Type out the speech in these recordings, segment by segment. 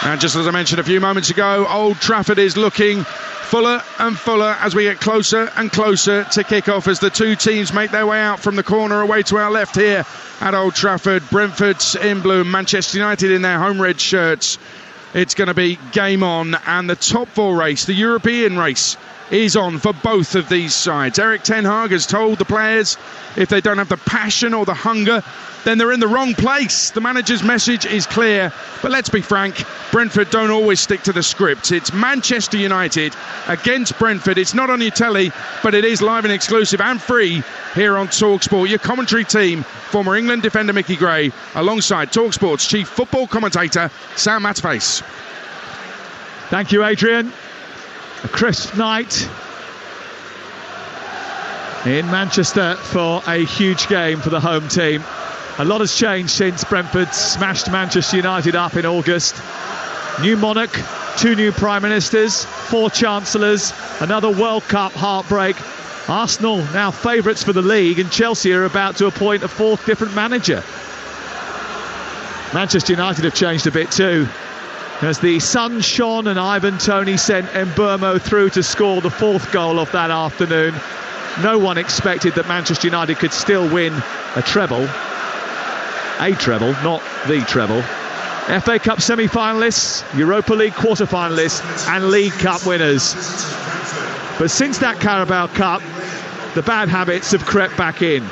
And just as I mentioned a few moments ago, Old Trafford is looking fuller and fuller as we get closer and closer to kick-off as the two teams make their way out from the corner away to our left here at Old Trafford. Brentford's in blue, Manchester United in their home red shirts. It's going to be game on, and the top four race, the European race, is on for both of these sides. Erik ten Hag has told the players if they don't have the passion or the hunger, then they're in the wrong place. The manager's message is clear, but let's be frank, Brentford don't always stick to the script. It's Manchester United against Brentford. It's not on your telly, but it is live and exclusive and free here on Talksport. Your commentary team, former England defender Mickey Gray, alongside Talksport's chief football commentator Sam Matterface. Thank you, Adrian. A crisp night in Manchester for a huge game for the home team. A lot has changed since Brentford smashed Manchester United up in August. New monarch, 2 new prime ministers, 4 chancellors, another World Cup heartbreak. Arsenal now favourites for the league, and Chelsea are about to appoint a 4th different manager. Manchester United have changed a bit too. As the sun shone and Ivan Toney sent Mbeumo through to score the 4th goal of that afternoon, no one expected that Manchester United could still win a treble. A treble, not the treble. FA Cup semi-finalists, Europa League quarter-finalists and League Cup winners. But since that Carabao Cup, the bad habits have crept back in.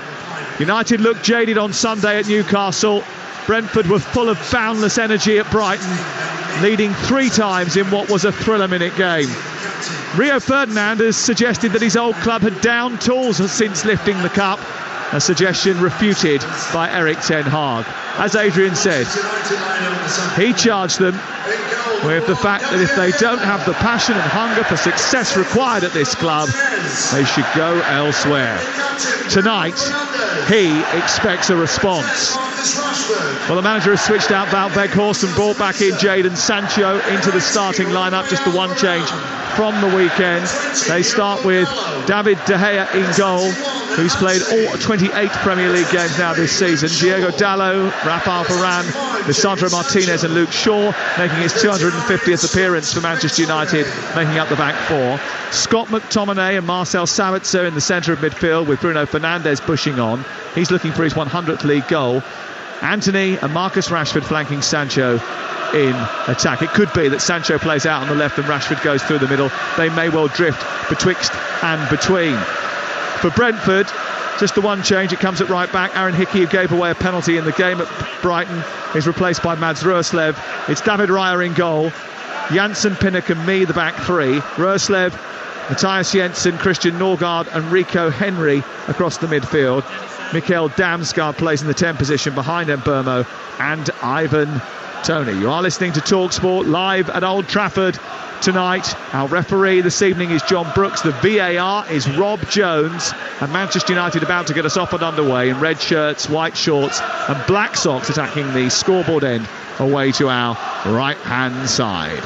United looked jaded on Sunday at Newcastle. Brentford were full of boundless energy at Brighton, leading 3 times in what was a thriller-minute game. Rio Ferdinand has suggested that his old club had downed tools since lifting the cup, a suggestion refuted by Erik ten Hag. As Adrian said, he charged them with the fact that if they don't have the passion and hunger for success required at this club, they should go elsewhere. Tonight, he expects a response. Well, the manager has switched out Wout Weghorst and brought back in Jadon Sancho into the starting lineup, just the one change from the weekend. They start with David De Gea in goal, who's played all 28 Premier League games now this season. Diego Dalot, Rafael Varane, Lisandro Martinez and Luke Shaw making his 250th appearance for Manchester United, making up the back 4. Scott McTominay and Marcel Sabitzer in the centre of midfield, with Bruno Fernandes pushing on. He's looking for his 100th league goal. Anthony and Marcus Rashford flanking Sancho in attack. It could be that Sancho plays out on the left and Rashford goes through the middle. They may well drift betwixt and between. For Brentford, just the one change. It comes at right back. Aaron Hickey, who gave away a penalty in the game at Brighton, is replaced by Mads Roerslev. It's David Raya in goal. Janssen, Pinnock and me, the back 3. Roerslev, Matthias Jensen, Christian Norgard and Rico Henry across the midfield. Mikael Damsgaard plays in the 10 position behind Mbeumo and Ivan Toney. You are listening to Talksport live at Old Trafford tonight. Our referee this evening is John Brooks. The VAR is Rob Jones. And Manchester United about to get us off and underway in red shirts, white shorts and black socks, attacking the scoreboard end away to our right-hand side.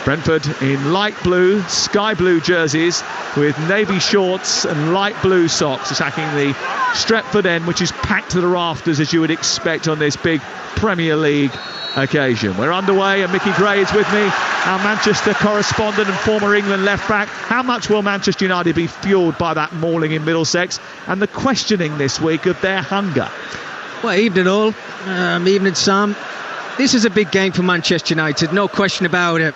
Brentford in light blue, sky blue jerseys with navy shorts and light blue socks, attacking the Stretford end, which is packed to the rafters as you would expect on this big Premier League occasion. We're underway and Mickey Gray is with me, our Manchester correspondent and former England left back. How much will Manchester United be fuelled by that mauling in Middlesex and the questioning this week of their hunger? Well, evening all. Evening Sam. This is a big game for Manchester United, no question about it.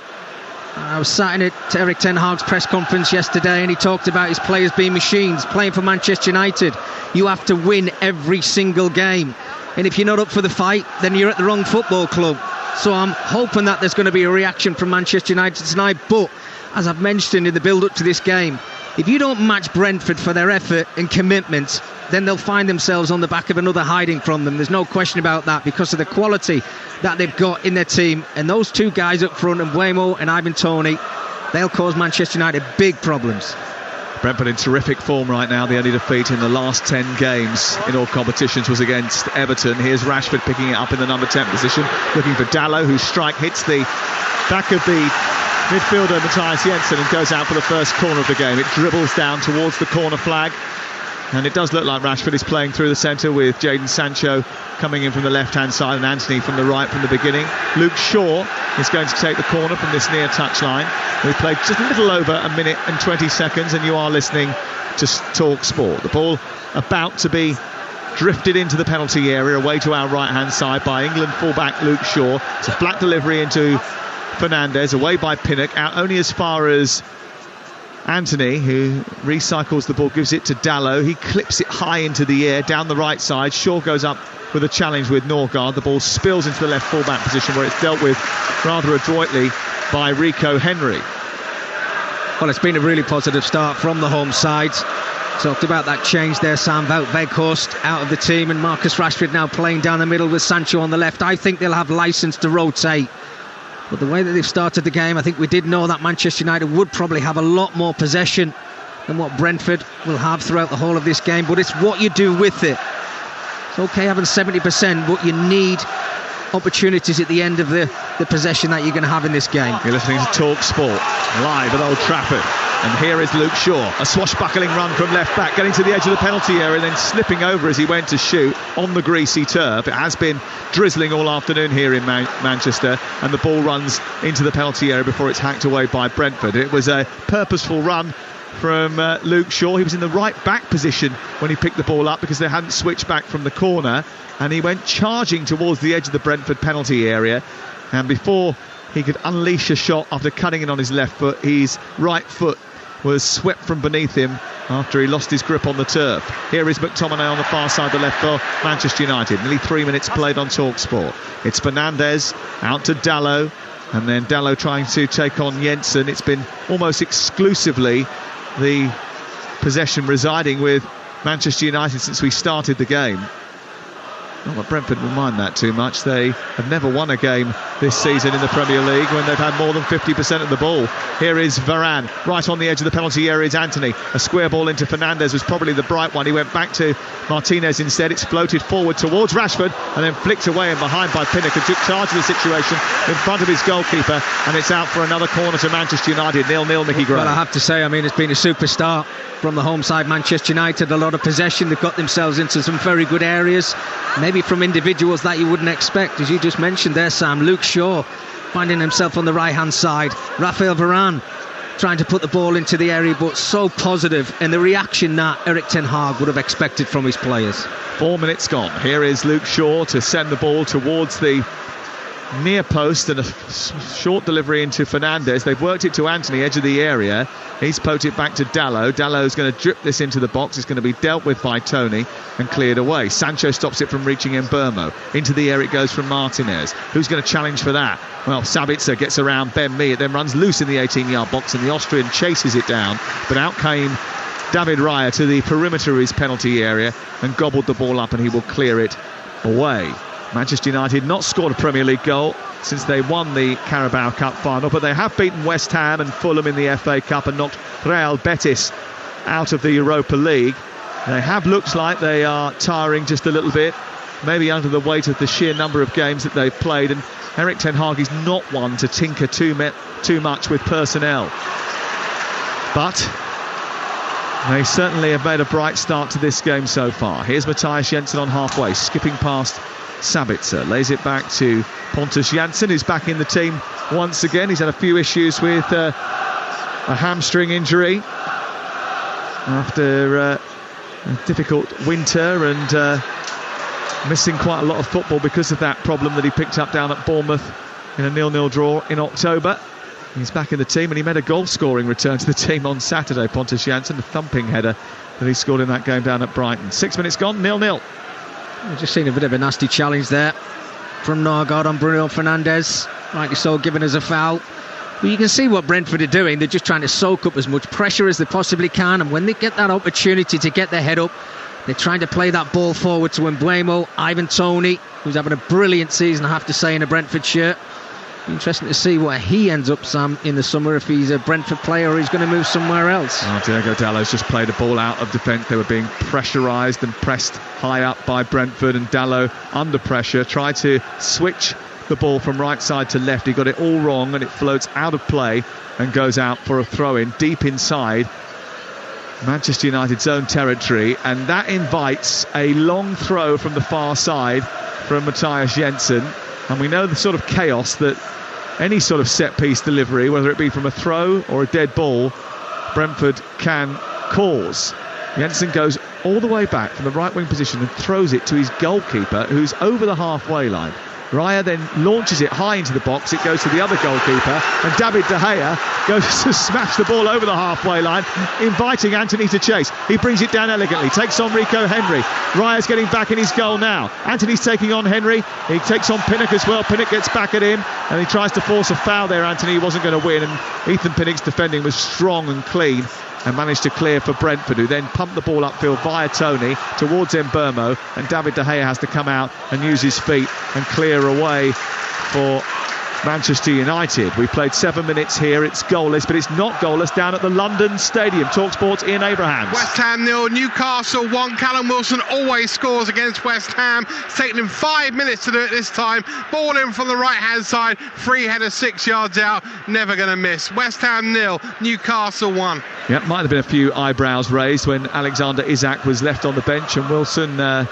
I was sat in at Erik ten Hag's press conference yesterday and he talked about his players being machines, playing for Manchester United. You have to win every single game. And if you're not up for the fight, then you're at the wrong football club. So I'm hoping that there's going to be a reaction from Manchester United tonight. But, as I've mentioned in the build-up to this game, if you don't match Brentford for their effort and commitment, then they'll find themselves on the back of another hiding from them. There's no question about that because of the quality that they've got in their team. And those 2 guys up front, Mbeumo and Ivan Toney, they'll cause Manchester United big problems. Brentford in terrific form right now. The only defeat in the last 10 games in all competitions was against Everton. Here's Rashford picking it up in the number 10 position, looking for Dalot, whose strike hits the back of the midfielder Matthias Jensen and goes out for the first corner of the game. It dribbles down towards the corner flag. And it does look like Rashford is playing through the centre with Jadon Sancho coming in from the left-hand side and Anthony from the right from the beginning. Luke Shaw is going to take the corner from this near touchline. We played just a little over a minute and 20 seconds, and you are listening to Talksport. The ball about to be drifted into the penalty area away to our right-hand side by England fullback Luke Shaw. It's a flat delivery into Fernandes, away by Pinnock, out only as far as Anthony, who recycles the ball, gives it to Dalot. He clips it high into the air down the right side. Shaw goes up with a challenge with Norgard. The ball spills into the left fullback position where it's dealt with rather adroitly by Rico Henry. Well, it's been a really positive start from the home side. Talked about that change there, Sam. Wout Weghorst out of the team and Marcus Rashford now playing down the middle with Sancho on the left. I think they'll have licence to rotate. But the way that they've started the game, I think we did know that Manchester United would probably have a lot more possession than what Brentford will have throughout the whole of this game. But it's what you do with it. It's okay having 70%, but you need opportunities at the end of the possession that you're going to have in this game. You're listening to Talksport live at Old Trafford. And here is Luke Shaw, a swashbuckling run from left back, getting to the edge of the penalty area, then slipping over as he went to shoot on the greasy turf. It has been drizzling all afternoon here in Manchester, and the ball runs into the penalty area before it's hacked away by Brentford. It was a purposeful run from Luke Shaw. He was in the right back position when he picked the ball up because they hadn't switched back from the corner, and he went charging towards the edge of the Brentford penalty area, and before he could unleash a shot after cutting in on his left foot, his right foot was swept from beneath him after he lost his grip on the turf. Here is McTominay on the far side of the left for Manchester United. Nearly 3 minutes played on Talksport. It's Fernandes out to Dalot, and then Dalot trying to take on Jensen. It's been almost exclusively the possession residing with Manchester United since we started the game. Not that Brentford will mind that too much. They have never won a game this season in the Premier League when they've had more than 50% of the ball. Here is Varane, right on the edge of the penalty area is Anthony. A square ball into Fernandes was probably the bright one. He went back to Martinez instead. It's floated forward towards Rashford and then flicked away and behind by Pinnock, who took charge of the situation in front of his goalkeeper, and it's out for another corner to Manchester United. 0-0, Mickey Gray. Well, I have to say, I mean, it's been a super start from the home side. Manchester United, a lot of possession. They've got themselves into some very good areas, maybe from individuals that you wouldn't expect, as you just mentioned there, Sam. Luke Shaw finding himself on the right hand side, Raphael Varane trying to put the ball into the area, but so positive, and the reaction that Erik ten Hag would have expected from his players. 4 minutes gone. Here is Luke Shaw to send the ball towards the near post, and a short delivery into Fernandes. They've worked it to Anthony, edge of the area. He's poked it back to Dalot. Dalot's going to drip this into the box. It's going to be dealt with by Tony and cleared away. Sancho stops it from reaching Mbeumo. Into the air it goes from Martinez. Who's going to challenge for that? Well, Sabitzer gets around Ben Mee. It then runs loose in the 18-yard box, and the Austrian chases it down. But out came David Raya to the perimeter of his penalty area and gobbled the ball up, and he will clear it away. Manchester United not scored a Premier League goal since they won the Carabao Cup final, but they have beaten West Ham and Fulham in the FA Cup and knocked Real Betis out of the Europa League. They have looked like they are tiring just a little bit, maybe under the weight of the sheer number of games that they've played, and Erik ten Hag is not one to tinker too much with personnel. But they certainly have made a bright start to this game so far. Here's Matthias Jensen on halfway, skipping past Sabitzer, lays it back to Pontus Jansson, who's back in the team once again. He's had a few issues with a hamstring injury after a difficult winter and missing quite a lot of football because of that problem that he picked up down at Bournemouth in a 0-0 draw in October. He's back in the team, and he made a goal-scoring return to the team on Saturday, Pontus Jansson, a thumping header that he scored in that game down at Brighton. 6 minutes gone, 0-0. We've just seen a bit of a nasty challenge there from Norgard on Bruno Fernandes, rightly so, given as a foul. Well, you can see what Brentford are doing. They're just trying to soak up as much pressure as they possibly can, and when they get that opportunity to get their head up, they're trying to play that ball forward to Mbeumo. Ivan Toney, who's having a brilliant season, I have to say, in a Brentford shirt. Interesting to see where he ends up, Sam, in the summer, if he's a Brentford player or he's going to move somewhere else. Oh, Diogo Dalot's just played a ball out of defence. They were being pressurised and pressed high up by Brentford, and Dalot, under pressure, tried to switch the ball from right side to left. He got it all wrong, and it floats out of play and goes out for a throw-in deep inside Manchester United's own territory, and that invites a long throw from the far side from Matthias Jensen. And we know the sort of chaos that any sort of set-piece delivery, whether it be from a throw or a dead ball, Brentford can cause. Jensen goes all the way back from the right wing position and throws it to his goalkeeper, who's over the halfway line. Raya then launches it high into the box. It goes to the other goalkeeper, and David De Gea goes to smash the ball over the halfway line, inviting Anthony to chase. He brings it down elegantly, takes on Rico Henry. Raya's getting back in his goal now. Anthony's taking on Henry. He takes on Pinnock as well. Pinnock gets back at him, and he tries to force a foul there. Anthony wasn't going to win, and Ethan Pinnock's defending was strong and clean, and managed to clear for Brentford, who then pumped the ball upfield via Tony towards Mbeumo, and David De Gea has to come out and use his feet and clear away for Manchester United. We played 7 minutes here. It's goalless, but it's not goalless down at the London Stadium. Talksport's Ian Abrahams. West Ham 0, Newcastle 1. Callum Wilson always scores against West Ham. It's taken him 5 minutes to do it this time. Ball in from the right-hand side. Free header 6 yards out. Never going to miss. West Ham 0, Newcastle 1. Yeah, might have been a few eyebrows raised when Alexander Isak was left on the bench and Wilson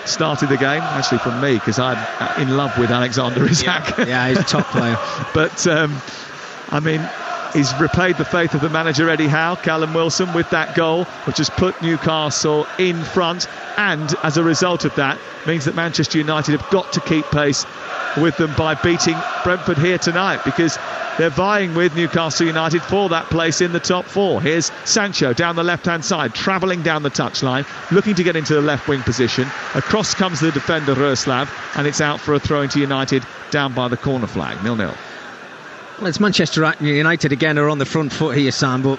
started the game, actually from me, because I'm in love with Alexander Isak. Yeah, he's a top player. But I mean, he's repaid the faith of the manager Eddie Howe, Callum Wilson, with that goal, which has put Newcastle in front, and as a result of that means that Manchester United have got to keep pace with them by beating Brentford here tonight, because they're vying with Newcastle United for that place in the top four. Here's Sancho down the left-hand side, travelling down the touchline, looking to get into the left-wing position. Across comes the defender Roeslav, and it's out for a throw into United down by the corner flag, 0-0. Well, it's Manchester United again are on the front foot here, Sam, but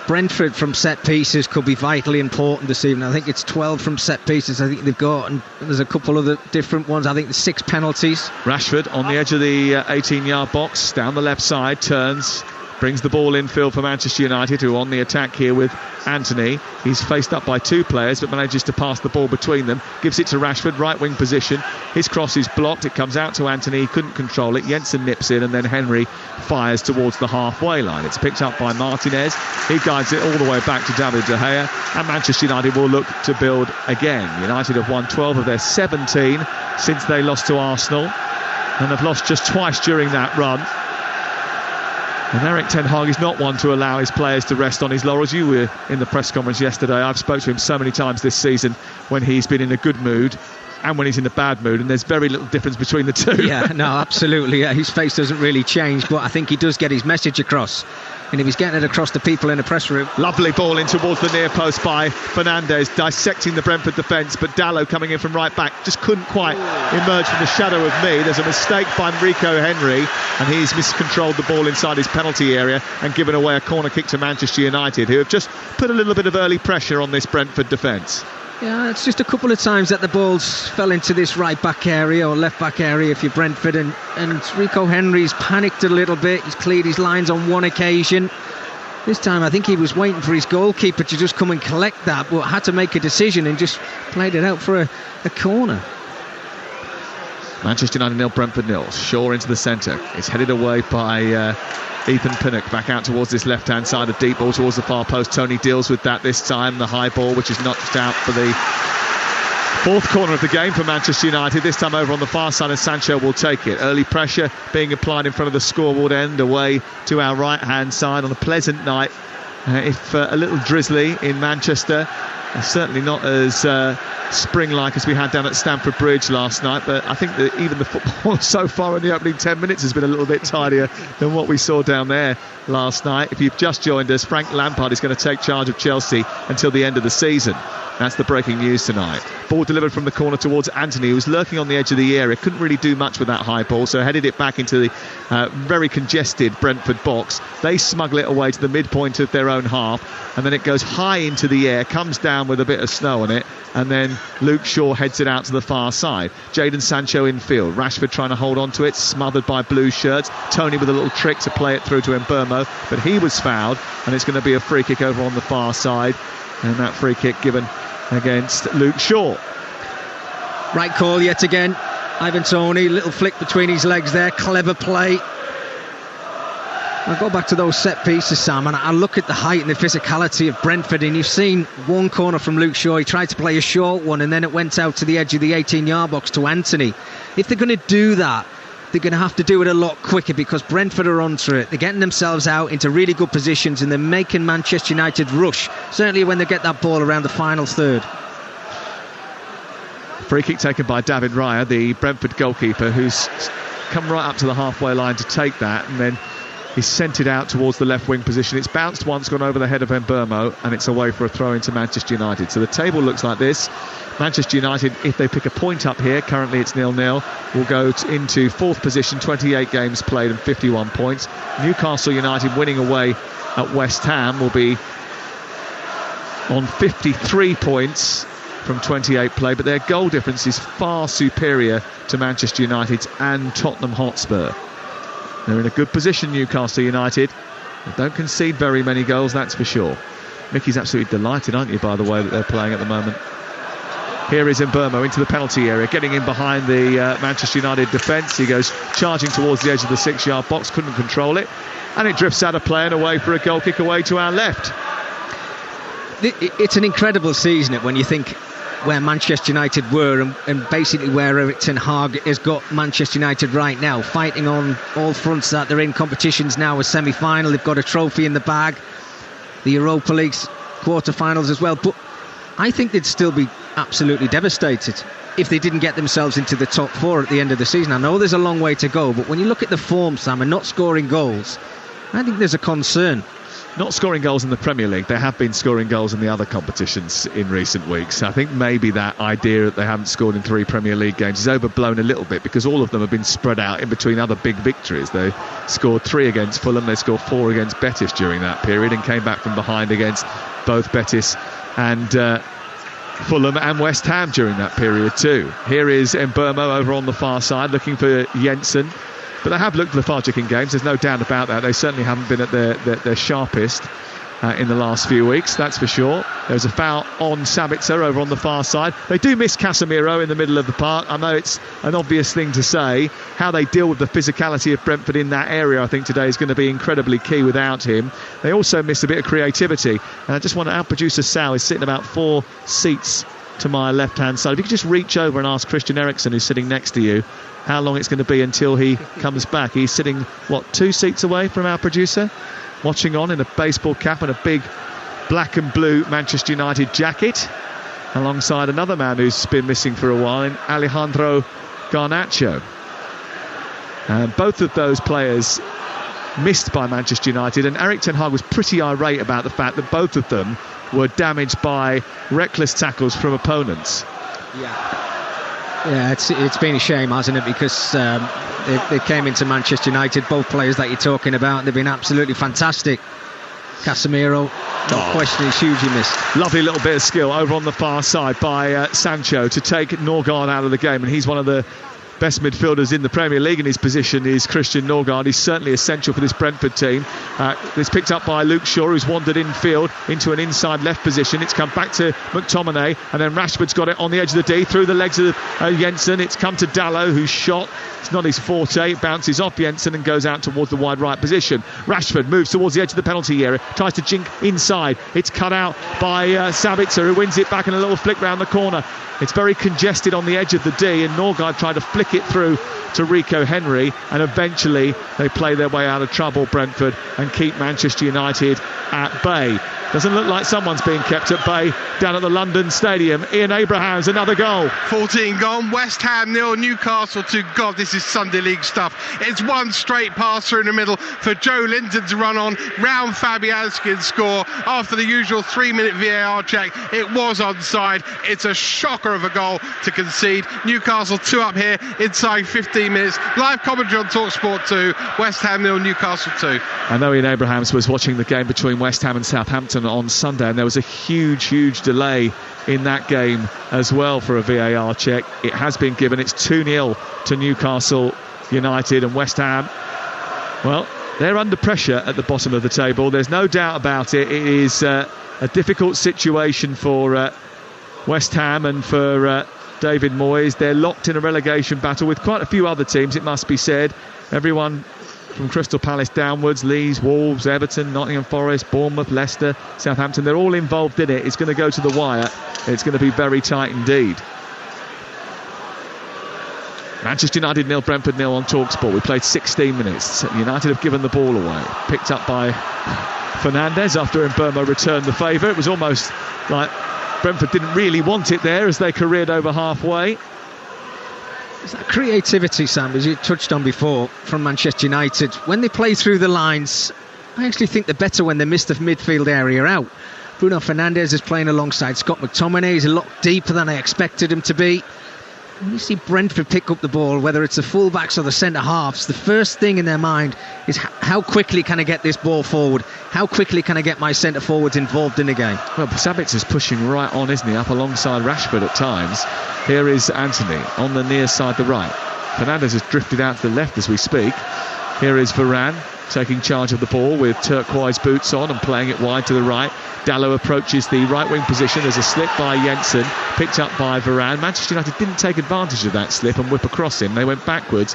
Brentford from set pieces could be vitally important this evening. I think it's 12 from set pieces I think they've got, and there's a couple of the different ones. I think there's 6 penalties. Rashford on the edge of the 18-yard box, down the left side, turns, brings the ball infield for Manchester United, who are on the attack here with Anthony. He's faced up by 2 players, but manages to pass the ball between them. Gives it to Rashford, right wing position. His cross is blocked. It comes out to Anthony. He couldn't control it. Jensen nips in, and then Henry fires towards the halfway line. It's picked up by Martinez. He guides it all the way back to David De Gea, and Manchester United will look to build again. United have won 12 of their 17 since they lost to Arsenal, and have lost just twice during that run. And Erik ten Hag is not one to allow his players to rest on his laurels. You were in the press conference yesterday. I've spoke to him so many times this season when he's been in a good mood and when he's in a bad mood, and there's very little difference between the two. Yeah, no, absolutely. Yeah, his face doesn't really change, but I think he does get his message across. And if he's getting it across to people in the press room. Lovely ball in towards the near post by Fernandes, dissecting the Brentford defence, but Dalot coming in from right back just couldn't quite emerge from the shadow of me. There's a mistake by Rico Henry, and he's miscontrolled the ball inside his penalty area and given away a corner kick to Manchester United, who have just put a little bit of early pressure on this Brentford defence. Yeah, it's just a couple of times that the balls fell into this right back area or left back area if you're Brentford, and Rico Henry's panicked a little bit. He's cleared his lines on one occasion. This time I think he was waiting for his goalkeeper to just come and collect that, but had to make a decision and just played it out for a corner. Manchester United 0, Brentford 0. Shaw into the centre. It's headed away by Ethan Pinnock, back out towards this left-hand side, a deep ball towards the far post. Tony deals with that this time. The high ball, which is knocked out for the 4th corner of the game for Manchester United, this time over on the far side, and Sancho will take it. Early pressure being applied in front of the scoreboard end, away to our right-hand side on a pleasant night. If a little drizzly in Manchester, certainly not as spring-like as we had down at Stamford Bridge last night, but I think that even the football so far in the opening 10 minutes has been a little bit tidier than what we saw down there last night. If you've just joined us, Frank Lampard is going to take charge of Chelsea until the end of the season. That's the breaking news tonight. Ball delivered from the corner towards Anthony, who was lurking on the edge of the area. Couldn't really do much with that high ball, so headed it back into the very congested Brentford box. They smuggle it away to the midpoint of their own half, and then it goes high into the air, comes down with a bit of snow on it, and then Luke Shaw heads it out to the far side. Jadon Sancho in field. Rashford trying to hold on to it, smothered by blue shirts. Tony with a little trick to play it through to Mbeumo, but he was fouled, and it's going to be a free kick over on the far side, and that free kick given against Luke Shaw. Right call yet again. Ivan Toney, little flick between his legs there, clever play. I go back to those set pieces, Sam, and I look at the height and the physicality of Brentford, and you've seen one corner from Luke Shaw. He tried to play a short one, and then it went out to the edge of the 18-yard box to Anthony. If they're going to do that, they're going to have to do it a lot quicker, because Brentford are onto it. They're getting themselves out into really good positions, and they're making Manchester United rush, certainly when they get that ball around the final third. Free kick taken by David Raya, the Brentford goalkeeper, who's come right up to the halfway line to take that, and then he's sent it out towards the left wing position. It's bounced once, gone over the head of Mbeumo, and it's away for a throw into Manchester United. So the table looks like this. Manchester United, if they pick a point up here, currently it's 0-0, will go into fourth position, 28 games played and 51 points. Newcastle United winning away at West Ham will be on 53 points from 28 play, but their goal difference is far superior to Manchester United's and Tottenham Hotspur. They're in a good position, Newcastle United. They don't concede very many goals, that's for sure. Mickey's absolutely delighted, aren't you, by the way that they're playing at the moment. Here is Mbeumo into the penalty area, getting in behind the Manchester United defence. He goes charging towards the edge of the 6-yard box, couldn't control it, and it drifts out of play and away for a goal kick away to our left. It's an incredible season when you think where Manchester United were and basically where Erik ten Hag has got Manchester United right now, fighting on all fronts. That they're in competitions now, a semi-final, they've got a trophy in the bag, the Europa League's quarter-finals as well, but I think they'd still be absolutely devastated if they didn't get themselves into the top four at the end of the season. I know there's a long way to go, but when you look at the form, Sam, and not scoring goals, I think there's a concern. Not scoring goals in the Premier League. They have been scoring goals in the other competitions in recent weeks. I think maybe that idea that they haven't scored in 3 Premier League games is overblown a little bit, because all of them have been spread out in between other big victories. They scored 3 against Fulham, they scored 4 against Betis during that period, and came back from behind against both Betis and Fulham and West Ham during that period too. Here is Mbeumo over on the far side looking for Jensen. But they have looked lethargic in games, there's no doubt about that. They certainly haven't been at their sharpest in the last few weeks, that's for sure. There's a foul on Sabitzer over on the far side. They do miss Casemiro in the middle of the park. I know it's an obvious thing to say. How they deal with the physicality of Brentford in that area, I think today is going to be incredibly key without him. They also miss a bit of creativity. And I just want our producer Sal is sitting about 4 seats to my left-hand side. If you could just reach over and ask Christian Eriksen, who's sitting next to you, how long it's going to be until he comes back. He's sitting, 2 seats away from our producer, watching on in a baseball cap and a big black and blue Manchester United jacket, alongside another man who's been missing for a while, in Alejandro Garnacho. And both of those players missed by Manchester United, and Erik ten Hag was pretty irate about the fact that both of them were damaged by reckless tackles from opponents. Yeah, it's been a shame, hasn't it? Because they came into Manchester United, both players that you're talking about, they've been absolutely fantastic. Casemiro, no question, is hugely missed. Lovely little bit of skill over on the far side by Sancho to take Norgard out of the game, and he's one of the best midfielders in the Premier League in his position is Christian Norgard. He's certainly essential for this Brentford team. It's picked up by Luke Shaw, who's wandered infield into an inside left position. It's come back to McTominay, and then Rashford's got it on the edge of the D through the legs of Jensen. It's come to Dalot, who's shot. It's not his forte. It bounces off Jensen and goes out towards the wide right position. Rashford moves towards the edge of the penalty area, tries to jink inside. It's cut out by Sabitzer, who wins it back in a little flick round the corner. It's very congested on the edge of the D, and Norgard tried to flick it through to Rico Henry, and eventually they play their way out of trouble, Brentford, and keep Manchester United at bay. Doesn't look like someone's being kept at bay down at the London Stadium. Ian Abrahams, another goal. 14 gone, West Ham 0, Newcastle 2. God, this is Sunday League stuff. It's one straight pass through in the middle for Joe Linton to run on, round Fabianski and score after the usual 3-minute VAR check. It was onside. It's a shocker of a goal to concede. Newcastle 2 up here inside 15 minutes. Live commentary on Talksport 2. West Ham 0, Newcastle 2. I know Ian Abrahams was watching the game between West Ham and Southampton on Sunday, and there was a huge delay in that game as well for a VAR check. It has been given. It's 2-0 to Newcastle United, and West Ham, well, they're under pressure at the bottom of the table. There's no doubt about it. It is a difficult situation for West Ham and for David Moyes. They're locked in a relegation battle with quite a few other teams, it must be said. Everyone from Crystal Palace downwards. Leeds, Wolves, Everton, Nottingham Forest, Bournemouth, Leicester, Southampton, they're all involved in it. It's going to go to the wire. It's going to be very tight indeed. Manchester United 0, Brentford 0 on Talksport. We played 16 minutes. United have given the ball away. Picked up by Fernandes after Mbeumo returned the favour. It was almost like Brentford didn't really want it there as they careered over halfway. It's that creativity, Sam, as you touched on before, from Manchester United. When they play through the lines, I actually think they're better when they miss the midfield area out. Bruno Fernandes is playing alongside Scott McTominay. He's a lot deeper than I expected him to be. When you see Brentford pick up the ball, whether it's the fullbacks or the centre-halves, the first thing in their mind is how quickly can I get this ball forward? How quickly can I get my centre-forwards involved in the game? Well, Sabitzer's pushing right on, isn't he, up alongside Rashford at times. Here is Anthony on the near side, the right. Fernandes has drifted out to the left as we speak. Here is Varane taking charge of the ball with turquoise boots on and playing it wide to the right. Dalot approaches the right wing position. There's a slip by Jensen, picked up by Varane. Manchester United didn't take advantage of that slip and whip across him. They went backwards,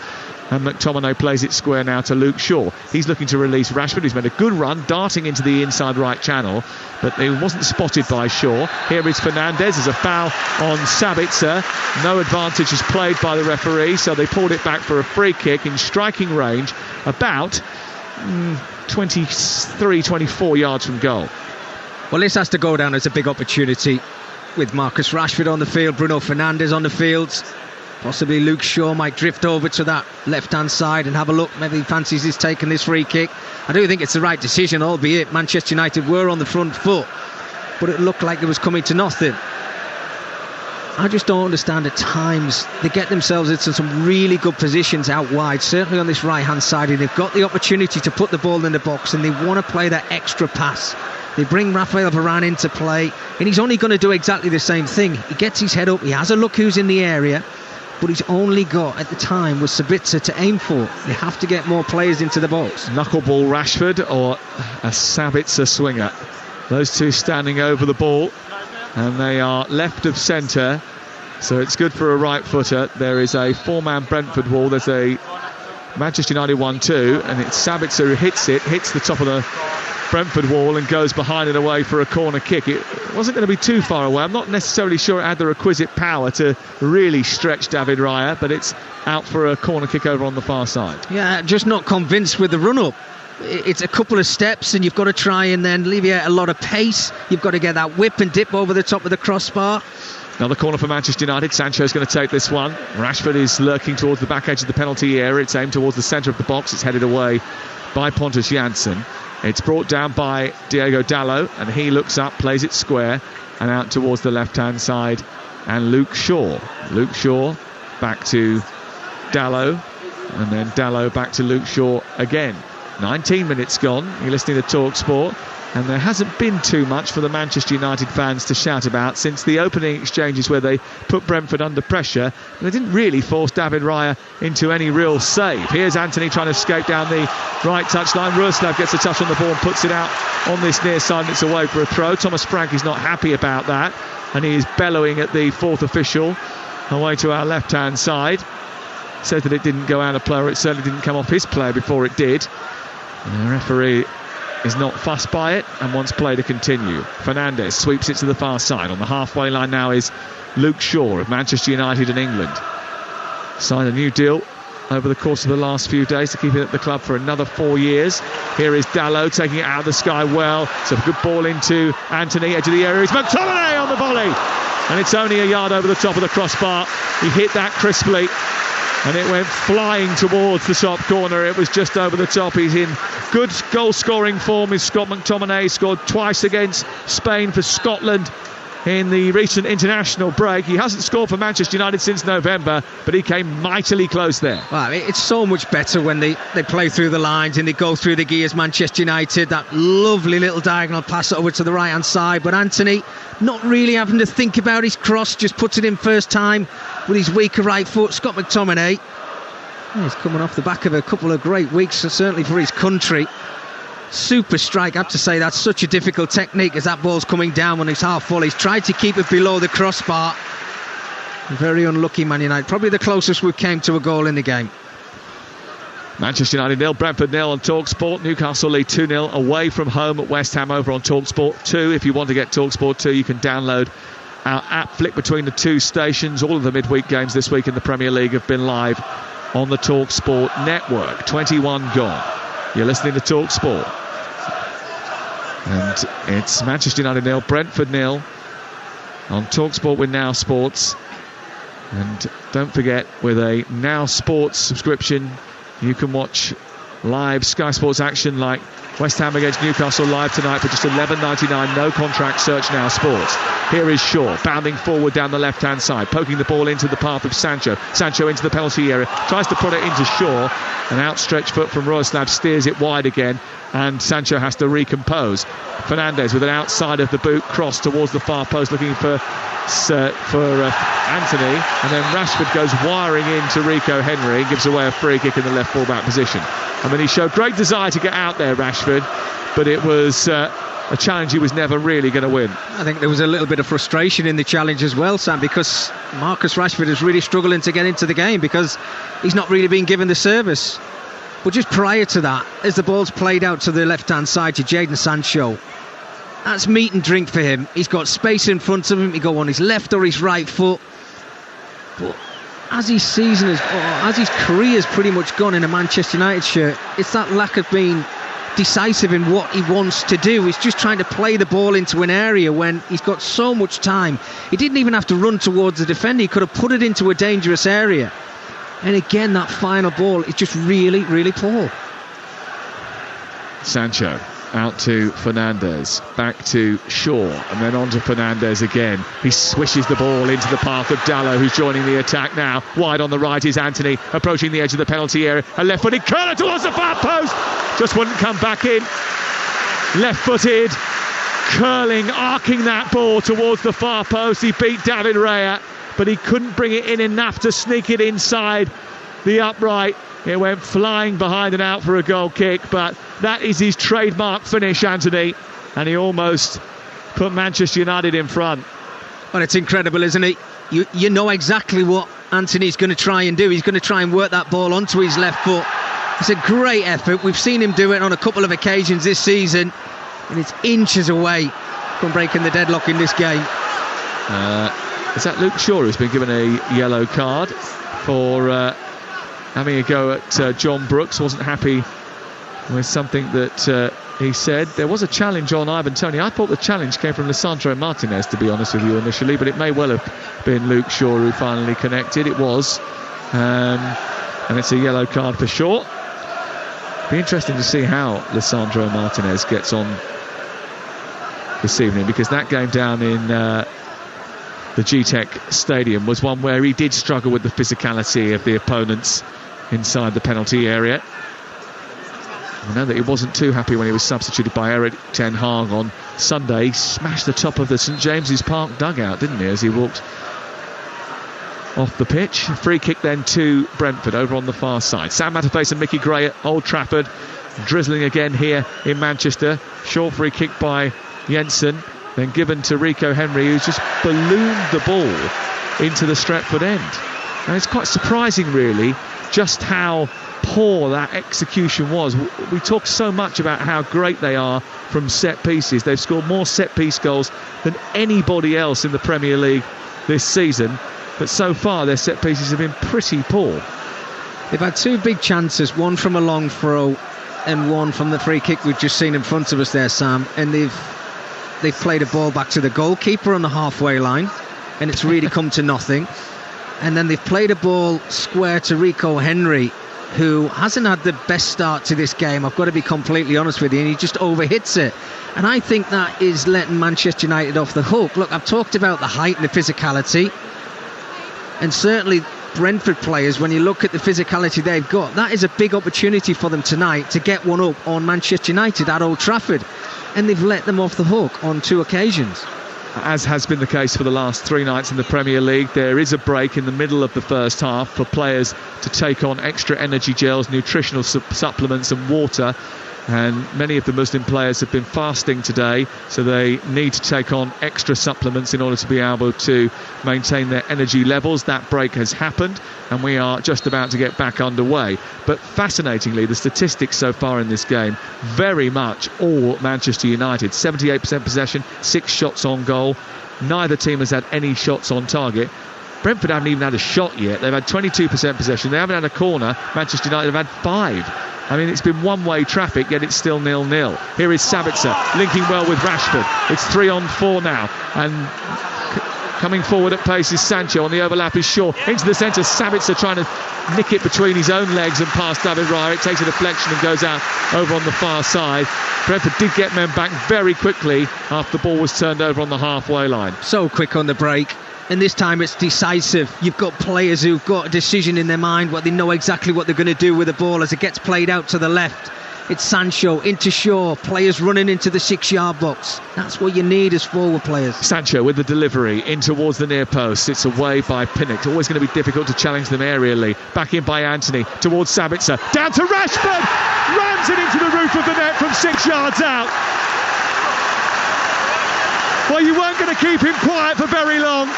and McTominay plays it square now to Luke Shaw. He's looking to release Rashford, who's made a good run, darting into the inside right channel, but he wasn't spotted by Shaw. Here is Fernandes. There's a foul on Sabitzer. No advantage is played by the referee, so they pulled it back for a free kick in striking range, about 23-24 yards from goal. Well, this has to go down as a big opportunity with Marcus Rashford on the field, Bruno Fernandes on the field. Possibly Luke Shaw might drift over to that left-hand side and have a look. Maybe he fancies he's taking this free kick. I do think it's the right decision, albeit Manchester United were on the front foot, but it looked like it was coming to nothing. I just don't understand at times. They get themselves into some really good positions out wide, certainly on this right-hand side, and they've got the opportunity to put the ball in the box, and they want to play that extra pass. They bring Raphael Varane into play, and he's only going to do exactly the same thing. He gets his head up, he has a look who's in the area, but he's only got, at the time, was Sabitzer to aim for. They have to get more players into the box. Knuckleball Rashford or a Sabitzer swinger. Those two standing over the ball, and they are left of centre, so it's good for a right footer. There is a four-man Brentford wall. There's a Manchester United 1-2, and it's Sabitzer who hits the top of the Brentford wall and goes behind and away for a corner kick. It wasn't going to be too far away. I'm not necessarily sure it had the requisite power to really stretch David Raya, but it's out for a corner kick over on the far side. Yeah, just not convinced with the run-up. It's a couple of steps and you've got to try and then alleviate a lot of pace. You've got to get that whip and dip over the top of the crossbar. Another corner for Manchester United. Sancho's going to take this one. Rashford is lurking towards the back edge of the penalty area. It's aimed towards the centre of the box. It's headed away by Pontus Jansson. It's brought down by Diego Dalot, and he looks up, plays it square and out towards the left-hand side. And Luke Shaw back to Dalot, and then Dalot back to Luke Shaw again. 19 minutes gone. You're listening to Talksport, and there hasn't been too much for the Manchester United fans to shout about since the opening exchanges where they put Brentford under pressure. They didn't really force David Raya into any real save. Here's Anthony trying to escape down the right touchline. Ruslav gets a touch on the ball and puts it out on this near side, and it's away for a throw. Thomas Frank is not happy about that, and he is bellowing at the fourth official away to our left-hand side. Says that it didn't go out of play, or it certainly didn't come off his player before it did. And the referee is not fussed by it and wants play to continue. Fernandes sweeps it to the far side. On the halfway line now is Luke Shaw of Manchester United and England. Signed a new deal over the course of the last few days to keep him at the club for another 4 years. Here is Dalot taking it out of the sky well. It's a good ball into Anthony, edge of the area. It's McTominay on the volley, and it's only a yard over the top of the crossbar. He hit that crisply, and it went flying towards the top corner. It was just over the top. He's in good goal-scoring form. Is Scott McTominay. Scored twice against Spain for Scotland in the recent international break. He hasn't scored for Manchester United since November, but he came mightily close there. Well, it's so much better when they play through the lines and they go through the gears. Manchester United, that lovely little diagonal pass over to the right-hand side. But Anthony, not really having to think about his cross, just puts it in first time with his weaker right foot. Scott McTominay, he's coming off the back of a couple of great weeks, certainly for his country. Super strike. I have to say that's such a difficult technique as that ball's coming down when it's half full. He's tried to keep it below the crossbar. Very unlucky, Man United. Probably the closest we came to a goal in the game. Manchester United 0, Brentford 0 on Talksport. Newcastle lead 2-0 away from home at West Ham over on Talksport 2. If you want to get Talksport 2, you can download our app, flick between the two stations. All of the midweek games this week in the Premier League have been live on the Talksport network. 21 gone. You're listening to Talksport. And it's Manchester United 0, Brentford 0 on Talksport with Now Sports. And don't forget, with a Now Sports subscription, you can watch live Sky Sports action like West Ham against Newcastle live tonight for just $11.99. No contract. Search Now Sports. Here is Shaw bounding forward down the left-hand side, poking the ball into the path of Sancho. Sancho into the penalty area, tries to put it into Shaw. An outstretched foot from Royslav steers it wide again, and Sancho has to recompose. Fernandes with an outside of the boot cross towards the far post, looking for Anthony, and then Rashford goes wiring into Rico Henry and gives away a free kick in the left full-back position. I mean, he showed great desire to get out there, Rashford, but it was a challenge he was never really going to win. I think there was a little bit of frustration in the challenge as well, Sam, because Marcus Rashford is really struggling to get into the game because he's not really being given the service. But just prior to that, as the ball's played out to the left-hand side to Jadon Sancho, that's meat and drink for him. He's got space in front of him. He go on his left or his right foot. But as his season as his career's pretty much gone in a Manchester United shirt, it's that lack of being decisive in what he wants to do. He's just trying to play the ball into an area when he's got so much time. He didn't even have to run towards the defender. He could have put it into a dangerous area. And again, that final ball is just really, really poor. Sancho out to Fernandes, back to Shaw, and then on to Fernandes again. He swishes the ball into the path of Dalot, who's joining the attack now. Wide on the right is Anthony, approaching the edge of the penalty area. A left-footed curler towards the far post, just wouldn't come back in. Left-footed, curling, arcing that ball towards the far post. He beat David Raya, but he couldn't bring it in enough to sneak it inside the upright. It went flying behind and out for a goal kick, but that is his trademark finish, Anthony, and he almost put Manchester United in front. Well, it's incredible, isn't it? You know exactly what Anthony's going to try and do. He's going to try and work that ball onto his left foot. It's a great effort. We've seen him do it on a couple of occasions this season, and it's inches away from breaking the deadlock in this game. Is that Luke Shaw who's been given a yellow card for having a go at John Brooks? Wasn't happy with something that he said. There was a challenge on Ivan Toney. I thought the challenge came from Lisandro Martinez, to be honest with you, initially, but it may well have been Luke Shaw who finally connected. It was, and it's a yellow card for Shaw. Be interesting to see how Lisandro Martinez gets on this evening, because that game down in the G-Tech Stadium was one where he did struggle with the physicality of the opponents inside the penalty area. I know that he wasn't too happy when he was substituted by Erik ten Hag on Sunday. He smashed the top of the St James's Park dugout, didn't he, as he walked off the pitch. Free kick then to Brentford over on the far side. Sam Matterface and Mickey Gray at Old Trafford, drizzling again here in Manchester. Short free kick by Jensen, then given to Rico Henry, who's just ballooned the ball into the Stretford end. And it's quite surprising, really, just how poor that execution was. We talk so much about how great they are from set pieces. They've scored more set piece goals than anybody else in the Premier League this season, but so far their set pieces have been pretty poor. They've had two big chances, one from a long throw and one from the free kick we've just seen in front of us there, Sam, and they've played a ball back to the goalkeeper on the halfway line, and it's really come to nothing. And then they've played a ball square to Rico Henry, who hasn't had the best start to this game, I've got to be completely honest with you, and he just overhits it. And I think that is letting Manchester United off the hook. Look, I've talked about the height and the physicality, and certainly Brentford players, when you look at the physicality they've got, that is a big opportunity for them tonight to get one up on Manchester United at Old Trafford, and they've let them off the hook on two occasions. As has been the case for the last three nights in the Premier League, there is a break in the middle of the first half for players to take on extra energy gels, nutritional supplements and water. and many of the Muslim players have been fasting today, so they need to take on extra supplements in order to be able to maintain their energy levels. That break has happened and we are just about to get back underway. But fascinatingly, the statistics so far in this game, very much all Manchester United. 78% possession, 6 shots on goal. Neither team has had any shots on target. Brentford haven't even had a shot yet. They've had 22% possession. They haven't had a corner. Manchester United have had 5. I mean, it's been one-way traffic, yet it's still 0-0. Here is Sabitzer linking well with Rashford. It's 3-on-4 now, and coming forward at pace is Sancho. On the overlap is Shaw into the centre. Sabitzer trying to nick it between his own legs and past David Raya. It takes a deflection and goes out over on the far side. Brentford did get men back very quickly after the ball was turned over on the halfway line. So quick on the break. And this time it's decisive. You've got players who've got a decision in their mind, what they know exactly what they're going to do with the ball as it gets played out to the left. It's Sancho into Shaw, players running into the 6-yard box. That's what you need as forward players. Sancho with the delivery in towards the near post. It's away by Pinnock. Always going to be difficult to challenge them aerially. Back in by Anthony towards Sabitzer. Down to Rashford. Rams it into the roof of the net from 6 yards out. Well, you weren't going to keep him quiet for very long.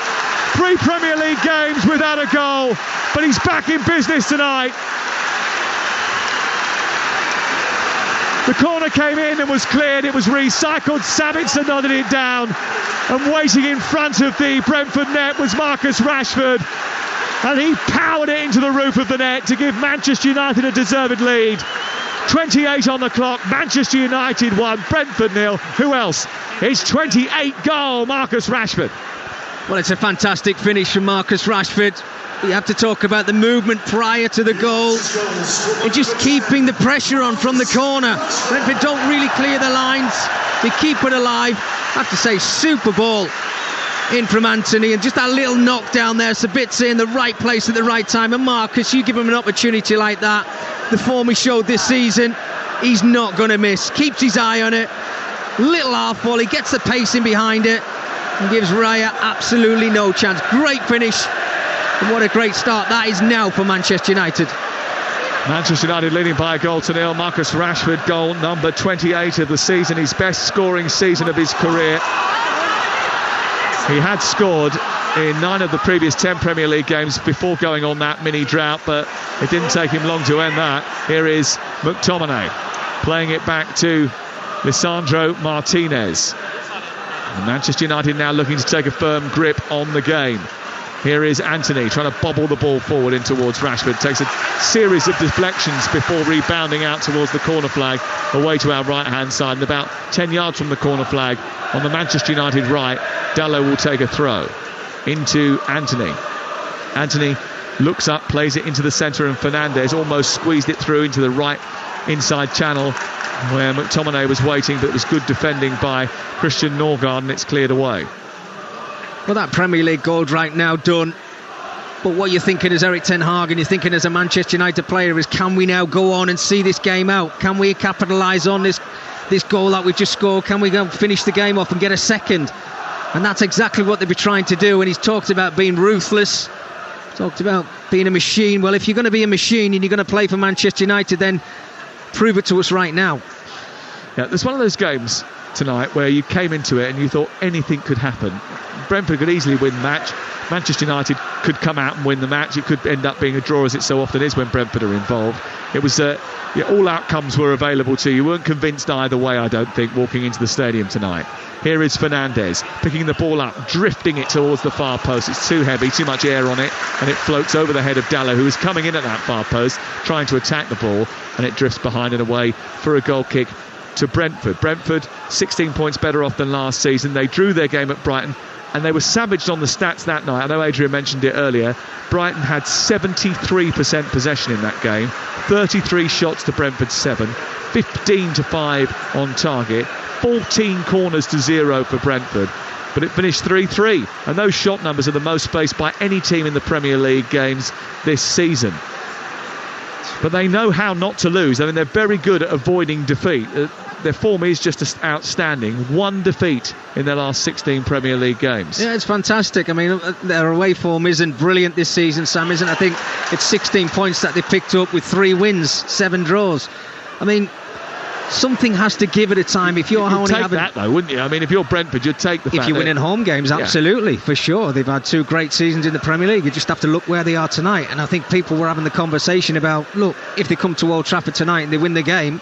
3 Premier League games without a goal, but he's back in business tonight. The corner came in and was cleared. It was recycled. Sabitzer nodded it down, and waiting in front of the Brentford net was Marcus Rashford, and he powered it into the roof of the net to give Manchester United a deserved lead. 28 on the clock. Manchester United 1, Brentford 0. Who else? It's 28 goal, Marcus Rashford. Well, it's a fantastic finish from Marcus Rashford. You have to talk about the movement prior to the goal and just keeping the pressure on from the corner. Brentford don't really clear the lines. They keep it alive. I have to say, super ball in from Anthony, and just that little knock down there. Sabitzer in the right place at the right time. And Marcus, you give him an opportunity like that, the form he showed this season, he's not going to miss. Keeps his eye on it. Little half volley, gets the pace in behind it and gives Raya absolutely no chance. Great finish, and what a great start that is now for Manchester United. Manchester United leading by a goal to 0. Marcus Rashford, goal number 28 of the season, his best scoring season of his career. He had scored in 9 of the previous 10 Premier League games before going on that mini drought, but it didn't take him long to end that. Here is McTominay playing it back to Lisandro Martinez. And Manchester United now looking to take a firm grip on the game. Here is Anthony trying to bobble the ball forward in towards Rashford. Takes a series of deflections before rebounding out towards the corner flag, away to our right-hand side. And about 10 yards from the corner flag on the Manchester United right, Dalot will take a throw into Anthony. Anthony looks up, plays it into the centre, and Fernandes almost squeezed it through into the right inside channel where McTominay was waiting, but it was good defending by Christian Norgard, and it's cleared away. Well, that Premier League goal right now done. But what you're thinking as Erik ten Hag, and you're thinking as a Manchester United player, is can we now go on and see this game out? Can we capitalise on this goal that we just scored? Can we go finish the game off and get a second? And that's exactly what they'll be trying to do. And he's talked about being ruthless, talked about being a machine. Well, if you're going to be a machine and you're going to play for Manchester United, then prove it to us right now. Yeah, there's one of those games tonight where you came into it and you thought anything could happen. Brentford could easily win the match. Manchester United could come out and win the match. It could end up being a draw, as it so often is when Brentford are involved. It was all outcomes were available to you. You weren't convinced either way, I don't think, walking into the stadium tonight. Here is Fernandes picking the ball up, drifting it towards the far post. It's too heavy, too much air on it, and it floats over the head of Dalot, who is coming in at that far post, trying to attack the ball, and it drifts behind and away for a goal kick to Brentford. Brentford 16 points better off than last season. They drew their game at Brighton, and they were savaged on the stats that night. I know Adrian mentioned it earlier. Brighton had 73% possession in that game, 33 shots to Brentford's 7, 15-5 on target, 14 corners to 0 for Brentford, but it finished 3-3, and those shot numbers are the most faced by any team in the Premier League games this season. But they know how not to lose. I mean, they're very good at avoiding defeat. Their form is just outstanding. 1 defeat in their last 16 Premier League games. Yeah, it's fantastic. I mean, their away form isn't brilliant this season, Sam, isn't it? I think it's 16 points that they picked up with 3 wins, 7 draws. I mean, something has to give at a time. If you're you'd take that though, wouldn't you? I mean, if you're Brentford, you'd take the fact if you're winning home games, absolutely, for sure. They've had 2 great seasons in the Premier League. You just have to look where they are tonight. And I think people were having the conversation about, look, if they come to Old Trafford tonight and they win the game,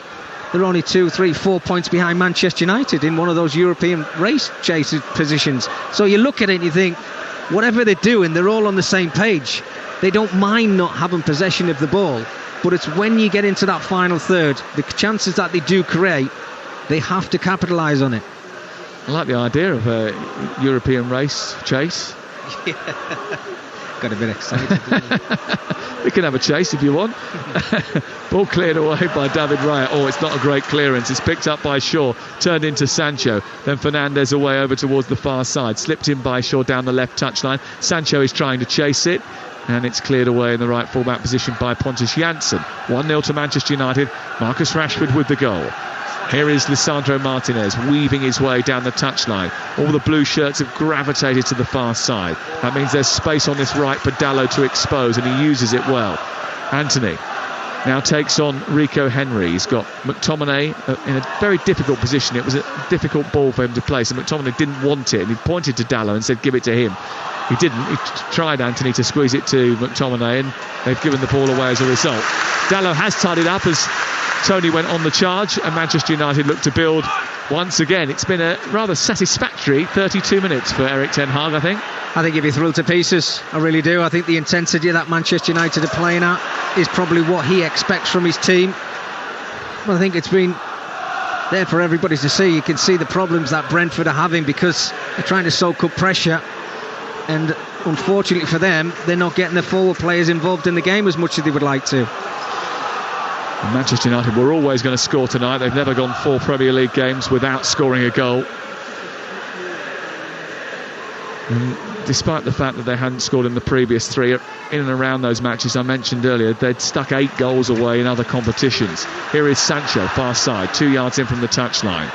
they're only 2, 3, 4 points behind Manchester United in one of those European race chaser positions. So you look at it and you think, whatever they're doing, they're all on the same page. They don't mind not having possession of the ball, but it's when you get into that final third, the chances that they do create, they have to capitalise on it. I like the idea of a European race chase. Got a bit excited. We can have a chase if you want. Ball cleared away by David Raya. Oh, it's not a great clearance. It's picked up by Shaw, turned into Sancho. Then Fernandes away over towards the far side. Slipped in by Shaw down the left touchline. Sancho is trying to chase it, and it's cleared away in the right fullback position by Pontus Jansson. 1-0 to Manchester United. Marcus Rashford with the goal. Here is Lisandro Martinez weaving his way down the touchline. All the blue shirts have gravitated to the far side. That means there's space on this right for Dalot to expose, and he uses it well. Anthony now takes on Rico Henry. He's got McTominay in a very difficult position. It was a difficult ball for him to place, and McTominay didn't want it, and he pointed to Dalot and said give it to him. He didn't. He tried, Anthony, to squeeze it to McTominay, and they've given the ball away as a result. Dalot has tied it up as Tony went on the charge, and Manchester United look to build once again. It's been a rather satisfactory 32 minutes for Erik ten Hag, I think. I think he'd be thrilled to pieces. I really do. I think the intensity that Manchester United are playing at is probably what he expects from his team. Well, I think it's been there for everybody to see. You can see the problems that Brentford are having because they're trying to soak up pressure, and unfortunately for them, they're not getting the forward players involved in the game as much as they would like to. And Manchester United were always going to score tonight. They've never gone 4 Premier League games without scoring a goal. And despite the fact that they hadn't scored in the previous 3, in and around those matches I mentioned earlier, they'd stuck 8 goals away in other competitions. Here is Sancho, far side, 2 yards in from the touchline.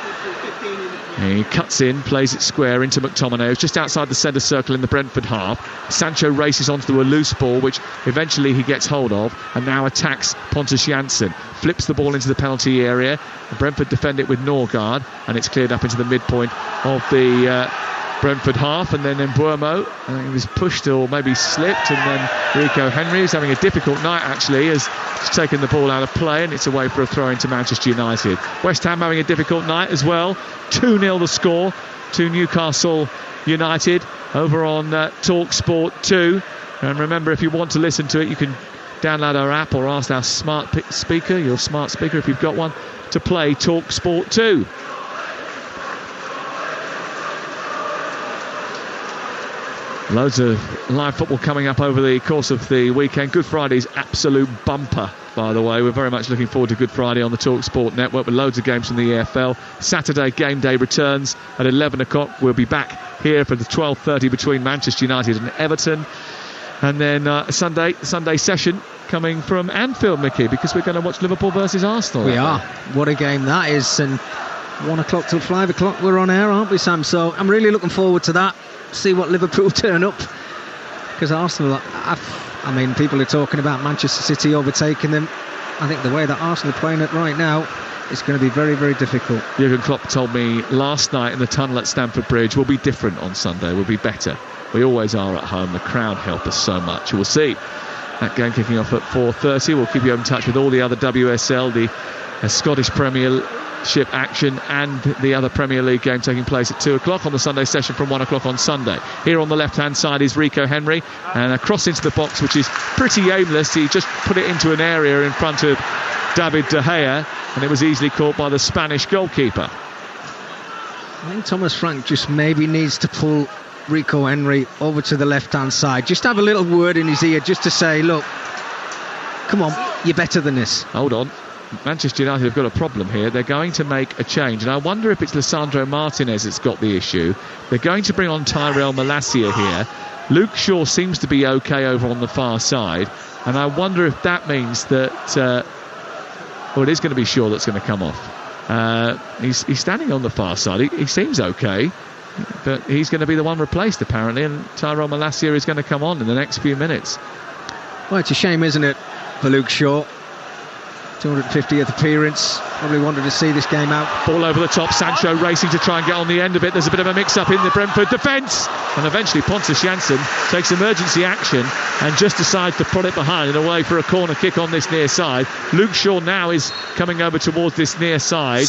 He cuts in, plays it square into McTominay, who's just outside the centre circle in the Brentford half. Sancho races onto a loose ball, which eventually he gets hold of, and now attacks Pontus Jansson. Flips the ball into the penalty area. The Brentford defend it with Norgard, and it's cleared up into the midpoint of the Brentford half, and then Mbeumo, he was pushed or maybe slipped, and then Rico Henry, who's having a difficult night actually, has taken the ball out of play, and it's away for a throw into Manchester United. West Ham having a difficult night as well. 2-0 the score to Newcastle United over on Talksport 2. And remember, if you want to listen to it, you can download our app or ask our smart speaker, your smart speaker if you've got one, to play Talksport 2. Loads of live football coming up over the course of the weekend. Good Friday's absolute bumper, by the way. We're very much looking forward to Good Friday on the Talksport network with loads of games from the EFL. Saturday game day returns at 11 o'clock. We'll be back here for the 12:30 between Manchester United and Everton. And then Sunday session coming from Anfield, Mickey, because we're going to watch Liverpool versus Arsenal. We are. What a game that is. And 1 o'clock till 5 o'clock we're on air, aren't we, Sam? So I'm really looking forward to that. See what Liverpool turn up, because Arsenal, I mean, people are talking about Manchester City overtaking them. I think the way that Arsenal are playing it right now, it's going to be very, very difficult. Jurgen Klopp told me last night in the tunnel at Stamford Bridge, we'll be different on Sunday, we'll be better. We always are at home. The crowd help us so much. We'll see. That game kicking off at 4:30. We'll keep you in touch with all the other WSL, the Scottish Premiership action, and the other Premier League game taking place at 2 o'clock on the Sunday session from 1 o'clock on Sunday. Here on the left hand side is Rico Henry, and a cross into the box which is pretty aimless. He just put it into an area in front of David De Gea, and it was easily caught by the Spanish goalkeeper. I think Thomas Frank just maybe needs to pull Rico Henry over to the left hand side, just have a little word in his ear just to say, look, come on, you're better than this. Hold on. Manchester United have got a problem here. They're going to make a change, and I wonder if it's Lisandro Martinez that's got the issue. They're going to bring on Tyrell Malacia here. Luke Shaw seems to be okay over on the far side, and I wonder if that means that it is going to be Shaw that's going to come off. He's standing on the far side. He seems okay, but he's going to be the one replaced apparently, and Tyrell Malacia is going to come on in the next few minutes. Well, it's a shame, isn't it, for Luke Shaw? 250th appearance. Probably wanted to see this game out. Ball over the top, Sancho racing to try and get on the end of it. There's a bit of a mix-up in the Brentford defence, and eventually Pontus Jansson takes emergency action and just decides to put it behind and away for a corner kick on this near side. Luke Shaw now is coming over towards this near side,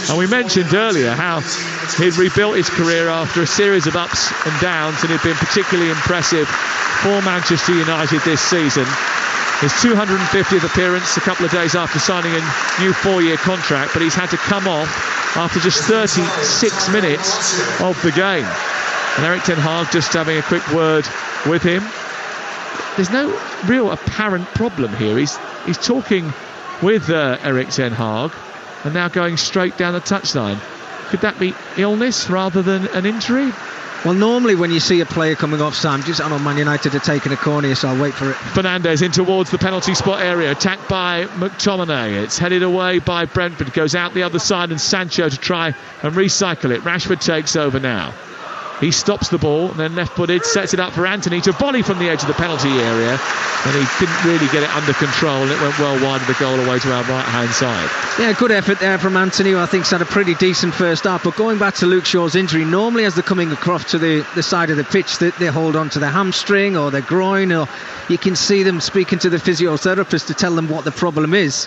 and we mentioned earlier how he'd rebuilt his career after a series of ups and downs, and he'd been particularly impressive for Manchester United this season. His 250th appearance a couple of days after signing a new 4-year contract, but he's had to come off after just 36 minutes of the game. And Erik ten Hag just having a quick word with him. There's no real apparent problem here. He's talking with Erik ten Hag and now going straight down the touchline. Could that be illness rather than an injury? Well, normally when you see a player coming off, Sam, I know Man United are taking a corner, so I'll wait for it. Fernandes in towards the penalty spot area, attacked by McTominay. It's headed away by Brentford, goes out the other side, and Sancho to try and recycle it. Rashford takes over now. He stops the ball and then left-footed, sets it up for Antony to volley from the edge of the penalty area, and he didn't really get it under control, and it went well wide of the goal away to our right-hand side. Yeah, good effort there from Antony, who I think's had a pretty decent first half. But going back to Luke Shaw's injury, normally as they're coming across to the side of the pitch, they hold on to their hamstring or their groin, or you can see them speaking to the physiotherapist to tell them what the problem is.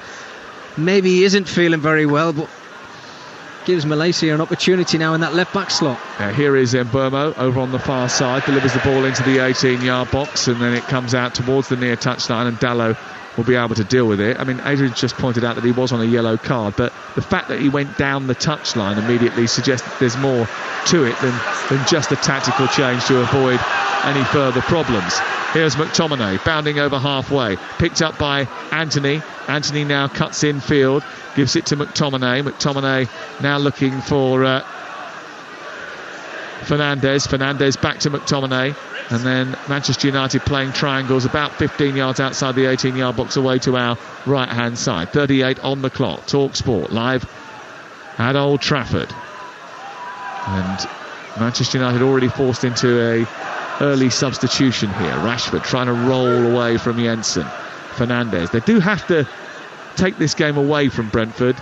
Maybe he isn't feeling very well, but gives Malaysia an opportunity now in that left-back slot. Here is Mbeumo over on the far side, delivers the ball into the 18-yard box, and then it comes out towards the near touchline, and Dalot will be able to deal with it. I mean, Adrian just pointed out that he was on a yellow card, but the fact that he went down the touchline immediately suggests that there's more to it than just a tactical change to avoid any further problems. Here's McTominay bounding over halfway, picked up by Antony. Antony now cuts in field, gives it to McTominay. McTominay now looking for Fernandes. Fernandes back to McTominay, and then Manchester United playing triangles about 15 yards outside the 18-yard box away to our right-hand side. 38 on the clock. Talksport live at Old Trafford, and Manchester United already forced into a early substitution here. Rashford trying to roll away from Jensen. Fernandes. They do have to take this game away from Brentford.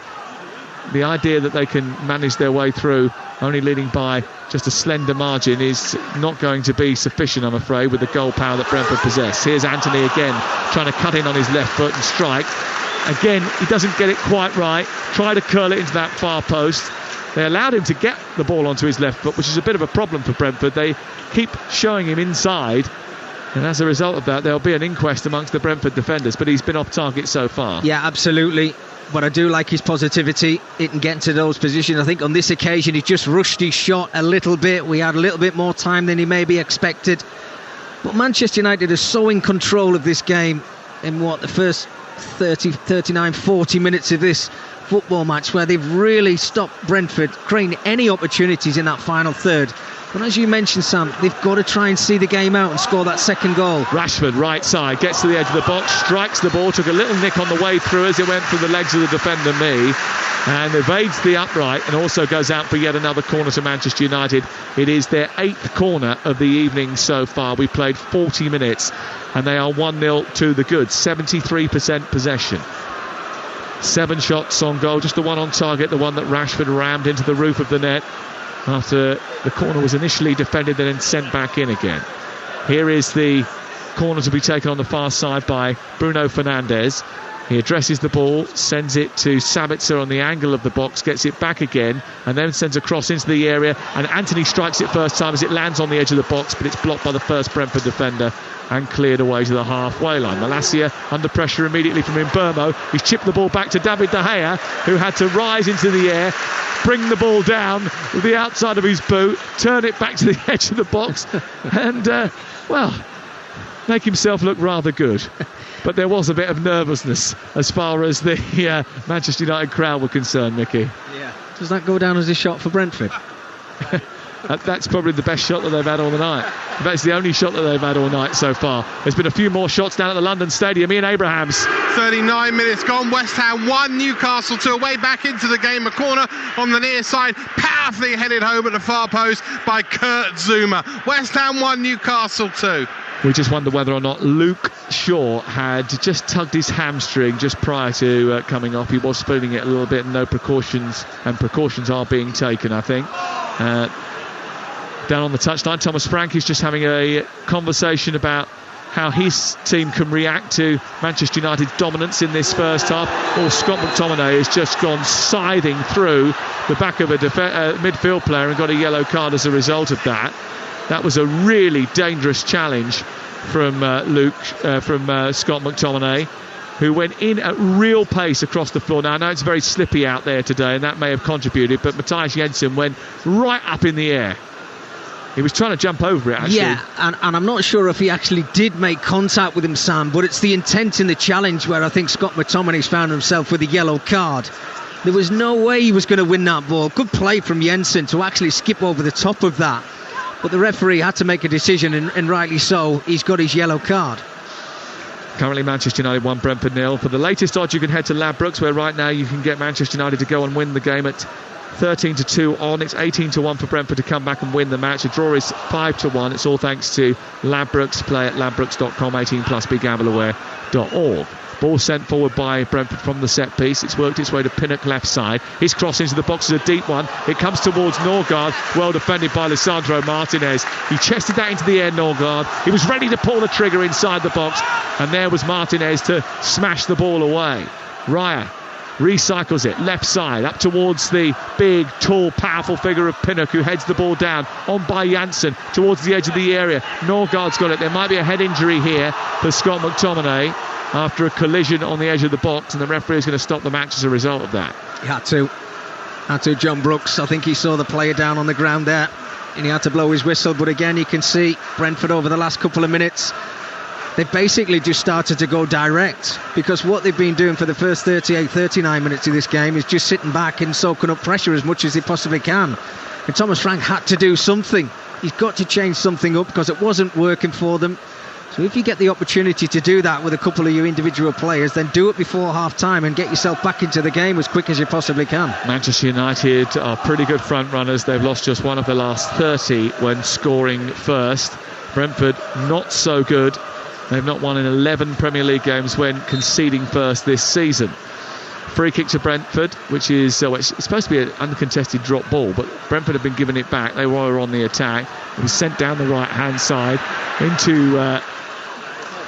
The idea that they can manage their way through only leading by just a slender margin is not going to be sufficient, I'm afraid, with the goal power that Brentford possess. Here's Antony again trying to cut in on his left foot and strike. Again, he doesn't get it quite right. Try to curl it into that far post. They allowed him to get the ball onto his left foot, which is a bit of a problem for Brentford. They keep showing him inside, and as a result of that, there'll be an inquest amongst the Brentford defenders, but he's been off target so far. Yeah, absolutely. But I do like his positivity in getting to those positions. I think on this occasion he just rushed his shot a little bit. We had a little bit more time than he maybe expected. But Manchester United are so in control of this game in the first 30, 39, 40 minutes of this football match, where they've really stopped Brentford creating any opportunities in that final third. But as you mentioned, Sam, they've got to try and see the game out and score that second goal. Rashford, right side, gets to the edge of the box, strikes the ball, took a little nick on the way through as it went through the legs of the defender, and evades the upright, and also goes out for yet another corner to Manchester United. It is their 8th corner of the evening so far. We played 40 minutes, and they are 1-0 to the good. 73% possession. 7 shots on goal, just the one on target, the one that Rashford rammed into the roof of the net after the corner was initially defended and then sent back in again. Here is the corner to be taken on the far side by Bruno Fernandes. He addresses the ball, sends it to Sabitzer on the angle of the box, gets it back again, and then sends a cross into the area, and Antony strikes it first time as it lands on the edge of the box, but it's blocked by the first Brentford defender and cleared away to the halfway line. Malacia under pressure immediately from Mbeumo. He's chipped the ball back to David De Gea, who had to rise into the air, bring the ball down with the outside of his boot, turn it back to the edge of the box, and, make himself look rather good. But there was a bit of nervousness as far as the Manchester United crowd were concerned, Mickey. Yeah. Does that go down as a shot for Brentford? That's probably the best shot that they've had all the night. That's the only shot that they've had all night so far. There's been a few more shots down at the London Stadium. Ian Abrahams. 39 minutes gone. West Ham 1, Newcastle 2. Away back into the game. A corner on the near side. Powerfully headed home at the far post by Kurt Zouma. West Ham 1, Newcastle 2. We just wonder whether or not Luke Shaw had just tugged his hamstring just prior to coming off. He was spooning it a little bit, and no precautions, and precautions are being taken, I think. Down on the touchline, Thomas Frank is just having a conversation about how his team can react to Manchester United's dominance in this first half. Scott McTominay has just gone scything through the back of a midfield player and got a yellow card as a result of that. That was a really dangerous challenge from Scott McTominay, who went in at real pace across the floor. Now, I know it's very slippy out there today, and that may have contributed, but Matthias Jensen went right up in the air. He was trying to jump over it, actually. Yeah, and I'm not sure if he actually did make contact with him, Sam, but it's the intent in the challenge where I think Scott McTominay's found himself with a yellow card. There was no way he was going to win that ball. Good play from Jensen to actually skip over the top of that. But the referee had to make a decision, and rightly so. He's got his yellow card. Currently Manchester United 1, Brentford 0. For the latest odds, you can head to Ladbrokes, where right now you can get Manchester United to go and win the game at 13-2 on. It's 18-1 for Brentford to come back and win the match. The draw is 5-1. It's all thanks to Ladbrokes. Play at ladbrokes.com, 18+, begambleaware.org. Ball sent forward by Brentford from the set piece. It's worked its way to Pinnock left side. His cross into the box is a deep one. It comes towards Norgard. Well defended by Lisandro Martinez. He chested that into the air, Norgard. He was ready to pull the trigger inside the box. And there was Martinez to smash the ball away. Raya recycles it left side up towards the big, tall, powerful figure of Pinnock, who heads the ball down on by Janssen towards the edge of the area. Norgard's got it. There might be a head injury here for Scott McTominay after a collision on the edge of the box, and the referee is going to stop the match as a result of that. He had to, John Brooks. I think he saw the player down on the ground there, and he had to blow his whistle. But again, you can see Brentford over the last couple of minutes, they've basically just started to go direct, because what they've been doing for the first 39 minutes of this game is just sitting back and soaking up pressure as much as they possibly can. And Thomas Frank had to do something. He's got to change something up, because it wasn't working for them. So if you get the opportunity to do that with a couple of your individual players, then do it before half-time and get yourself back into the game as quick as you possibly can. Manchester United are pretty good front runners. They've lost just one of the last 30 when scoring first. Brentford not so good. They've not won in 11 Premier League games when conceding first this season. Free kick to Brentford, which is it's supposed to be an uncontested drop ball, but Brentford have been giving it back. They were on the attack. It was sent down the right-hand side into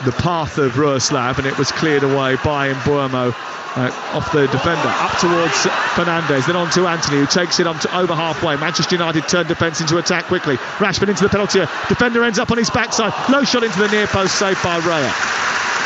the path of Roeslav, and it was cleared away by Mbeumo off the defender up towards Fernandes, then on to Anthony, who takes it on to over halfway. Manchester United turn defence into attack quickly. Rashford into the penalty area. Defender ends up on his backside. Low shot into the near post, saved by Raya.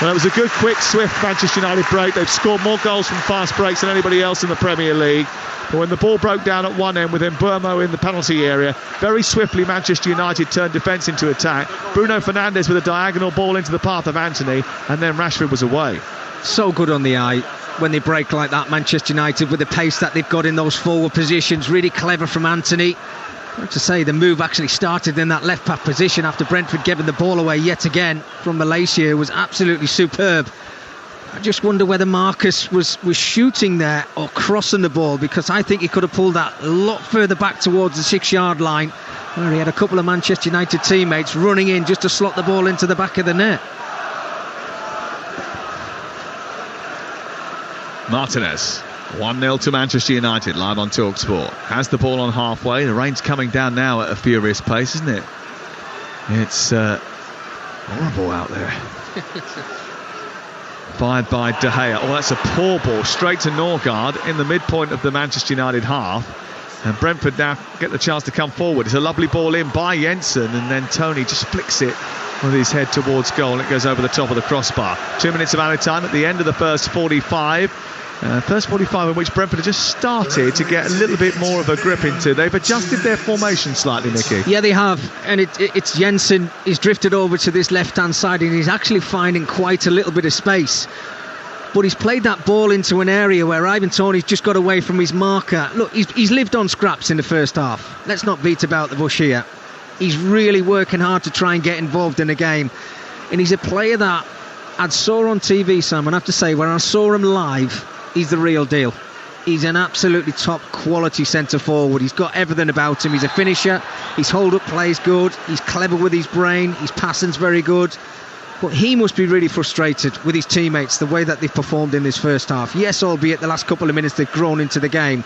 Well, it was a good, quick, swift Manchester United break. They've scored more goals from fast breaks than anybody else in the Premier League. But when the ball broke down at one end with Mbeumo in the penalty area, very swiftly Manchester United turned defence into attack. Bruno Fernandes with a diagonal ball into the path of Anthony, and then Rashford was away. So good on the eye when they break like that, Manchester United, with the pace that they've got in those forward positions. Really clever from Anthony. I have to say, the move actually started in that left back position after Brentford giving the ball away yet again from Malaysia. It was absolutely superb. I just wonder whether Marcus was shooting there or crossing the ball, because I think he could have pulled that a lot further back towards the 6-yard line, where he had a couple of Manchester United teammates running in just to slot the ball into the back of the net. Martinez, 1-0 to Manchester United, live on Talksport. Has the ball on halfway. The rain's coming down now at a furious pace, isn't it? It's horrible out there. Fired by De Gea. Oh, that's a poor ball straight to Norgard in the midpoint of the Manchester United half. And Brentford now get the chance to come forward. It's a lovely ball in by Jensen, and then Tony just flicks it with his head towards goal. It goes over the top of the crossbar. 2 minutes of added time at the end of the first 45. First 45 in which Brentford have just started to get a little bit more of a grip into. They've adjusted their formation slightly, Mickey. Yeah, they have. And it's Jensen. He's drifted over to this left-hand side, and he's actually finding quite a little bit of space. But he's played that ball into an area where Ivan Toney's just got away from his marker. Look, he's lived on scraps in the first half. Let's not beat about the bush here. He's really working hard to try and get involved in the game. And he's a player that I'd saw on TV, Sam, and I have to say, when I saw him live, he's the real deal. He's an absolutely top quality centre forward. He's got everything about him. He's a finisher. His hold up play is good. He's clever with his brain. His passing's very good. But he must be really frustrated with his teammates, the way that they've performed in this first half. Yes, albeit the last couple of minutes they've grown into the game.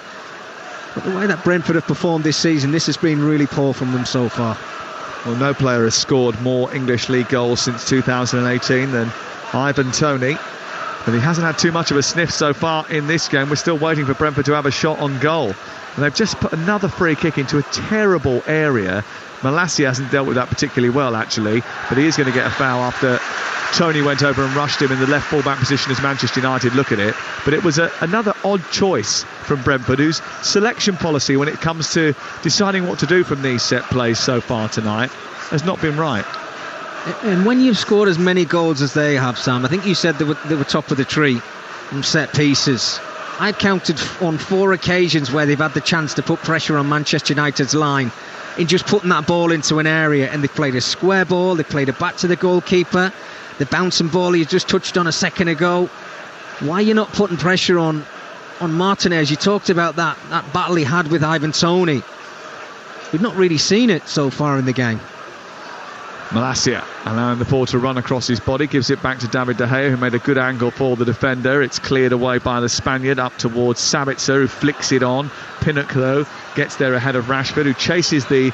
But the way that Brentford have performed this season, this has been really poor from them so far. Well, no player has scored more English League goals since 2018 than Ivan Toney. But he hasn't had too much of a sniff so far in this game. We're still waiting for Brentford to have a shot on goal. And they've just put another free kick into a terrible area. Malassi hasn't dealt with that particularly well, actually, but he is going to get a foul after Toney went over and rushed him in the left full-back position as Manchester United look at it. But it was another odd choice from Brentford, whose selection policy when it comes to deciding what to do from these set plays so far tonight has not been right. And when you've scored as many goals as they have, Sam, I think you said they were top of the tree from set pieces. I counted on 4 occasions where they've had the chance to put pressure on Manchester United's line in just putting that ball into an area, and they've played a square ball, they've played it back to the goalkeeper, the bouncing ball you just touched on a second ago. Why are you not putting pressure on Martinez? You talked about that battle he had with Ivan Toney. We've not really seen it so far in the game. Malacia allowing the ball to run across his body, gives it back to David De Gea, who made a good angle for the defender. It's cleared away by the Spaniard up towards Sabitzer, who flicks it on. Pinnock, though, gets there ahead of Rashford, who chases the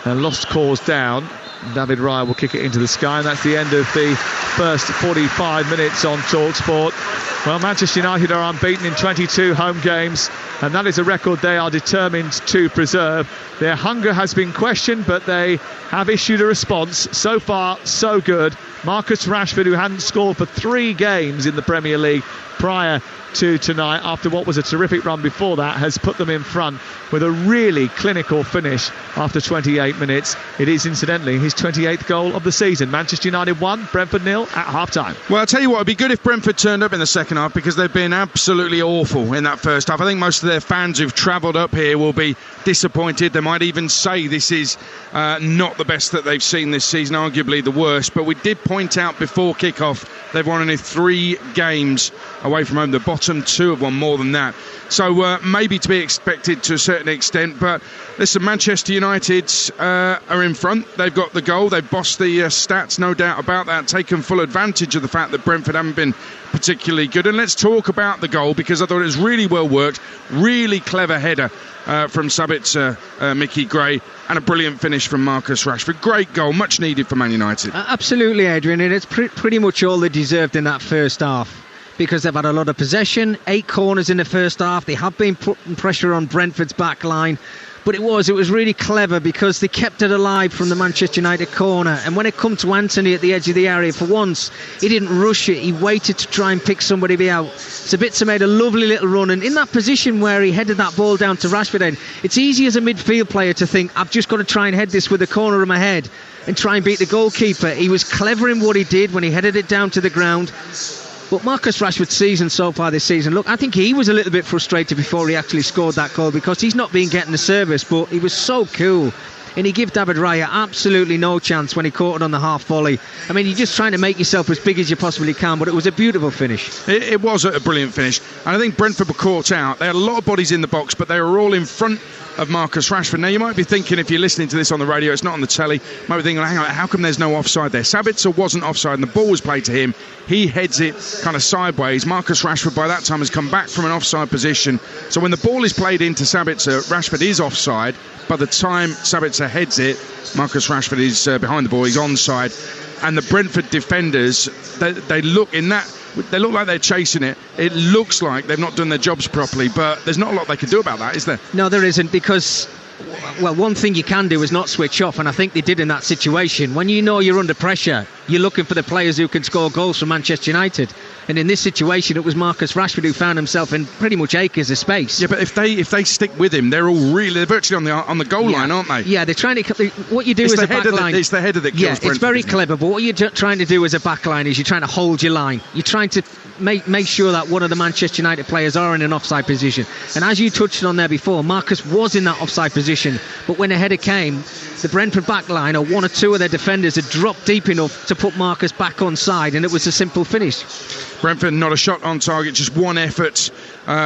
lost cause down. David Raya will kick it into the sky, and that's the end of the first 45 minutes on Talksport. Well, Manchester United are unbeaten in 22 home games, and that is a record they are determined to preserve. Their hunger has been questioned, but they have issued a response. So far, so good. Marcus Rashford, who hadn't scored for 3 games in the Premier League prior to tonight, after what was a terrific run before that, has put them in front with a really clinical finish after 28 minutes. It is incidentally his 28th goal of the season. Manchester United 1, Brentford 0 at half-time. Well, I'll tell you what, it'd be good if Brentford turned up in the second half, because they've been absolutely awful in that first half. I think most of their fans who've travelled up here will be disappointed. They might even say this is not the best that they've seen this season, arguably the worst. But we did point out before kick-off they've won only 3 games away from home. The bottom 2 have won more than that. So maybe to be expected to a certain extent. But listen, Manchester United are in front. They've got the goal. They've bossed the stats, no doubt about that. Taken full advantage of the fact that Brentford haven't been particularly good. And let's talk about the goal, because I thought it was really well worked. Really clever header from Sabitzer, Mickey Gray, and a brilliant finish from Marcus Rashford. Great goal, much needed for Man United. Absolutely, Adrian, and it's pretty much all they deserved in that first half, because they've had a lot of possession, 8 corners in the first half. They have been putting pressure on Brentford's back line, but it was really clever, because they kept it alive from the Manchester United corner. And when it come to Anthony at the edge of the area, for once he didn't rush it, he waited to try and pick somebody out. Sabitzer made a lovely little run, and in that position where he headed that ball down to Rashford, it's easy as a midfield player to think, I've just got to try and head this with the corner of my head and try and beat the goalkeeper. He was clever in what he did when he headed it down to the ground. But Marcus Rashford's season so far this season, look, I think he was a little bit frustrated before he actually scored that goal, because he's not been getting the service, but he was so cool. And he gave David Raya absolutely no chance when he caught it on the half volley. I mean, you're just trying to make yourself as big as you possibly can, but it was a beautiful finish. It was a brilliant finish. And I think Brentford were caught out. They had a lot of bodies in the box, but they were all in front of Marcus Rashford. Now, you might be thinking, if you're listening to this on the radio, it's not on the telly, you might be thinking, hang on, how come there's no offside there? Sabitzer wasn't offside, and the ball was played to him. He heads it kind of sideways. Marcus Rashford, by that time, has come back from an offside position. So when the ball is played into Sabitzer, Rashford is offside. By the time Sabitzer heads it, Marcus Rashford is behind the ball, he's onside. And the Brentford defenders, they look like they're chasing it. It looks like they've not done their jobs properly, but there's not a lot they can do about that, is there? No, there isn't, because, well, one thing you can do is not switch off, and I think they did in that situation. When you know you're under pressure, you're looking for the players who can score goals for Manchester United. And in this situation, it was Marcus Rashford who found himself in pretty much acres of space. Yeah, but if they stick with him, they're virtually on the goal line, aren't they? Yeah, they're trying to. What you do is a back line. It's the header that kills Brentford. Yeah, it's very clever. But what you're trying to do as a back line is you're trying to hold your line. You're trying to make sure that one of the Manchester United players are in an offside position. And as you touched on there before, Marcus was in that offside position. But when the header came, the Brentford back line, or 1 or 2 of their defenders, had dropped deep enough to put Marcus back on side, and it was a simple finish. Brentford not a shot on target, just one effort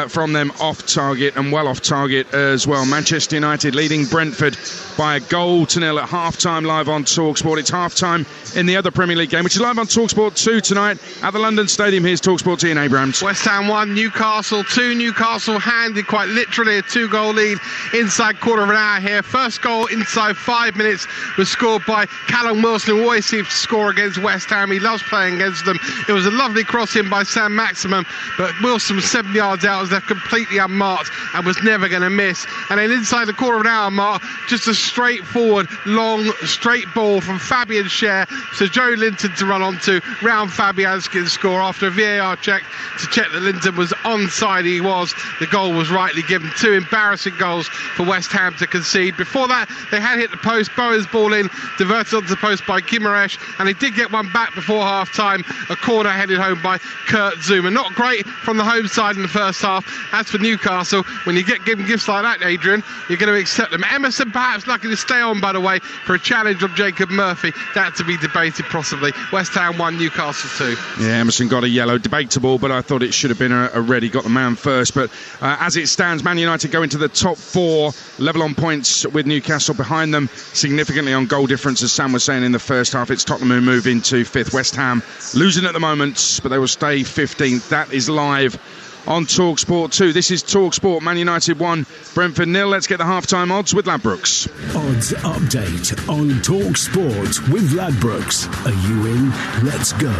from them off target and well off target as well. Manchester United leading Brentford by 1-0 at half-time live on Talksport. It's half-time in the other Premier League game, which is live on Talksport 2 tonight at the London Stadium. Here's Talksport Ian Abrams. West Ham 1, Newcastle 2. Newcastle handed quite literally a 2-goal lead inside quarter of an hour here. First goal inside 5 minutes was scored by Callum Wilson, who always seems to score against West Ham. He loves playing against them. It was a lovely cross in by Sam Maximum, but Wilson was 7 yards out, was left completely unmarked and was never going to miss. And then inside the quarter of an hour mark, just a straightforward, long, straight ball from Fabian Schär. So Joe Linton to run onto, round Fabianski's score after a VAR check to check that Linton was onside. He was. The goal was rightly given. 2 embarrassing goals for West Ham to concede. Before that, they had hit the post. Bowen's ball in, diverted onto the post by Guimaraes, and they did get one back before half-time. A corner headed home by Kurt Zouma. Not great from the home side in the first half. As for Newcastle, when you get given gifts like that, Adrian, you're going to accept them. Emerson perhaps lucky to stay on, by the way, for a challenge from Jacob Murphy. That to be debated possibly. West Ham 1, Newcastle 2. Yeah, Emerson got a yellow. Debatable, but I thought it should have been a red. He got the man first. But as it stands, Man United go into the top 4, level on points with Newcastle behind them, significantly on goal difference, as Sam was saying in the first half. It's Tottenham who move into 5th. West Ham losing at the moment, but they will stay 15th. That is live on Talksport 2. This is Talksport. Man United 1, Brentford 0. Let's get the half-time odds with Ladbrokes. Odds update on Talksport with Ladbrokes. Are you in? Let's go.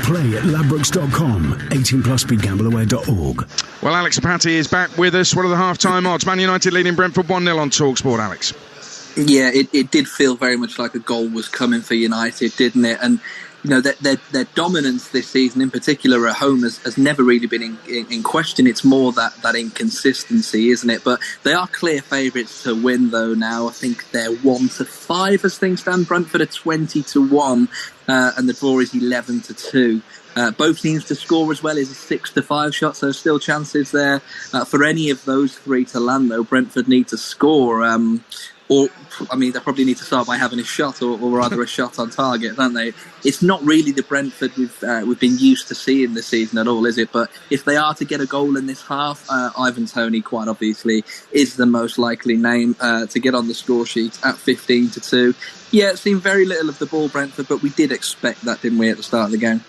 Play at ladbrokes.com. 18+ speedgambleaware.org. Well, Alex Apati is back with us. What are the half-time odds? Man United leading Brentford 1-0 on Talksport, Alex. Yeah, it did feel very much like a goal was coming for United, didn't it? And you know, their dominance this season, in particular at home, has never really been in question. It's more that inconsistency, isn't it? But they are clear favourites to win, though, now. I think they're 1-5 as things stand. Brentford are 20-1, and the draw is 11-2. Both teams to score as well is a 6-5 shot, so still chances there for any of those three to land, though. Brentford need to score. They probably need to start by having a shot, or rather a shot on target, don't they? It's not really the Brentford we've been used to seeing this season at all, is it? But if they are to get a goal in this half, Ivan Toney, quite obviously, is the most likely name to get on the score sheet at 15-2. Yeah, it seemed very little of the ball, Brentford, but we did expect that, didn't we, at the start of the game?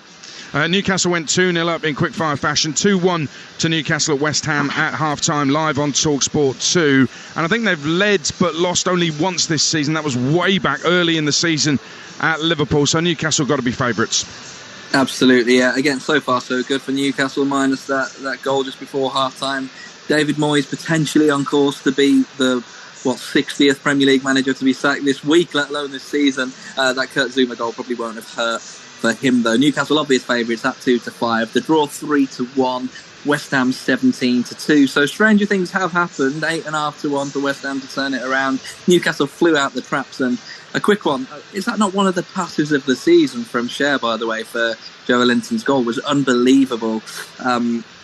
Newcastle went 2-0 up in quick-fire fashion. 2-1 to Newcastle at West Ham at half-time, live on Talksport 2. And I think they've led but lost only once this season. That was way back early in the season at Liverpool. So Newcastle got to be favourites. Absolutely, yeah. Again, so far so good for Newcastle, minus that goal just before half-time. David Moyes potentially on course to be the 60th Premier League manager to be sacked this week, let alone this season. That Kurt Zouma goal probably won't have hurt for him, though. Newcastle obvious favourites at 2-5. The draw 3-1. West Ham 17-2. So stranger things have happened. 8.5-1 for West Ham to turn it around. Newcastle flew out the traps. And a quick one, is that not one of the passes of the season from Schär, by the way, for Joe Linton's goal? Was unbelievable.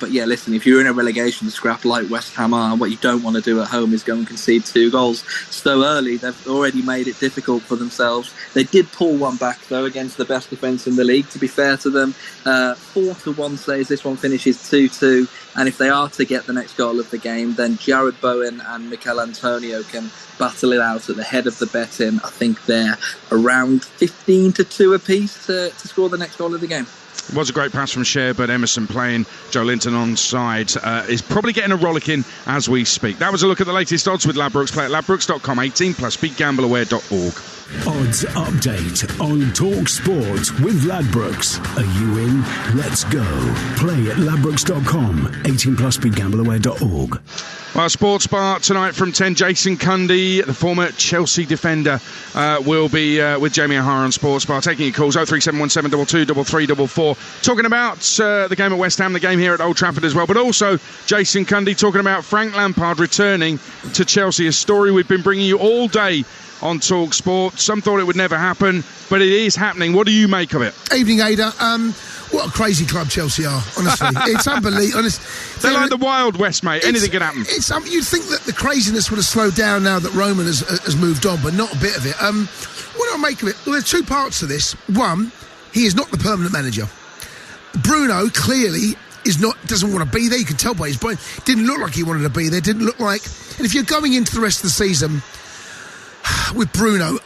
But yeah, listen, if you're in a relegation scrap like West Ham are, what you don't want to do at home is go and concede 2 goals so early. They've already made it difficult for themselves. They did pull one back, though, against the best defence in the league, to be fair to them. 4-1 says this one finishes 2-2. And if they are to get the next goal of the game, then Jared Bowen and Mikel Antonio can battle it out at the head of the betting. I think they're around 15-2 apiece to score the next goal of the game. It was a great pass from Schär, but Emerson playing Joe Linton onside is probably getting a rollicking as we speak. That was a look at the latest odds with Ladbrokes. Play at ladbrokes.com, 18+, speedgambleaware.org. Odds update on Talksport with Ladbrokes. Are you in? Let's go. Play at ladbrokes.com, 18+, speedgambleaware.org. Well, Sports Bar tonight from 10. Jason Cundy, the former Chelsea defender, will be with Jamie O'Hara on Sports Bar, taking your calls 03717 22 3344. Talking about the game at West Ham, the game here at Old Trafford as well, but also Jason Cundy talking about Frank Lampard returning to Chelsea, a story we've been bringing you all day on Talksport. Some thought it would never happen, but it is happening. What do you make of it? Evening, Ada. What a crazy club Chelsea are, honestly. It's unbelievable. They're like the Wild West, mate. Anything can happen. You'd think that the craziness would have slowed down now that Roman has moved on, but not a bit of it. What do I make of it? Well, there's 2 parts to this. One, he is not the permanent manager. Bruno clearly doesn't want to be there. You can tell by his body. Didn't look like he wanted to be there. Didn't look like. And if you're going into the rest of the season with Bruno,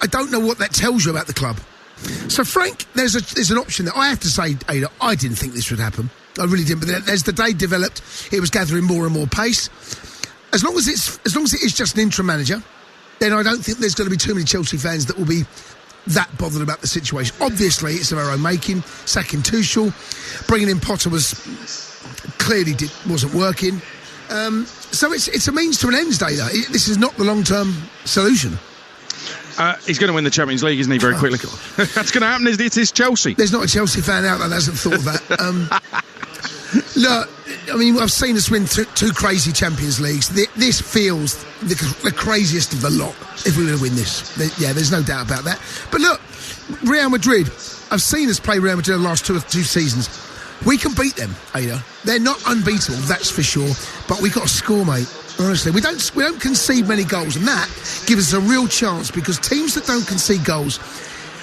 I don't know what that tells you about the club. So Frank, there's an option that I have to say, Ada, I didn't think this would happen. I really didn't. But as the day developed, it was gathering more and more pace. As long as it is just an interim manager, then I don't think there's going to be too many Chelsea fans that will be that bothered about the situation. Obviously, it's of our own making. Sacking Tuchel, bringing in Potter wasn't working. So it's a means to an end, Data. This is not the long-term solution. He's going to win the Champions League, isn't he, very quickly? That's going to happen. It is Chelsea. There's not a Chelsea fan out there that hasn't thought of that. Look, I mean, I've seen us win two crazy Champions Leagues. This feels the craziest of the lot if we were to win this. There's no doubt about that. But look, Real Madrid, I've seen us play Real Madrid the last two seasons. We can beat them, Ada. They're not unbeatable, that's for sure. But we've got to score, mate. Honestly, we don't concede many goals, and that gives us a real chance, because teams that don't concede goals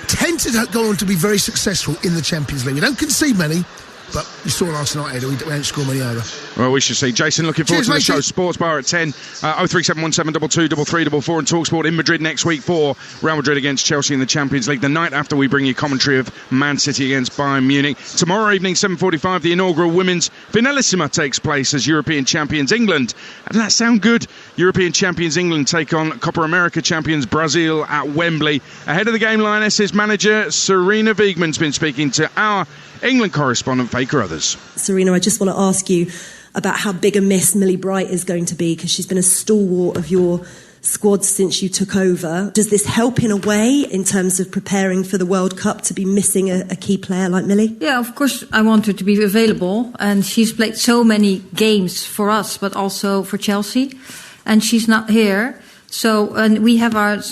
tend to go on to be very successful in the Champions League. We don't concede many, but you saw last night, Eddie, we don't score many either. Well, we should see. Jason, looking forward to the show. Sports Bar at 10. 03717223344 and Talksport in Madrid next week for Real Madrid against Chelsea in the Champions League. The night after we bring you commentary of Man City against Bayern Munich. Tomorrow evening, 7:45, the inaugural Women's Finalissima takes place as European champions England. Doesn't that sound good? European champions England take on Copa America champions Brazil at Wembley. Ahead of the game, Lionesses manager Serena Wiegman's been speaking to our England correspondent Faye Carruthers. Serena, I just want to ask you about how big a miss Millie Bright is going to be, because she's been a stalwart of your squad since you took over. Does this help in a way in terms of preparing for the World Cup to be missing a key player like Millie? Yeah, of course I want her to be available, and she's played so many games for us but also for Chelsea, and she's not here. So, and we have our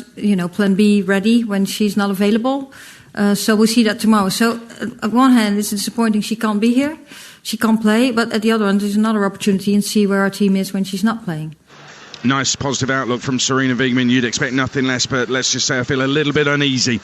plan B ready when she's not available. So we'll see that tomorrow. So on one hand, it's disappointing she can't be here. She can't play. But at the other hand, there's another opportunity and see where our team is when she's not playing. Nice positive outlook from Serena Wiegman. You'd expect nothing less, but let's just say I feel a little bit uneasy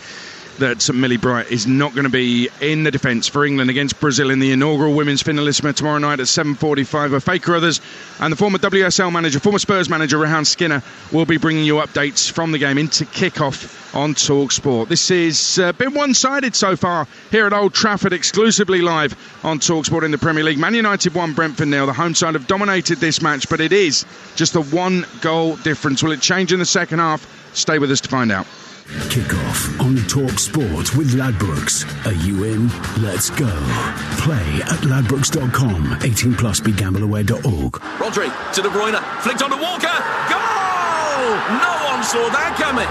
that Millie Bright is not going to be in the defence for England against Brazil in the inaugural Women's Finalissima tomorrow night at 7:45. Faye Carruthers and the former WSL manager, former Spurs manager Rehan Skinner will be bringing you updates from the game into kick-off on Talksport. This is been one-sided so far here at Old Trafford, exclusively live on Talksport in the Premier League. Man United 1, Brentford 0. The home side have dominated this match, but it is just a one-goal difference. Will it change in the second half? Stay with us to find out. Kick-off on Talksport with Ladbrokes. Are you in? Let's go. Play at ladbrokes.com. 18 plus BeGambleAware.org. Rodri to De Bruyne. Flicked on to Walker. Goal! No one saw that coming.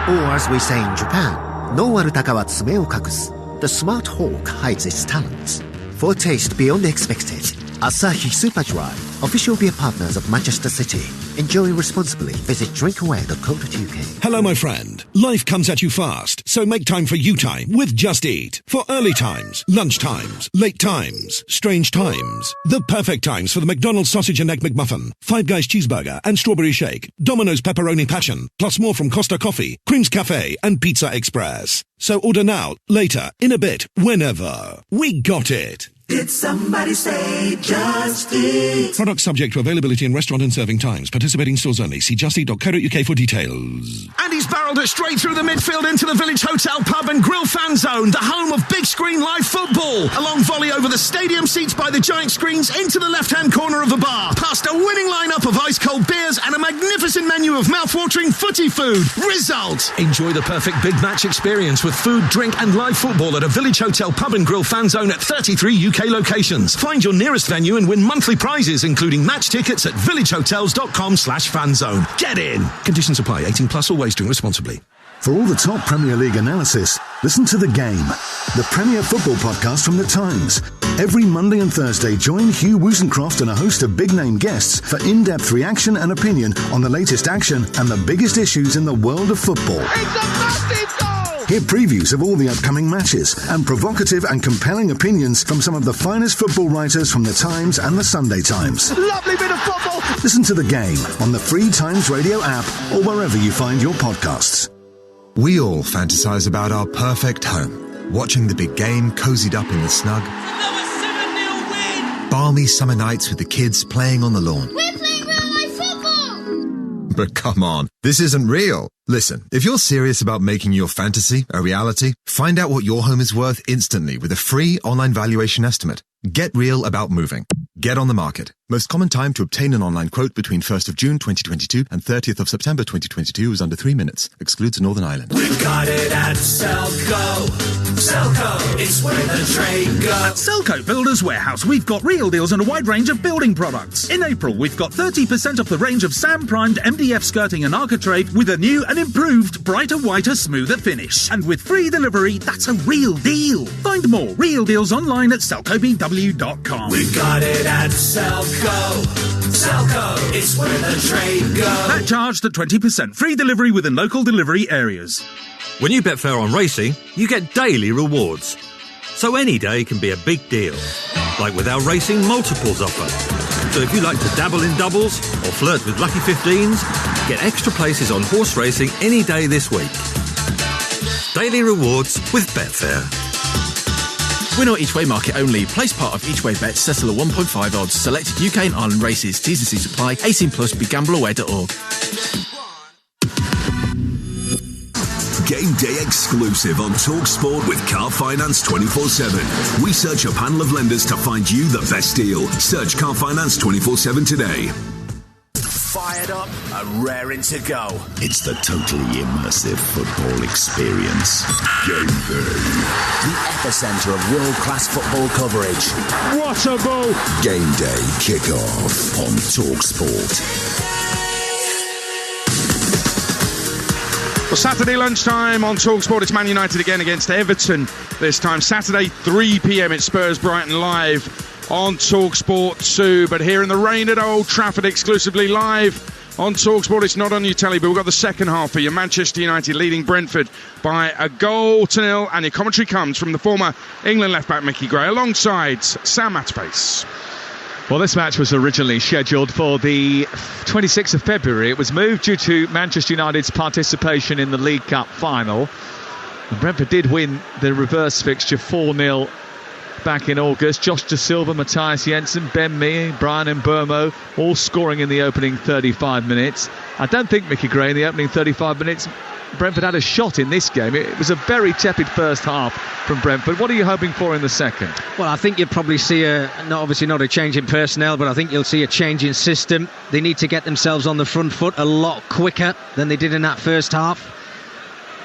Or as we say in Japan, no warutaka wa tsume o kakusu. The smart hawk hides its talents. For a taste beyond expected, Asahi Super Dry, official beer partners of Manchester City. Enjoy responsibly. Visit drinkaware.co.uk. Hello, my friend. Life comes at you fast, so make time for you time with Just Eat. For early times, lunch times, late times, strange times. The perfect times for the McDonald's Sausage and Egg McMuffin, Five Guys Cheeseburger and Strawberry Shake, Domino's Pepperoni Passion, plus more from Costa Coffee, Creams Cafe and Pizza Express. So order now, later, in a bit, whenever. We got it. Did somebody say Just Eat? Product subject to availability in restaurant and serving times. Participating stores only. See justeat.co.uk for details. And he's barreled it straight through the midfield into the Village Hotel Pub and Grill fan zone, the home of big screen live football. A long volley over the stadium seats by the giant screens into the left-hand corner of the bar, past a winning lineup of ice-cold beers and a magnificent menu of mouth-watering footy food. Result! Enjoy the perfect big match experience with food, drink and live football at a Village Hotel Pub and Grill fan zone at 33 UK locations. Find your nearest venue and win monthly prizes, including match tickets at villagehotels.com/fanzone. Get in! Conditions apply. 18 plus, always drink responsibly. For all the top Premier League analysis, listen to The Game, the Premier Football podcast from The Times. Every Monday and Thursday, join Hugh Woosencroft and a host of big-name guests for in-depth reaction and opinion on the latest action and the biggest issues in the world of football. It's a massive goal! Hear previews of all the upcoming matches and provocative and compelling opinions from some of the finest football writers from The Times and The Sunday Times. Lovely bit of football! Listen to The Game on the free Times Radio app or wherever you find your podcasts. We all fantasize about our perfect home, watching the big game cozied up in the snug. Another 7-0 win! balmy summer nights with the kids playing on the lawn. We're playing real-life football! But come on, this isn't real. Listen, if you're serious about making your fantasy a reality, find out what your home is worth instantly with a free online valuation estimate. Get real about moving. Get on the market. Most common time to obtain an online quote between 1st of June 2022 and 30th of September 2022 is under 3 minutes. Excludes Northern Ireland. We've got it at Selco. Selco, it's where the trade goes. At Selco Builders Warehouse, we've got real deals on a wide range of building products. In April, we've got 30% off the range of SAM-primed MDF skirting and architrave with a new and improved, brighter, whiter, smoother finish. And with free delivery, that's a real deal. Find more real deals online at selcobw.com. We've got it at Selco. Selco, it's where the trade goes. That charged at 20%. Free delivery within local delivery areas. When you bet fair on racing, you get daily rewards. So any day can be a big deal. Like with our Racing Multiples offer. So if you like to dabble in doubles or flirt with lucky 15s, get extra places on horse racing any day this week. Daily rewards with Betfair. Win or each way market only. Place part of each way bets settle at 1.5 odds. Selected UK and Ireland races. T's and C's apply. 18 plus. BeGambleAware.org. Game day exclusive on Talksport with Car Finance 24/7. We search a panel of lenders to find you the best deal. Search Car Finance 24/7 today. Fired up and raring to go. It's the totally immersive football experience. Game day. The epicentre of world-class football coverage. What a ball! Game day kick-off on Talksport. Well, Saturday lunchtime on Talksport, it's Man United again against Everton. This time, Saturday, 3 p.m, it's Spurs Brighton live on Talksport 2. But here in the rain at Old Trafford, exclusively live on Talksport. It's not on your telly, but we've got the second half for you. Manchester United leading Brentford by 1-0, and your commentary comes from the former England left-back Mickey Gray alongside Sam Matpace. Well, this match was originally scheduled for the 26th of February. It was moved due to Manchester United's participation in the League Cup final. And Brentford did win the reverse fixture 4-0 back in August. Josh De Silva, Matthias Jensen, Ben Mee, Brian Mbeumo all scoring in the opening 35 minutes. I don't think, Mickey Gray, in the opening 35 minutes Brentford had a shot in this game. It was a very tepid first half from Brentford. What are you hoping for in the second? Well, I think you'll probably see obviously not a change in personnel, but I think you'll see a change in system. They need to get themselves on the front foot a lot quicker than they did in that first half.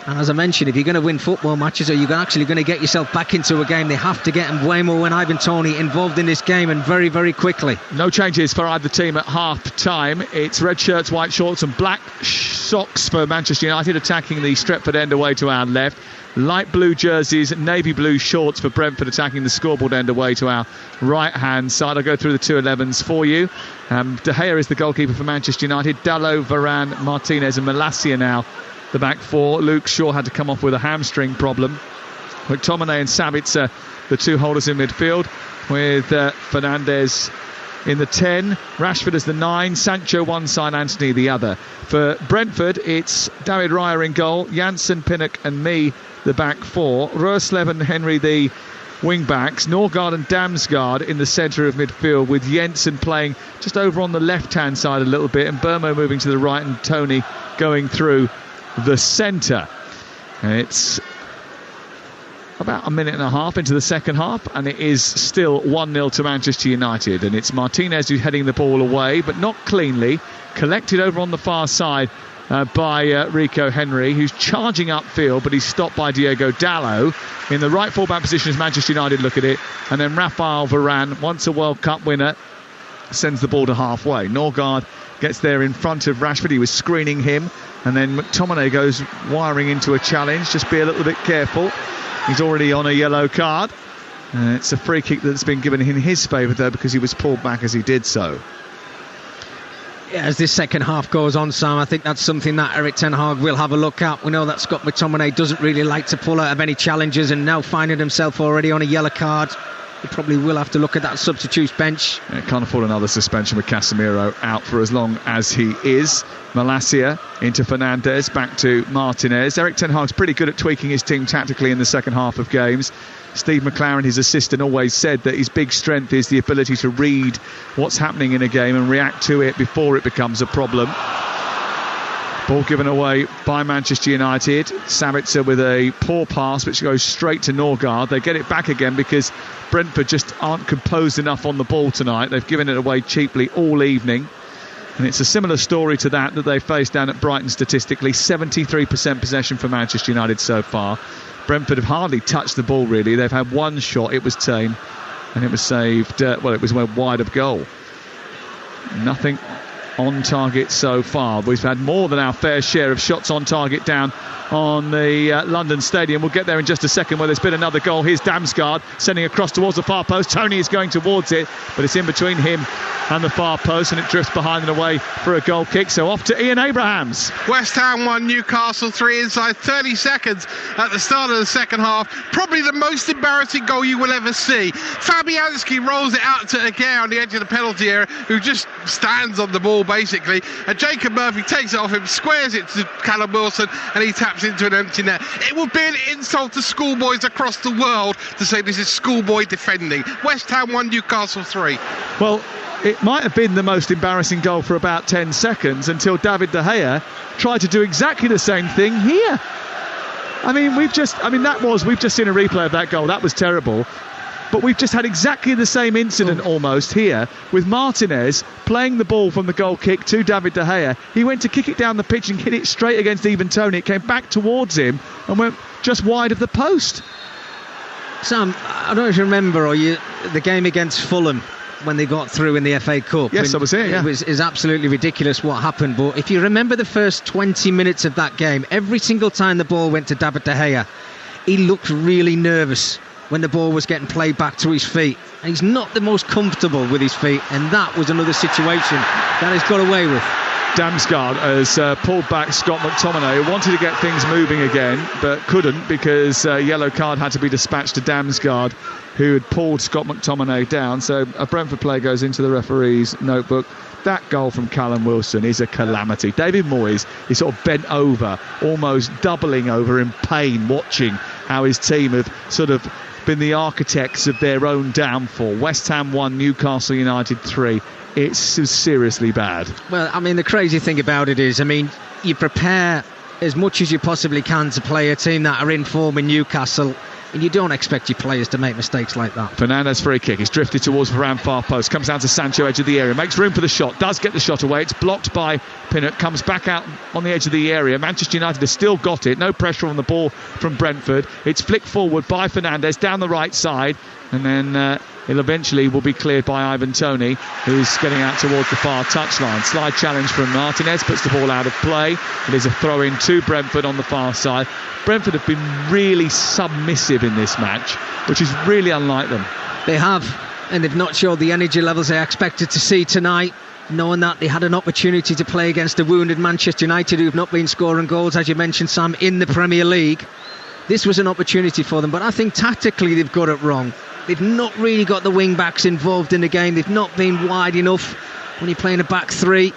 And as I mentioned, if you're going to win football matches, or you're actually going to get yourself back into a game, they have to get Mbeumo and Ivan Toney involved in this game, and very, very quickly. No changes for either team at half-time. It's red shirts, white shorts and black socks for Manchester United, attacking the Stretford end away to our left. Light blue jerseys, navy blue shorts for Brentford, attacking the scoreboard end away to our right-hand side. I'll go through the 2-11s for you. De Gea is the goalkeeper for Manchester United. Dalot, Varane, Martinez and Malacia now the back four. Luke Shaw had to come off with a hamstring problem. McTominay and Sabitzer, the two holders in midfield, with Fernandes in the 10, Rashford as the 9, Sancho one side, Anthony the other. For Brentford, it's David Raya in goal, Janssen, Pinnock and Mee the back four, Roerslev and Henry the wing backs, Norgard and Damsgaard in the centre of midfield, with Jensen playing just over on the left hand side a little bit, and Mbeumo moving to the right and Toney going through the centre. It's about a minute and a half into the second half, and it is still 1-0 to Manchester United, and it's Martinez who's heading the ball away, but not cleanly, collected over on the far side by Rico Henry, who's charging upfield, but he's stopped by Diego Dalot in the right fullback position as Manchester United look at it, and then Rafael Varane, once a World Cup winner, sends the ball to halfway. Norgard gets there in front of Rashford, he was screening him, and then McTominay goes wiring into a challenge. Just be a little bit careful. He's already on a yellow card. It's a free kick that's been given in his favour, though, because he was pulled back as he did so. Yeah, as this second half goes on, Sam, I think that's something that Erik ten Hag will have a look at. We know that Scott McTominay doesn't really like to pull out of any challenges, and now finding himself already on a yellow card. They probably will have to look at that substitutes bench. Yeah, can't afford another suspension with Casemiro out for as long as he is. Malacia into Fernandes, back to Martinez. Erik ten Hag's pretty good at tweaking his team tactically in the second half of games. Steve McLaren, his assistant, always said that his big strength is the ability to read what's happening in a game and react to it before it becomes a problem. Ball given away by Manchester United. Sabitzer with a poor pass which goes straight to Norgard. They get it back again because Brentford just aren't composed enough on the ball tonight. They've given it away cheaply all evening. And it's a similar story to that they faced down at Brighton statistically. 73% possession for Manchester United so far. Brentford have hardly touched the ball really. They've had one shot, it was tame, and it was saved, it was wide of goal. Nothing on target so far. We've had more than our fair share of shots on target down on the London Stadium. We'll get there in just a second where there's been another goal. Here's Damsgaard sending across towards the far post. Tony is going towards it, but it's in between him and the far post, and it drifts behind and away for a goal kick. So off to Ian Abrahams. West Ham 1, Newcastle 3 inside 30 seconds at the start of the second half. Probably the most embarrassing goal you will ever see. Fabianski rolls it out to Aguirre on the edge of the penalty area, who just stands on the ball basically, and Jacob Murphy takes it off him, squares it to Callum Wilson, and he taps into an empty net. It would be an insult to schoolboys across the world to say this is schoolboy defending. West Ham 1, Newcastle 3. Well, it might have been the most embarrassing goal for about 10 seconds until David De Gea tried to do exactly the same thing here. We've just seen a replay of that goal. That was terrible. But we've just had exactly the same incident almost here with Martinez playing the ball from the goal kick to David De Gea. He went to kick it down the pitch and hit it straight against Ivan Toney. It came back towards him and went just wide of the post. Sam, I don't know if you remember the game against Fulham when they got through in the FA Cup. Yes, I was here, yeah. It was absolutely ridiculous what happened. But if you remember the first 20 minutes of that game, every single time the ball went to David De Gea, he looked really nervous when the ball was getting played back to his feet. And he's not the most comfortable with his feet, and that was another situation that he's got away with. Damsgaard has pulled back Scott McTominay, who wanted to get things moving again but couldn't because a yellow card had to be dispatched to Damsgaard, who had pulled Scott McTominay down. So a Brentford player goes into the referee's notebook. That goal from Callum Wilson is a calamity. David Moyes is sort of bent over, almost doubling over in pain, watching how his team have sort of been the architects of their own downfall. West Ham 1, Newcastle United 3. It's seriously bad. Well, the crazy thing about it is, you prepare as much as you possibly can to play a team that are in form in Newcastle, and you don't expect your players to make mistakes like that. Fernandes free kick. He's drifted towards Varane far post. Comes down to Sancho, edge of the area. Makes room for the shot. Does get the shot away. It's blocked by Pinnock. Comes back out on the edge of the area. Manchester United has still got it. No pressure on the ball from Brentford. It's flicked forward by Fernandes down the right side. And then it eventually will be cleared by Ivan Toney, who's getting out towards the far touchline. Slide challenge from Martinez. Puts the ball out of play. It is a throw-in to Brentford on the far side. Brentford have been really submissive in this match, which is really unlike them. They have, and they've not showed the energy levels they expected to see tonight, knowing that they had an opportunity to play against a wounded Manchester United who have not been scoring goals, as you mentioned, Sam, in the Premier League. This was an opportunity for them, but I think tactically they've got it wrong. They've not really got the wing-backs involved in the game. They've not been wide enough when you're playing a back three.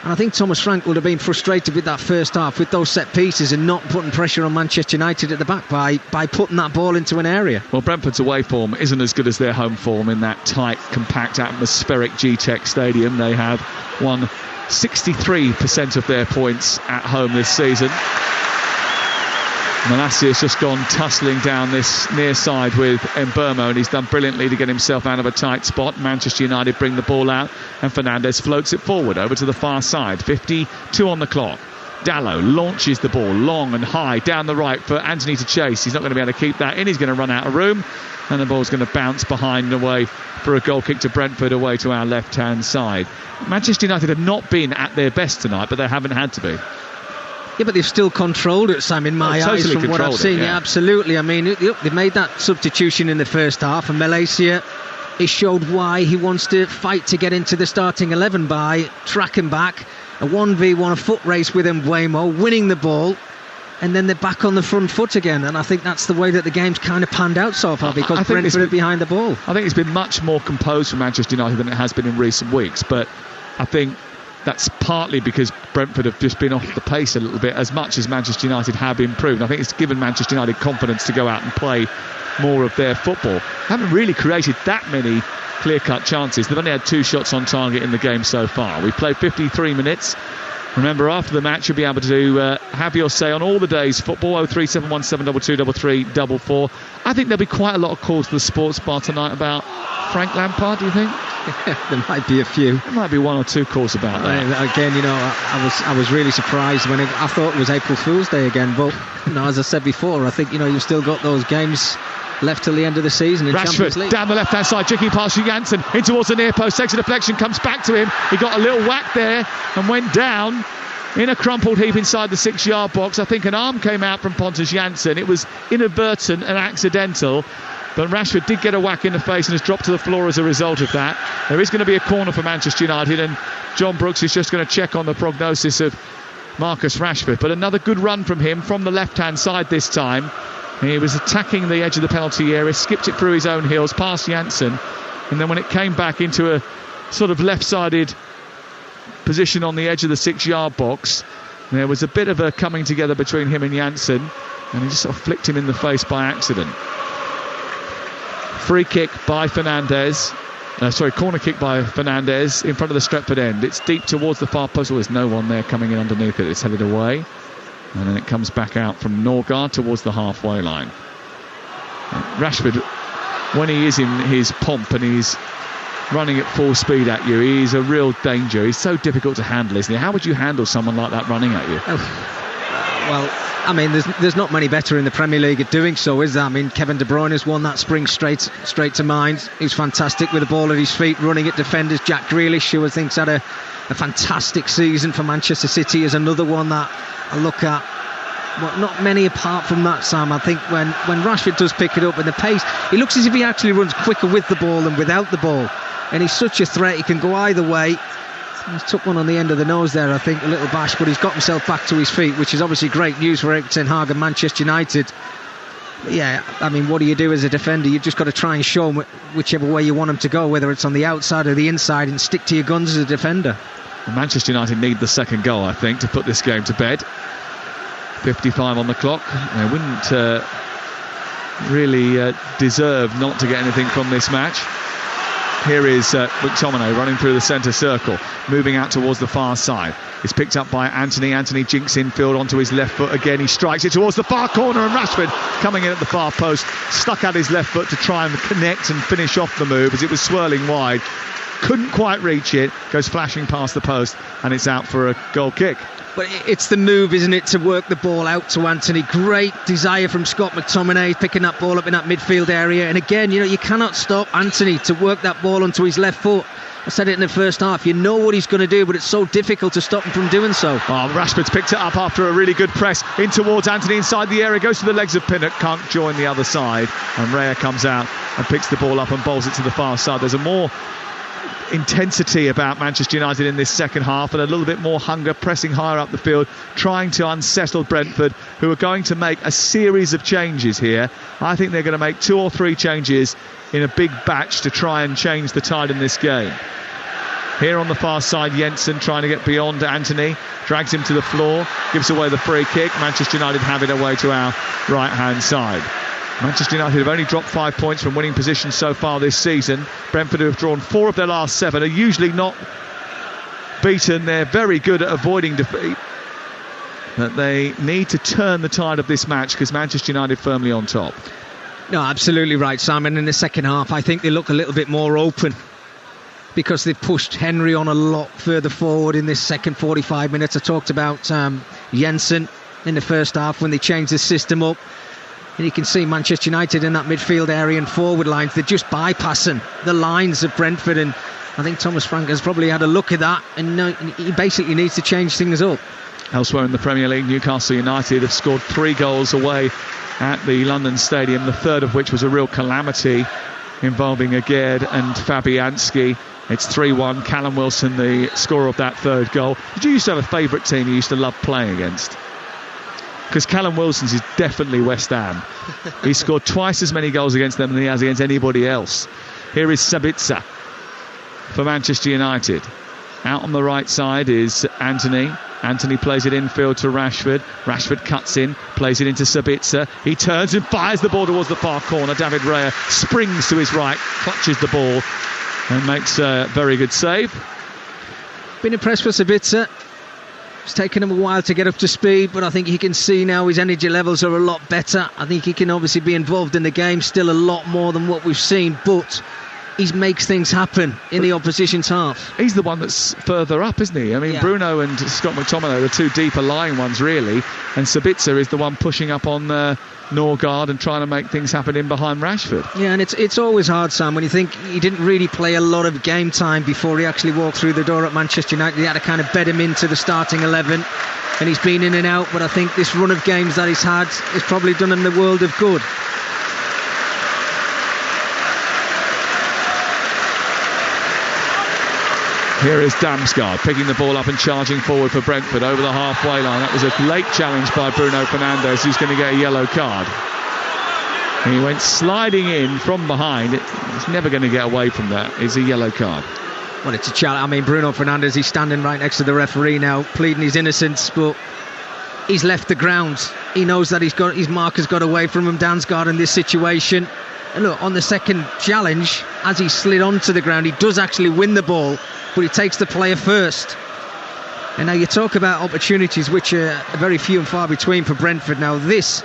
And I think Thomas Frank would have been frustrated with that first half, with those set pieces and not putting pressure on Manchester United at the back by putting that ball into an area. Well, Brentford's away form isn't as good as their home form in that tight, compact, atmospheric G-Tech stadium. They have won 63% of their points at home this season. Malacia has just gone tussling down this near side with Mbeumo, and he's done brilliantly to get himself out of a tight spot. Manchester United bring the ball out, and Fernandes floats it forward over to the far side. 52 on the clock. Dalot launches the ball long and high down the right for Anthony to chase. He's not going to be able to keep that in. He's going to run out of room, and the ball's going to bounce behind and away for a goal kick to Brentford away to our left-hand side. Manchester United have not been at their best tonight, but they haven't had to be. Yeah, but they've still controlled it, Sam, in my eyes, from what I've seen. Yeah, absolutely. They made that substitution in the first half, and Malacia, he showed why he wants to fight to get into the starting 11 by tracking back a 1v1, a foot race with Mbeumo, winning the ball, and then they're back on the front foot again, and I think that's the way that the game's kind of panned out so far, because Brentford are behind the ball. I think it's been much more composed for Manchester United than it has been in recent weeks, but I think that's partly because Brentford have just been off the pace a little bit, as much as Manchester United have improved. I think it's given Manchester United confidence to go out and play more of their football. Haven't really created that many clear-cut chances. They've only had 2 shots on target in the game so far. We've played 53 minutes. Remember, after the match, you'll be able to have your say on all the day's football. 03717223344. I think there'll be quite a lot of calls to the sports bar tonight about Frank Lampard, do you think? There might be a few. There might be 1 or 2 calls about that. Again, I was really surprised when I thought it was April Fool's Day again. But as I said before, I think you've still got those games left till the end of the season in Champions League. Rashford down the left-hand side, jigging past Janssen in towards the near post, takes a deflection, comes back to him. He got a little whack there and went down in a crumpled heap inside the 6-yard box. I think an arm came out from Pontus Janssen. It was inadvertent and accidental, but Rashford did get a whack in the face and has dropped to the floor as a result of that. There is going to be a corner for Manchester United, and John Brooks is just going to check on the prognosis of Marcus Rashford. But another good run from him from the left-hand side this time. He was attacking the edge of the penalty area, skipped it through his own heels, past Janssen, and then when it came back into a sort of left-sided position on the edge of the 6-yard box, there was a bit of a coming together between him and Janssen, and he just sort of flicked him in the face by accident. Free kick by Fernandes. Corner kick by Fernandes in front of the Stretford end. It's deep towards the far post. Well, there's no one there coming in underneath it. It's headed away. And then it comes back out from Norgard towards the halfway line. Rashford, when he is in his pomp and he's running at full speed at you, he's a real danger. He's so difficult to handle, isn't he? How would you handle someone like that running at you? Well, I mean, there's not many better in the Premier League at doing so, is there? I mean, Kevin De Bruyne has won that spring straight to mind. He was fantastic with the ball at his feet, running at defenders. Jack Grealish, who I think's had a fantastic season for Manchester City, is another one that I look at. Well, not many apart from that, Sam. I think when Rashford does pick it up and the pace, he looks as if he actually runs quicker with the ball than without the ball. And he's such a threat, he can go either way. He's took one on the end of the nose there, I think, a little bash, but he's got himself back to his feet, which is obviously great news for Erik ten Hag and Manchester United. But yeah, I mean, what do you do as a defender? You've just got to try and show him whichever way you want him to go, whether it's on the outside or the inside, and stick to your guns as a defender. Well, Manchester United need the second goal, I think, to put this game to bed. 55 on the clock. They wouldn't really deserve not to get anything from this match. Here is McTominay running through the centre circle, moving out towards the far side. It's picked up by Anthony. Anthony jinks infield onto his left foot again. He strikes it towards the far corner, and Rashford coming in at the far post, stuck out his left foot to try and connect and finish off the move as it was swirling wide. Couldn't quite reach it, goes flashing past the post, and it's out for a goal kick. But it's the move, isn't it, to work the ball out to Anthony. Great desire from Scott McTominay, picking that ball up in that midfield area. And again, you cannot stop Anthony to work that ball onto his left foot. I said it in the first half. You know what he's going to do, but it's so difficult to stop him from doing so. Oh, Rashford's picked it up after a really good press in towards Anthony inside the area. Goes to the legs of Pinnock, can't join the other side. And Raya comes out and picks the ball up and bowls it to the far side. There's a more intensity about Manchester United in this second half, and a little bit more hunger, pressing higher up the field, trying to unsettle Brentford, who are going to make a series of changes here. I think they're going to make 2 or 3 changes in a big batch to try and change the tide in this game. Here on the far side, Jensen trying to get beyond Anthony, drags him to the floor, gives away the free kick. Manchester United have it away to our right hand side. Manchester United have only dropped 5 points from winning position so far this season. Brentford, who have drawn 4 of their last 7, are usually not beaten. They're very good at avoiding defeat. But they need to turn the tide of this match, because Manchester United firmly on top. No, absolutely right, Simon. In the second half, I think they look a little bit more open, because they've pushed Henry on a lot further forward in this second 45 minutes. I talked about Jensen in the first half when they changed the system up. And you can see Manchester United in that midfield area and forward lines. They're just bypassing the lines of Brentford. And I think Thomas Frank has probably had a look at that. And he basically needs to change things up. Elsewhere in the Premier League, Newcastle United have scored 3 goals away at the London Stadium, the third of which was a real calamity involving Aguerd and Fabianski. It's 3-1. Callum Wilson, the scorer of that third goal. Did you used to have a favourite team you used to love playing against? because Callum Wilson's is definitely West Ham. He's scored twice as many goals against them than he has against anybody else. Here is Sabitzer for Manchester United. Out on the right side is Anthony. Anthony plays it infield to Rashford. Rashford cuts in, plays it into Sabitzer. He turns and fires the ball towards the far corner. David Raya springs to his right, clutches the ball and makes a very good save. Been impressed with Sabitzer. It's taken him a while to get up to speed, but I think he can see now his energy levels are a lot better. I think he can obviously be involved in the game still a lot more than what we've seen, but he makes things happen in the opposition's half. He's the one that's further up, isn't he? I mean, Bruno and Scott McTominay are the two deeper lying ones, really, and Sabitzer is the one pushing up on Norgard and trying to make things happen in behind Rashford. Yeah, and it's always hard, Sam, when you think he didn't really play a lot of game time before he actually walked through the door at Manchester United. He had to kind of bed him into the starting 11, and he's been in and out, but I think this run of games that he's had has probably done him the world of good. Here is Damsgaard picking the ball up and charging forward for Brentford over the halfway line. That was a late challenge by Bruno Fernandes, who's going to get a yellow card. And he went sliding in from behind. He's never going to get away from that. It's a yellow card. Well, it's a challenge. I mean, Bruno Fernandes, he's standing right next to the referee now, pleading his innocence, but he's left the ground. He knows that his marker's got away from him, Damsgaard, in this situation. And look, on the second challenge, as he slid onto the ground, he does actually win the ball, but he takes the player first. And now you talk about opportunities which are very few and far between for Brentford. Now this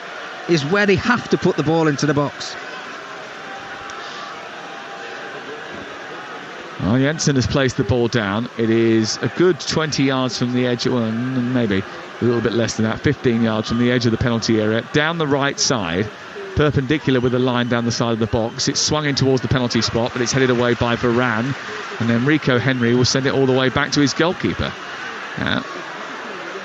is where they have to put the ball into the box. Well, Jensen has placed the ball down. It is a good 20 yards from the edge, well, maybe a little bit less than that, 15 yards from the edge of the penalty area, down the right side, perpendicular with a line down the side of the box. It's swung in towards the penalty spot, but it's headed away by Varane, and then Rico Henry will send it all the way back to his goalkeeper.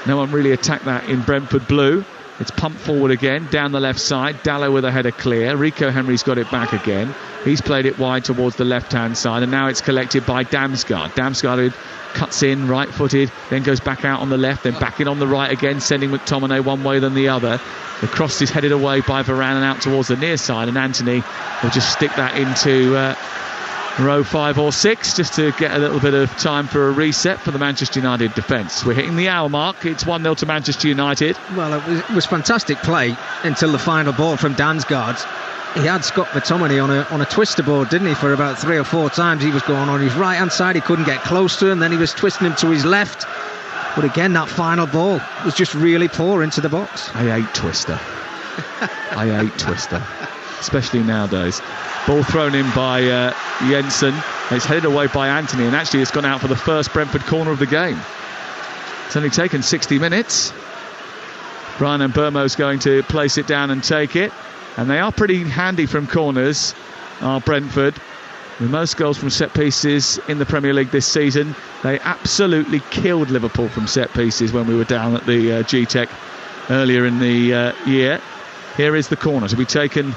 No one really attacked that in Brentford blue. It's pumped forward again, down the left side. Dallo with a header clear. Rico Henry's got it back again. He's played it wide towards the left-hand side, and now it's collected by Damsgaard. Damsgaard cuts in, right-footed, then goes back out on the left, then back in on the right again, sending McTominay one way than the other. The cross is headed away by Varane and out towards the near side, and Anthony will just stick that into row 5 or 6 just to get a little bit of time for a reset for the Manchester United defence. We're hitting the hour mark. It's 1-0 to Manchester United. Well, it was fantastic play until the final ball from Damsgaard. He had Scott McTominay on a twister board, didn't he, for about 3 or 4 times. He was going on his right hand side, he couldn't get close to him, then he was twisting him to his left. But again, that final ball was just really poor into the box. I hate twister. I hate twister, especially nowadays. Ball thrown in by Jensen. It's headed away by Anthony, and actually it's gone out for the first Brentford corner of the game. It's only taken 60 minutes. Brian Mbeumo's going to place it down and take it. And they are pretty handy from corners, are Brentford. The most goals from set pieces in the Premier League this season. They absolutely killed Liverpool from set pieces when we were down at the G-Tech earlier in the year. Here is the corner to be taken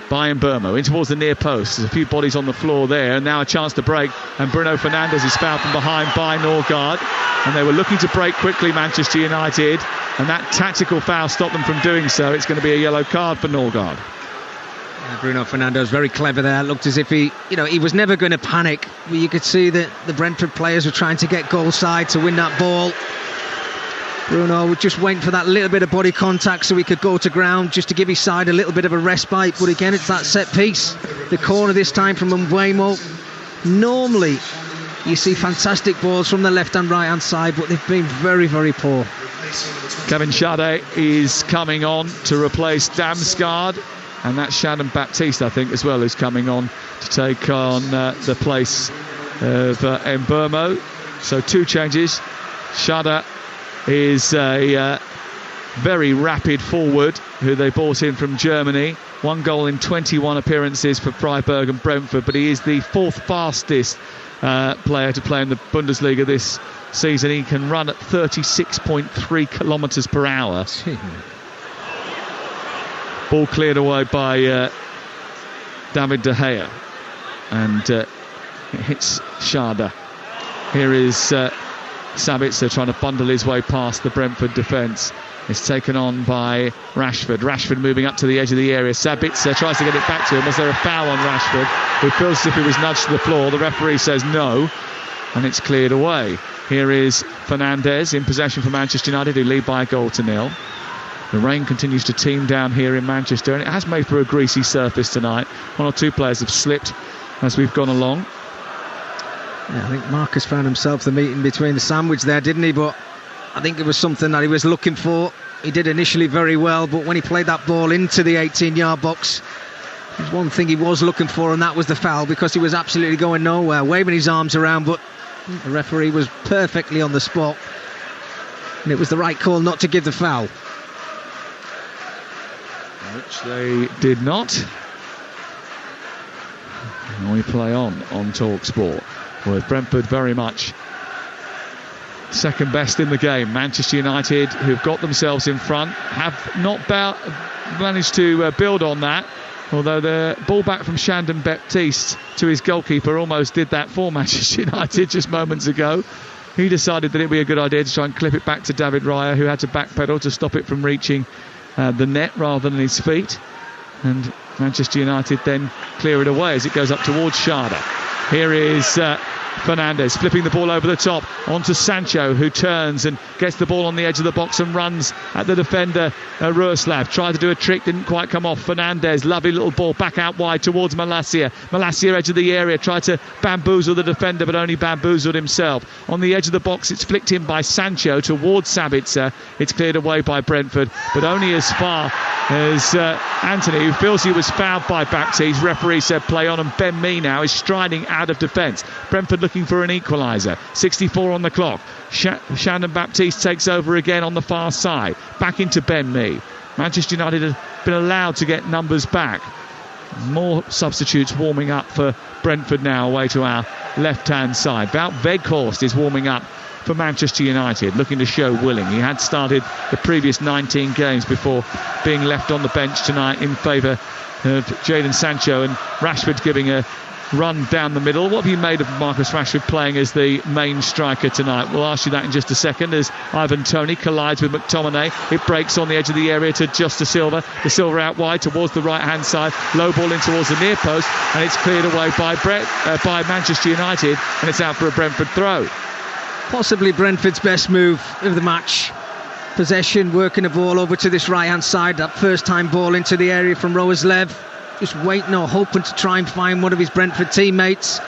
by Mbeumo in towards the near post. There's a few bodies on the floor there, and now a chance to break, and Bruno Fernandes is fouled from behind by Norgard, and they were looking to break quickly, Manchester United, and that tactical foul stopped them from doing so. It's going to be a yellow card for Norgard. Bruno Fernandes very clever there. Looked as if he was never going to panic. You could see that the Brentford players were trying to get goal side to win that ball. Bruno was just waiting for that little bit of body contact so he could go to ground, just to give his side a little bit of a respite. But again, it's that set piece. The corner this time from Mbeumo. Normally, you see fantastic balls from the left and right hand side, but they've been very, very poor. Kevin Schade is coming on to replace Damsgaard, and that's Shannon Baptiste, I think, as well, is coming on to take on the place of Mbeumo. So 2 changes. Schade is a very rapid forward who they bought in from Germany. 1 goal in 21 appearances for Freiburg and Brentford, but he is the 4th fastest player to play in the Bundesliga this season. He can run at 36.3 kilometres per hour. Ball cleared away by David De Gea, and it hits Schade. Here is Sabitzer trying to bundle his way past the Brentford defence. It's taken on by Rashford. Rashford moving up to the edge of the area. Sabitzer tries to get it back to him. Was there a foul on Rashford, who feels as if he was nudged to the floor? The referee says no, and it's cleared away. Here is Fernandes in possession for Manchester United, who lead by a 1-0. The rain continues to team down here in Manchester, and it has made for a greasy surface tonight. One or two players have slipped as we've gone along. Yeah, I think Marcus found himself the meeting between the sandwich there, didn't he? But I think it was something that he was looking for. He did initially very well, but when he played that ball into the 18-yard box, there's one thing he was looking for, and that was the foul, because he was absolutely going nowhere, waving his arms around, but the referee was perfectly on the spot, and it was the right call not to give the foul. Which they did not. And we play on Talksport, with Brentford very much second best in the game. Manchester United, who've got themselves in front, have not managed to build on that, although the ball back from Shandon Baptiste to his goalkeeper almost did that for Manchester United just moments ago. He decided that it would be a good idea to try and clip it back to David Raya, who had to backpedal to stop it from reaching the net rather than his feet. And Manchester United then clear it away as it goes up towards Sharda. Here is Fernandes flipping the ball over the top onto Sancho, who turns and gets the ball on the edge of the box and runs at the defender Ruslav. Tried to do a trick, didn't quite come off. Fernandes, lovely little ball back out wide towards Malacia. Malacia, edge of the area, tried to bamboozle the defender, but only bamboozled himself. On the edge of the box, it's flicked in by Sancho towards Sabitzer. It's cleared away by Brentford, but only as far as Anthony, who feels he was fouled by Baptiste. Referee said play on, and Ben Mee now is striding out of defence. Brentford looking for an equaliser. 64 on the clock. Shandon Baptiste takes over again on the far side. Back into Ben Mee. Manchester United have been allowed to get numbers back. More substitutes warming up for Brentford now, away to our left-hand side. Wout Weghorst is warming up for Manchester United, looking to show willing. He had started the previous 19 games before being left on the bench tonight in favour of Jadon Sancho, and Rashford giving a run down the middle. What have you made of Marcus Rashford playing as the main striker tonight? We'll ask you that in just a second, as Ivan Toney collides with McTominay. It breaks on the edge of the area to just De Silva. De Silva out wide towards the right-hand side. Low ball in towards the near post, and it's cleared away by Manchester United, and it's out for a Brentford throw. Possibly Brentford's best move of the match. Possession, working the ball over to this right-hand side. That first-time ball into the area from Roeslev. Just waiting or hoping to try and find one of his Brentford teammates.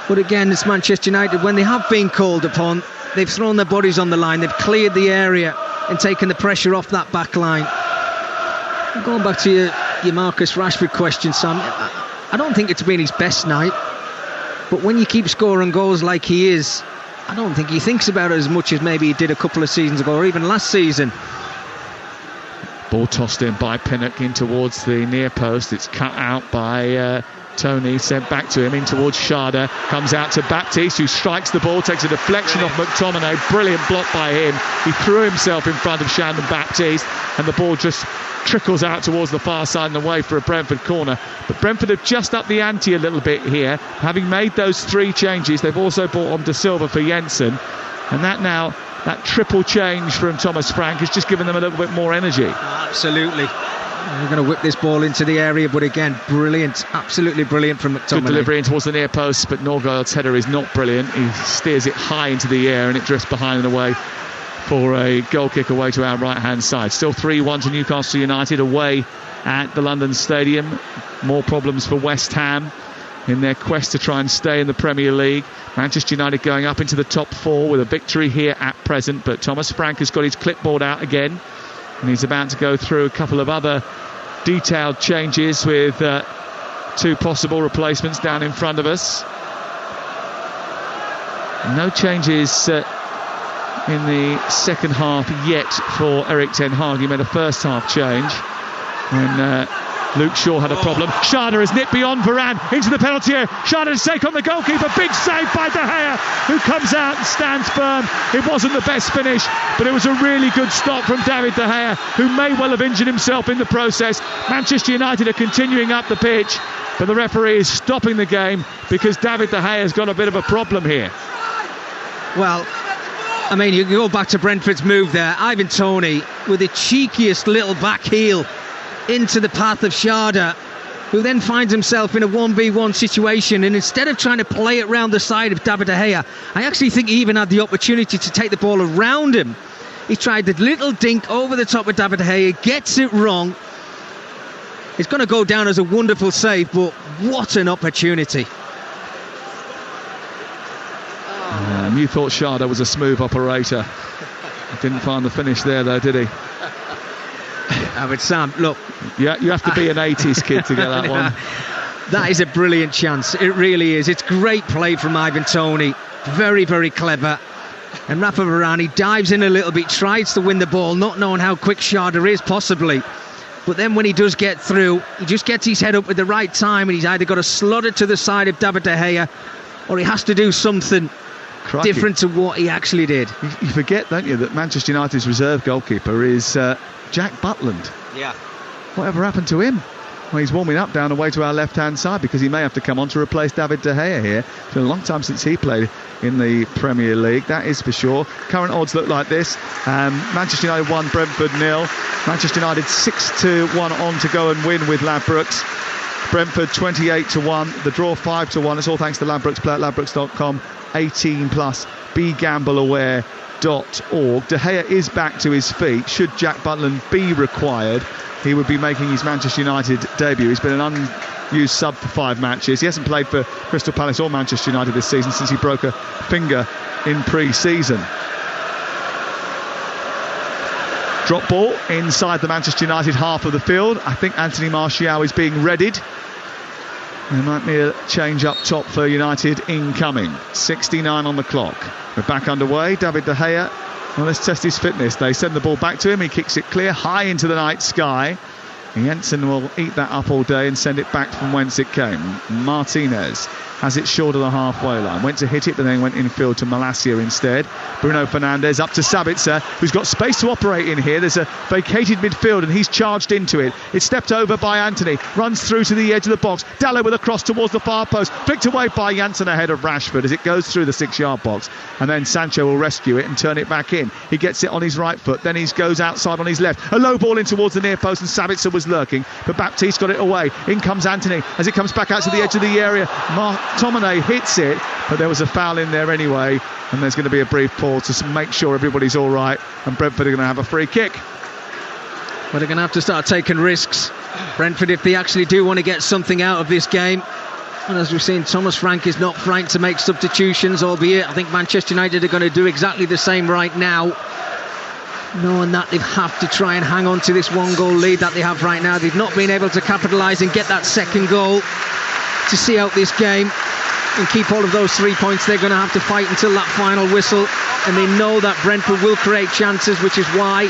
But again, it's Manchester United. When they have been called upon, they've thrown their bodies on the line. They've cleared the area and taken the pressure off that back line. Going back to your Marcus Rashford question, Sam, I don't think it's been his best night. But when you keep scoring goals like he is, I don't think he thinks about it as much as maybe he did a couple of seasons ago, or even last season. Ball tossed in by Pinnock in towards the near post. It's cut out by Toney, sent back to him in towards Sharda. Comes out to Baptiste, who strikes the ball, takes a deflection off McTominay. Brilliant block by him. He threw himself in front of Shandon Baptiste, and the ball just trickles out towards the far side and away for a Brentford corner. But Brentford have just upped the ante a little bit here. Having made those three changes, they've also brought on De Silva for Jensen, and that triple change from Thomas Frank has just given them a little bit more energy. Absolutely. They're going to whip this ball into the area, but again, brilliant, absolutely brilliant from McTominay. Good delivery in towards the near post, but Norgaard's header is not brilliant. He steers it high into the air and it drifts behind and away for a goal kick away to our right-hand side. Still 3-1 to Newcastle United away at the London Stadium. More problems for West Ham in their quest to try and stay in the Premier League. Manchester United going up into the top four with a victory here at present, but Thomas Frank has got his clipboard out again, and he's about to go through a couple of other detailed changes with two possible replacements down in front of us. No changes in the second half yet for Erik ten Hag. He made a first half change when Luke Shaw had a problem. Sharda has nipped beyond Varane into the penalty area. Sharda to take on the goalkeeper. Big save by De Gea, who comes out and stands firm. It wasn't the best finish, but it was a really good stop from David De Gea, who may well have injured himself in the process. Manchester United are continuing up the pitch, but the referee is stopping the game because David De Gea has got a bit of a problem here. Well, I mean, you can go back to Brentford's move there. Ivan Toney with the cheekiest little back heel into the path of Sharda, who then finds himself in a 1v1 situation, and instead of trying to play it round the side of David De Gea, I actually think he even had the opportunity to take the ball around him. He tried the little dink over the top of David De Gea, gets it wrong. It's going to go down as a wonderful save, but what an opportunity. You thought Sharda was a smooth operator. Didn't find the finish there though, did he? But Sam, look. Yeah, you have to be an 80s kid to get that one. That is a brilliant chance. It really is. It's great play from Ivan Toney. Very, very clever. And Rafa Varane dives in a little bit, tries to win the ball, not knowing how quick Sharda is, possibly. But then when he does get through, he just gets his head up at the right time, and he's either got to slot it to the side of David De Gea, or he has to do something different to what he actually did. You forget, don't you, that Manchester United's reserve goalkeeper is Jack Butland. Yeah. Whatever happened to him? Well, he's warming up down away to our left-hand side because he may have to come on to replace David De Gea here. It's been a long time since he played in the Premier League, that is for sure. Current odds look like this. Manchester United 1, Brentford 0. Manchester United 6-1 on to go and win with Ladbrokes. Brentford 28-1. The draw 5-1. It's all thanks to Ladbrokes. Play at ladbrokes.com. 18+. BeGambleAware.org. De Gea is back to his feet. Should Jack Butland be required, he would be making his Manchester United debut. He's been an unused sub for 5 matches. He hasn't played for Crystal Palace or Manchester United this season since he broke a finger in pre-season. Drop ball inside the Manchester United half of the field. I think Anthony Martial is being readied. There might be a change up top for United incoming. 69 on the clock. We're back underway. David De Gea. Well, let's test his fitness. They send the ball back to him. He kicks it clear high into the night sky. Jensen will eat that up all day and send it back from whence it came. Martinez has it short of the halfway line. Went to hit it, but then went infield to Malacia instead. Bruno Fernandes up to Sabitzer, who's got space to operate in here. There's a vacated midfield, and he's charged into it. It's stepped over by Anthony. Runs through to the edge of the box. Dallo with a cross towards the far post. Flicked away by Janssen ahead of Rashford as it goes through the 6-yard box. And then Sancho will rescue it and turn it back in. He gets it on his right foot. Then he goes outside on his left. A low ball in towards the near post, and Sabitzer was lurking. But Baptiste got it away. In comes Anthony as it comes back out to the edge of the area. Tomine hits it, but there was a foul in there anyway, and there's going to be a brief pause to make sure everybody's all right, and Brentford are going to have a free kick. Well, they're going to have to start taking risks, Brentford, if they actually do want to get something out of this game. And as we've seen, Thomas Frank is not frightened to make substitutions, albeit I think Manchester United are going to do exactly the same right now, knowing that they have to try and hang on to this 1-goal lead that they have right now. They've not been able to capitalise and get that second goal to see out this game and keep all of those 3 points. They're going to have to fight until that final whistle, and they know that Brentford will create chances, which is why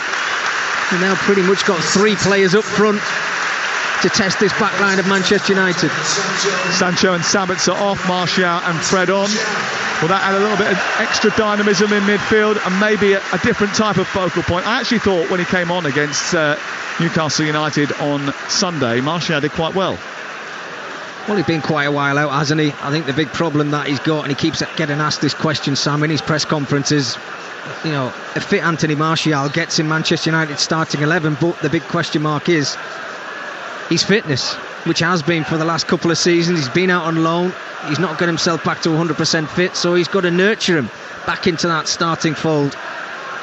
they've now pretty much got 3 players up front to test this back line of Manchester United. Sancho and Sabitzer off, Martial and Fred on. Well, that had a little bit of extra dynamism in midfield and maybe a different type of focal point. I actually thought when he came on against Newcastle United on Sunday, Martial did quite well. Well, he's been quite a while out, hasn't he? I think the big problem that he's got, and he keeps getting asked this question, Sam, in his press conferences, you know, a fit Anthony Martial gets in Manchester United starting 11, but the big question mark is his fitness, which has been for the last couple of seasons. He's been out on loan. He's not got himself back to 100% fit, so he's got to nurture him back into that starting fold.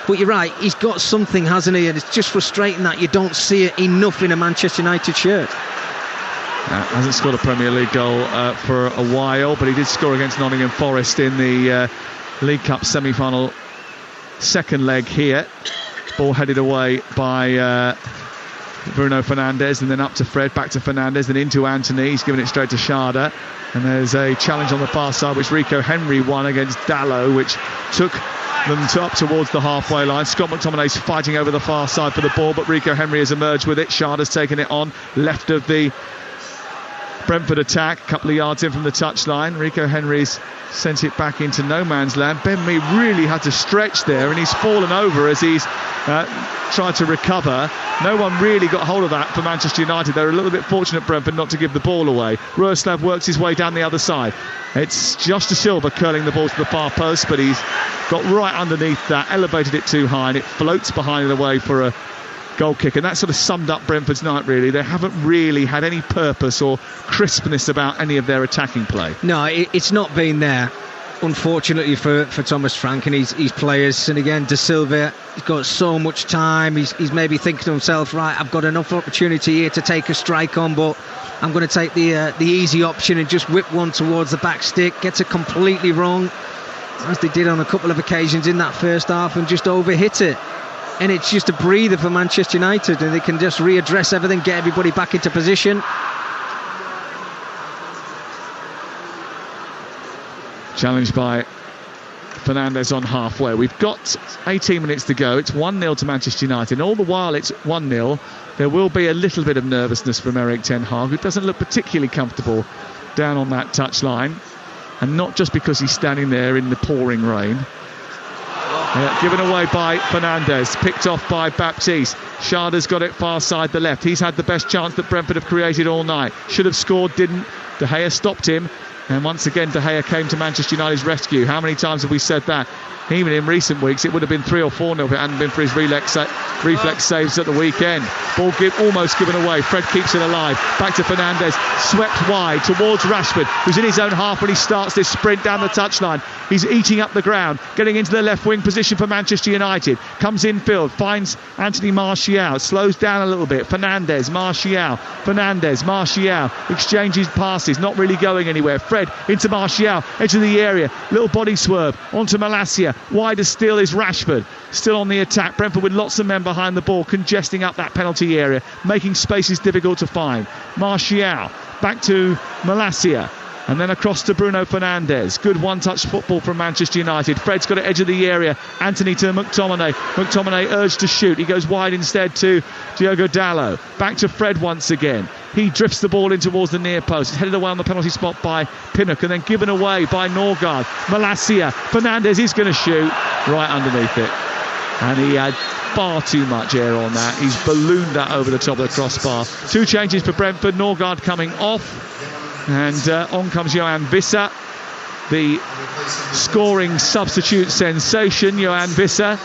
But you're right, he's got something, hasn't he? And it's just frustrating that you don't see it enough in a Manchester United shirt. Hasn't scored a Premier League goal for a while, but he did score against Nottingham Forest in the League Cup semi-final second leg here. Ball headed away by Bruno Fernandes, and then up to Fred, back to Fernandes, then into Anthony. He's giving it straight to Sharda, and there's a challenge on the far side which Rico Henry won against Dallo, which took them up towards the halfway line. Scott McTominay's fighting over the far side for the ball, but Rico Henry has emerged with it. Sharda's taken it on left of the Brentford attack, a couple of yards in from the touchline. Rico Henry's sent it back into no man's land. Ben Mee really had to stretch there, and he's fallen over as he's tried to recover. No one really got hold of that for Manchester United. They're a little bit fortunate, Brentford, not to give the ball away. Roeslav works his way down the other side. It's Josh De Silva curling the ball to the far post, but he's got right underneath that, elevated it too high, and it floats behind and away for a goal kick. And that sort of summed up Brentford's night, really. They haven't really had any purpose or crispness about any of their attacking play. No, it's not been there, unfortunately, for Thomas Frank and his players. And again, De Silva, he's got so much time. He's maybe thinking to himself, right, I've got enough opportunity here to take a strike on, but I'm going to take the easy option and just whip one towards the back stick. Gets it completely wrong, as they did on a couple of occasions in that first half, and just overhit it. And it's just a breather for Manchester United, and they can just readdress everything, get everybody back into position. Challenged by Fernandes on halfway. We've got 18 minutes to go. It's 1-0 to Manchester United. And all the while it's 1-0, there will be a little bit of nervousness from Erik ten Hag, who doesn't look particularly comfortable down on that touchline. And not just because he's standing there in the pouring rain. Given away by Fernandes, picked off by Baptiste. Sharda's got it far side the left. He's had the best chance that Brentford have created all night. Should have scored, didn't. De Gea stopped him. And once again, De Gea came to Manchester United's rescue. How many times have we said that? Even in recent weeks, it would have been 3 or 4-0 if it hadn't been for his reflex saves at the weekend. Ball almost given away. Fred keeps it alive. Back to Fernandes. Swept wide towards Rashford, who's in his own half when he starts this sprint down the touchline. He's eating up the ground, getting into the left wing position for Manchester United. Comes infield, finds Anthony Martial, slows down a little bit. Fernandes, Martial, exchanges passes, not really going anywhere. Fred into Martial, edge of the area, little body swerve onto Malacia. Wider still is Rashford, still on the attack. Brentford with lots of men behind the ball, congesting up that penalty area, making spaces difficult to find. Martial back to Malacia, and then across to Bruno Fernandes. Good one-touch football from Manchester United. Fred's got it edge of the area. Anthony to McTominay. McTominay urged to shoot. He goes wide instead to Diogo Dalot. Back to Fred once again. He drifts the ball in towards the near post. It's headed away on the penalty spot by Pinnock, and then given away by Norgard. Malacia. Fernandes is going to shoot right underneath it. And he had far too much air on that. He's ballooned that over the top of the crossbar. 2 changes for Brentford. Norgard coming off. And on comes Johan Visser, the scoring substitute sensation, Johan Visser.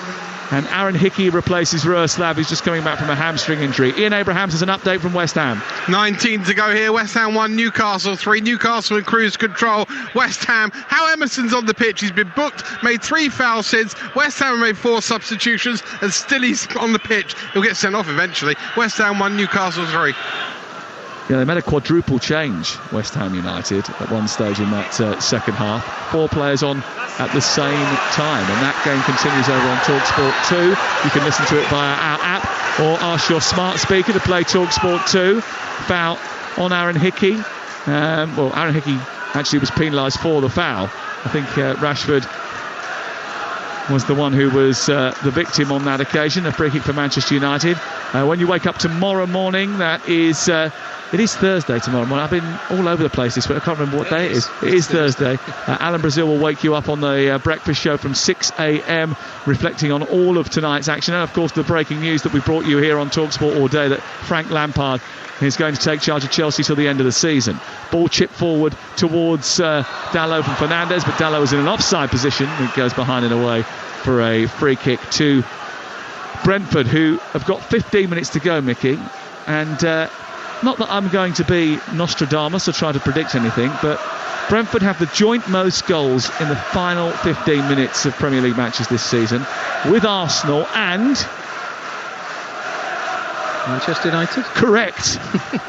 And Aaron Hickey replaces Roeslav, who's just coming back from a hamstring injury. Ian Abrahams has an update from West Ham. 19 to go here. West Ham 1, Newcastle 3. Newcastle in cruise control. West Ham. Hal Emerson's on the pitch. He's been booked, made 3 foul since. West Ham made 4 substitutions, and still he's on the pitch. He'll get sent off eventually. West Ham 1, Newcastle 3. Yeah, they made a quadruple change, West Ham United, at one stage in that second half. 4 players on at the same time, and that game continues over on Talksport 2. You can listen to it via our app or ask your smart speaker to play Talksport 2. Foul on Aaron Hickey. Well, Aaron Hickey actually was penalised for the foul. I think Rashford was the one who was the victim on that occasion. A free kick for Manchester United. When you wake up tomorrow morning, that is... it is Thursday tomorrow morning. I've been all over the place this week. I can't remember what day it is. It is Thursday. Alan Brazil will wake you up on the breakfast show from 6 a.m, reflecting on all of tonight's action. And, of course, the breaking news that we brought you here on TalkSport all day, that Frank Lampard is going to take charge of Chelsea till the end of the season. Ball chipped forward towards Dalot from Fernandes, but Dalot is in an offside position. It goes behind and away for a free kick to Brentford, who have got 15 minutes to go, Mickey. And... not that I'm going to be Nostradamus or try to predict anything, but Brentford have the joint most goals in the final 15 minutes of Premier League matches this season, with Arsenal and... Manchester United? Correct.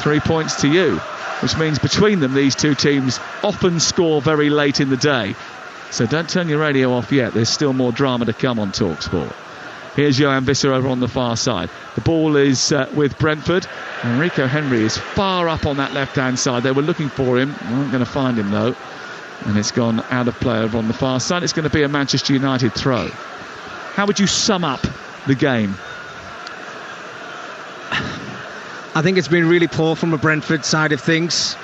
3 points to you, which means between them, these two teams often score very late in the day. So don't turn your radio off yet. There's still more drama to come on TalkSport. Here's Johan Visser over on the far side. The ball is with Brentford. And Rico Henry is far up on that left-hand side. They were looking for him. They weren't going to find him, though. And it's gone out of play over on the far side. It's going to be a Manchester United throw. How would you sum up the game? I think it's been really poor from the Brentford side of things.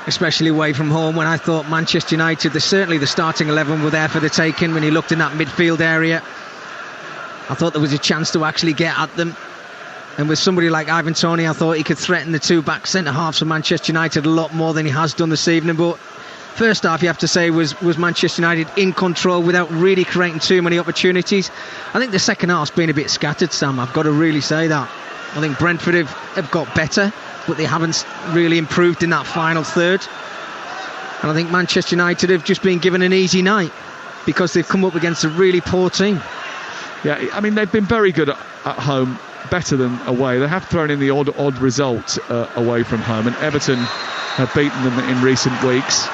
especially away from home, when I thought Manchester United, certainly the starting 11 were there for the taking. When you looked in that midfield area, I thought there was a chance to actually get at them. And with somebody like Ivan Toney, I thought he could threaten the two back centre-halves for Manchester United a lot more than he has done this evening. But first half, you have to say, was Manchester United in control without really creating too many opportunities. I think the second half's been a bit scattered, Sam. I've got to really say that. I think Brentford have got better, but they haven't really improved in that final third. And I think Manchester United have just been given an easy night because they've come up against a really poor team. Yeah, I mean, they've been very good at home, better than away. They have thrown in the odd result away from home, and Everton have beaten them in recent weeks.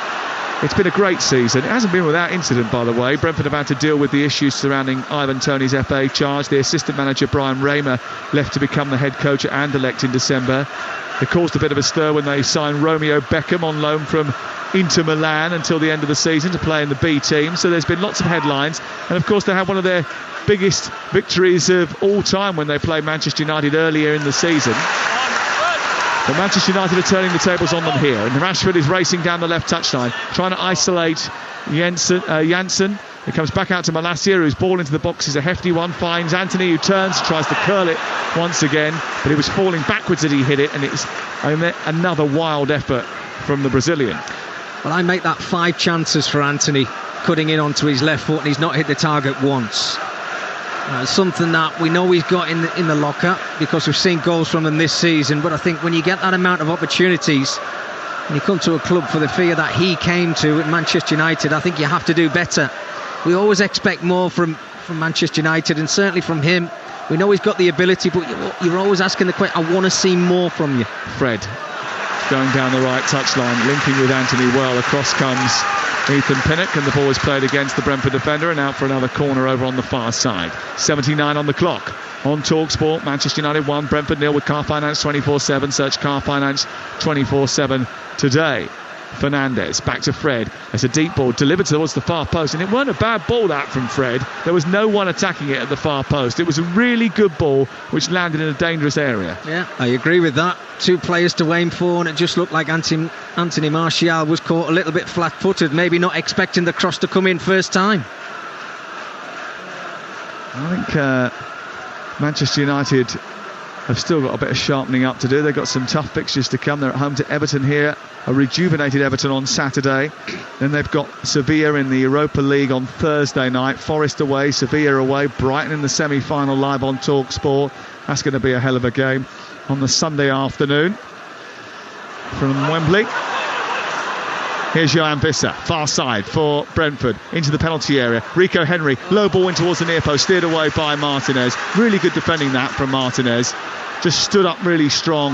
It's been a great season. It hasn't been without incident, by the way. Brentford have had to deal with the issues surrounding Ivan Toney's FA charge. The assistant manager, Brian Raymer, left to become the head coach at Anderlecht in December. It caused a bit of a stir when they signed Romeo Beckham on loan from Inter Milan until the end of the season to play in the B team. So there's been lots of headlines. And of course, they had one of their biggest victories of all time when they played Manchester United earlier in the season. But Manchester United are turning the tables on them here, and Rashford is racing down the left touchline, trying to isolate Janssen. It comes back out to Malacia, whose ball into the box is a hefty one, finds Anthony, who turns, tries to curl it once again, but he was falling backwards as he hit it, and it's another wild effort from the Brazilian. Well, I make that 5 chances for Anthony, cutting in onto his left foot, and he's not hit the target once. Something that we know he's got in the locker, because we've seen goals from him this season. But I think when you get that amount of opportunities and you come to a club for the figure that he came to at Manchester United, I think you have to do better. We always expect more from Manchester United, and certainly from him. We know he's got the ability, but you're always asking the question, I want to see more from you. Fred going down the right touchline, linking with Anthony well. Across comes Ethan Pinnock, and the ball is played against the Brentford defender and out for another corner over on the far side. 79 on the clock. On Talksport, Manchester United 1, Brentford 0 with Car Finance 24/7. Search Car Finance 24/7 today. Fernandes back to Fred. There's a deep ball delivered towards the far post, and it weren't a bad ball that from Fred. There was no one attacking it at the far post. It was a really good ball which landed in a dangerous area. Yeah, I agree with that. 2 players to aim for, and it just looked like Anthony Martial was caught a little bit flat-footed, maybe not expecting the cross to come in first time. I think Manchester United have still got a bit of sharpening up to do. They've got some tough fixtures to come. They're at home to Everton here, a rejuvenated Everton on Saturday. Then they've got Sevilla in the Europa League on Thursday night. Forest away, Sevilla away, Brighton in the semi-final live on Talksport. That's going to be a hell of a game on the Sunday afternoon from Wembley. Here's Johan Visser, far side for Brentford, into the penalty area. Rico Henry, low ball in towards the near post, steered away by Martinez. Really good defending that from Martinez. Just stood up really strong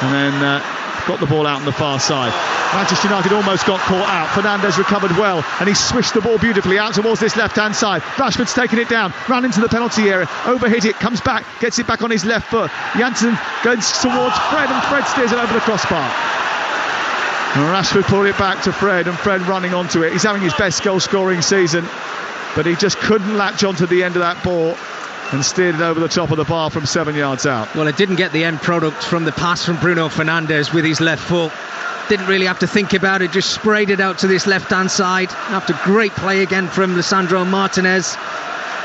and then got the ball out on the far side. Manchester United almost got caught out. Fernandes recovered well, and he swished the ball beautifully out towards this left-hand side. Rashford's taken it down, ran into the penalty area, overhit it, comes back, gets it back on his left foot. Janssen goes towards Fred, and Fred steers it over the crossbar. And Rashford pulled it back to Fred, and Fred running onto it. He's having his best goal-scoring season, but he just couldn't latch onto the end of that ball and steered it over the top of the bar from 7 yards out. Well, it didn't get the end product from the pass from Bruno Fernandes with his left foot. Didn't really have to think about it, just sprayed it out to this left-hand side. After great play again from Lisandro Martinez.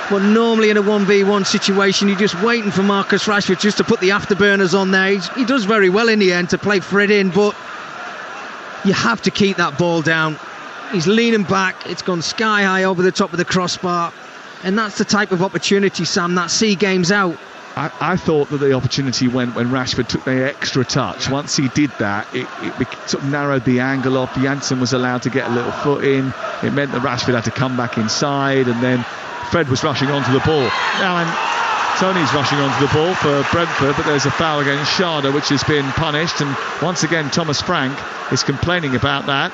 But normally in a 1v1 situation, you're just waiting for Marcus Rashford just to put the afterburners on there. He does very well in the end to play Fred in, but you have to keep that ball down. He's leaning back, it's gone sky high over the top of the crossbar, and that's the type of opportunity, Sam, that see games out. I thought that the opportunity went when Rashford took the extra touch. Once he did that, it sort of narrowed the angle off. Janssen was allowed to get a little foot in. It meant that Rashford had to come back inside, and then Fred was rushing onto the ball. Now Tony's rushing onto the ball for Brentford, but there's a foul against Schade, which has been punished, and once again Thomas Frank is complaining about that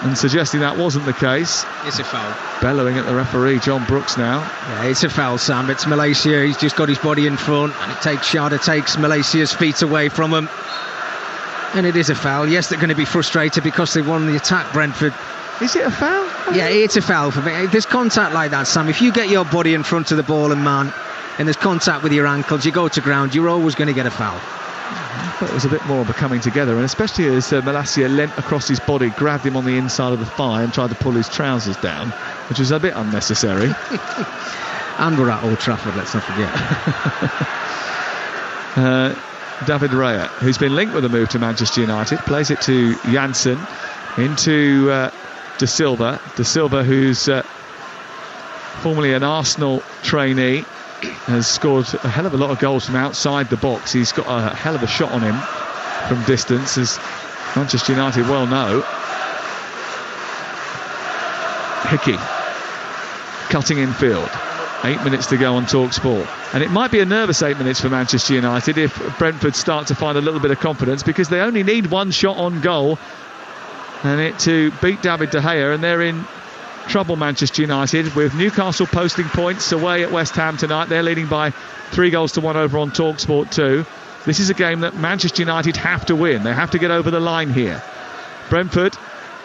and suggesting that wasn't the case. It's a foul. Bellowing at the referee, John Brooks now. Yeah, it's a foul, Sam. It's Malaysia. He's just got his body in front, and Schade takes Malaysia's feet away from him. And it is a foul. Yes, they're going to be frustrated because they won the attack, Brentford. Is it a foul? Yeah, it's a foul for me. If there's contact like that, Sam, if you get your body in front of the ball and man, and there's contact with your ankles, you go to ground, you're always going to get a foul. But it was a bit more of a coming together, and especially as Malacia leant across his body, grabbed him on the inside of the thigh and tried to pull his trousers down, which was a bit unnecessary. And we're at Old Trafford, let's not forget. David Raya, who's been linked with a move to Manchester United, plays it to Janssen, into De Silva. De Silva, who's formerly an Arsenal trainee, has scored a hell of a lot of goals from outside the box. He's got a hell of a shot on him from distance, as Manchester United well know. Hickey cutting in field. 8 minutes to go on Talksport, and it might be a nervous 8 minutes for Manchester United if Brentford start to find a little bit of confidence, because they only need one shot on goal and it to beat David De Gea, and they're in trouble, Manchester United, with Newcastle posting points away at West Ham tonight. They're leading by 3-1 over on Talksport 2. This is a game that Manchester United have to win. They have to get over the line here. Brentford,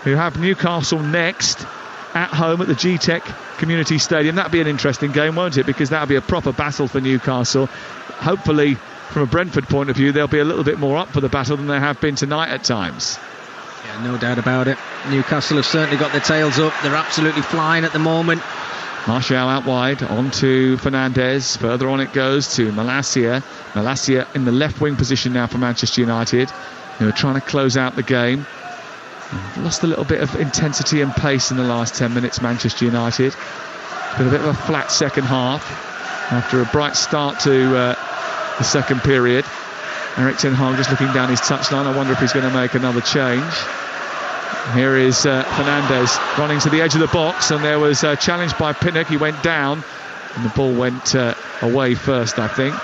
who have Newcastle next at home at the G-Tech Community Stadium. That'll be an interesting game, won't it? Because that'll be a proper battle for Newcastle. Hopefully, from a Brentford point of view, they'll be a little bit more up for the battle than they have been tonight at times. Yeah, no doubt about it. Newcastle have certainly got their tails up. They're absolutely flying at the moment. Martial out wide, on to Fernandes. Further on it goes to Malacia. Malacia in the left wing position now for Manchester United, who are trying to close out the game. Lost a little bit of intensity and pace in the last 10 minutes, Manchester United. Been a bit of a flat second half after a bright start to the second period. Erik ten Hag just looking down his touchline. I wonder if he's going to make another change. Here is Fernandes running to the edge of the box, and there was a challenge by Pinnock. He went down and the ball went away first, I think.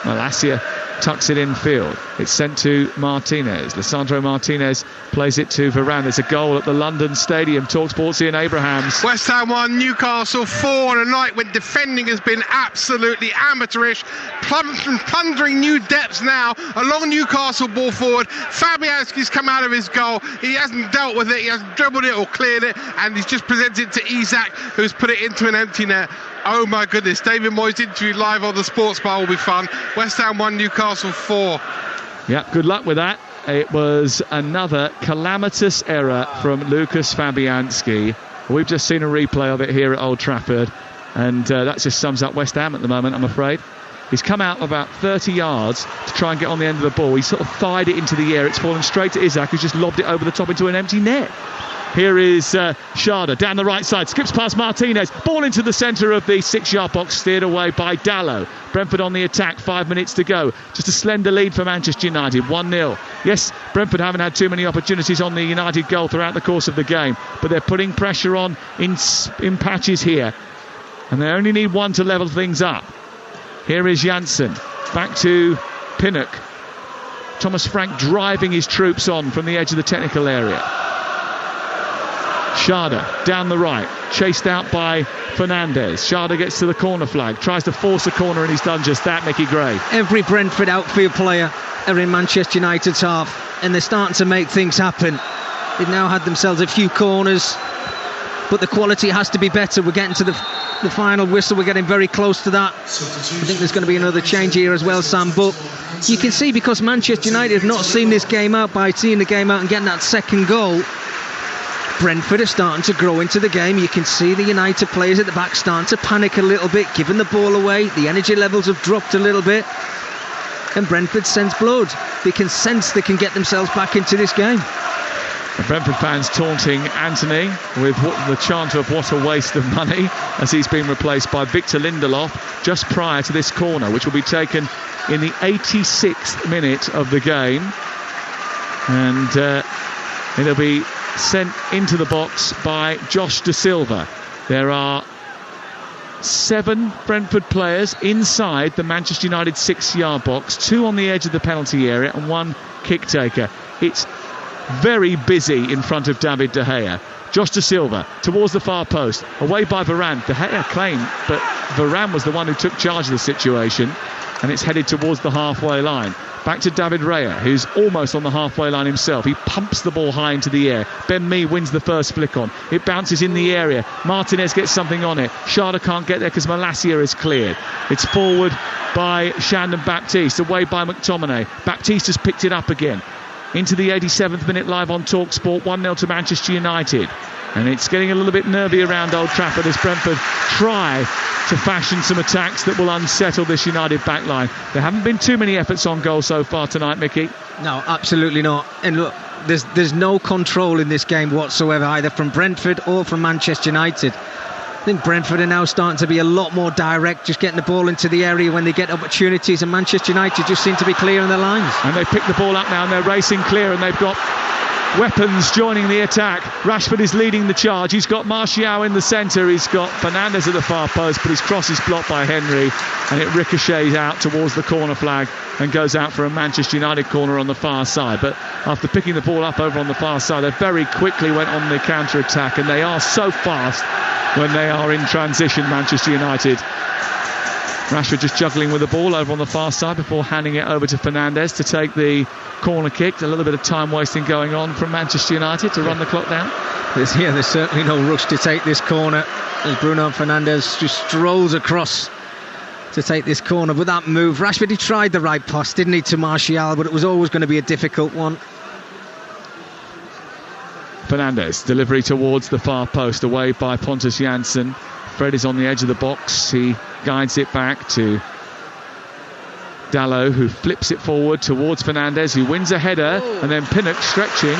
Malacia tucks it in field. It's sent to Martinez. Lisandro Martinez plays it to Varane. There's a goal at the London Stadium. Talksport's Ian Abrahams. West Ham 1, Newcastle 4 on a night when defending has been absolutely amateurish. Plundering new depths now along Newcastle ball forward. Fabianski's come out of his goal. He hasn't dealt with it. He hasn't dribbled it or cleared it, and he's just presented it to Isak, who's put it into an empty net. Oh my goodness, David Moyes' interview live on the Sports Bar will be fun. West Ham 1, Newcastle 4. Yeah, good luck with that. It was another calamitous error from Lucas Fabianski. We've just seen a replay of it here at Old Trafford, and that just sums up West Ham at the moment, I'm afraid. He's come out about 30 yards to try and get on the end of the ball. He sort of thied it into the air. It's fallen straight to Isak, who's just lobbed it over the top into an empty net. Here is Sharda down the right side, skips past Martinez, ball into the centre of the 6-yard box, steered away by Dallow. Brentford on the attack, 5 minutes to go. Just a slender lead for Manchester United, 1-0. Yes, Brentford haven't had too many opportunities on the United goal throughout the course of the game, but they're putting pressure on in patches here, and they only need one to level things up. Here is Janssen, back to Pinnock. Thomas Frank driving his troops on from the edge of the technical area. Sharda down the right, chased out by Fernandes. Sharda gets to the corner flag, tries to force a corner, and he's done just that, Mickey Gray. Every Brentford outfield player are in Manchester United's half, and they're starting to make things happen. They've now had themselves a few corners, but the quality has to be better. We're getting to the final whistle. We're getting very close to that. I think there's going to be another change here as well, Sam, but you can see, because Manchester United have not seen this game out, by seeing the game out and getting that second goal, Brentford are starting to grow into the game. You can see the United players at the back starting to panic a little bit, giving the ball away. The energy levels have dropped a little bit, and Brentford sense blood. They can sense they can get themselves back into this game. The Brentford fans taunting Anthony with the chant of "what a waste of money," as he's been replaced by Victor Lindelof just prior to this corner, which will be taken in the 86th minute of the game, and it'll be sent into the box by Josh De Silva. There are 7 Brentford players inside the Manchester United 6-yard box, 2 on the edge of the penalty area and 1 kick taker. It's very busy in front of David De Gea. Josh De Silva towards the far post, away by Varane. De Gea claimed, but Varane was the one who took charge of the situation, and it's headed towards the halfway line. Back to David Raya, who's almost on the halfway line himself. He pumps the ball high into the air. Ben Mee wins the first flick on. It bounces in the area. Martinez gets something on it. Sharda can't get there because Malacia is cleared. It's forward by Shandon Baptiste, away by McTominay. Baptiste has picked it up again. Into the 87th minute live on Talksport, 1-0 to Manchester United. And it's getting a little bit nervy around Old Trafford as Brentford try to fashion some attacks that will unsettle this United backline. There haven't been too many efforts on goal so far tonight, Mickey. No, absolutely not. And look, there's no control in this game whatsoever, either from Brentford or from Manchester United. I think Brentford are now starting to be a lot more direct, just getting the ball into the area when they get opportunities, and Manchester United just seem to be clear in their lines. And they pick the ball up now and they're racing clear, and they've got weapons joining the attack. Rashford is leading the charge. He's got Martial in the centre. He's got Fernandes at the far post, but his cross is blocked by Henry, and it ricochets out towards the corner flag and goes out for a Manchester United corner on the far side. But after picking the ball up over on the far side, they very quickly went on the counter-attack, and they are so fast when they are in transition, Manchester United. Rashford just juggling with the ball over on the far side before handing it over to Fernandes to take the corner kick. A little bit of time wasting going on from Manchester United to run the clock down. There's certainly no rush to take this corner as Bruno Fernandes just strolls across to take this corner. But that move, Rashford, he tried the right pass, didn't he, to Martial, but it was always going to be a difficult one. Fernandes, delivery towards the far post, away by Pontus Jansson. Fred is on the edge of the box. He guides it back to Dalot, who flips it forward towards Fernandes, who wins a header. And then Pinnock stretching.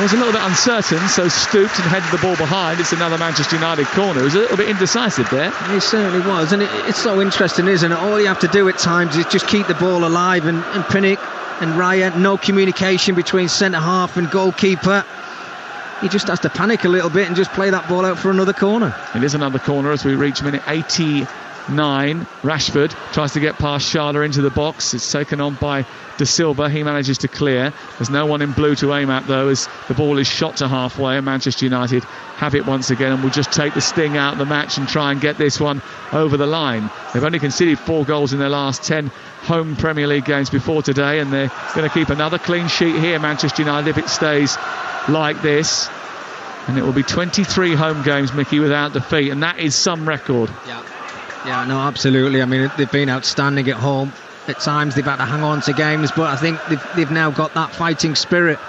Was a little bit uncertain, so stooped and headed the ball behind. It's another Manchester United corner. It was a little bit indecisive there. It certainly was, and it's so interesting, isn't it? All you have to do at times is just keep the ball alive, and Pinnock and Raya, no communication between centre-half and goalkeeper. He just has to panic a little bit and just play that ball out for another corner. It is another corner as we reach minute 89. Rashford tries to get past Schala into the box. It's taken on by De Silva. He manages to clear. There's no one in blue to aim at, though, as the ball is shot to halfway, and Manchester United have it once again and will just take the sting out of the match and try and get this one over the line. They've only conceded 4 goals in their last 10 home Premier League games before today, and they're going to keep another clean sheet here, Manchester United, if it stays like this. And it will be 23 home games, Mickey, without defeat, and that is some record. Yeah, no, absolutely. I mean, they've been outstanding at home. At times they've had to hang on to games, but I think they've now got that fighting spirit,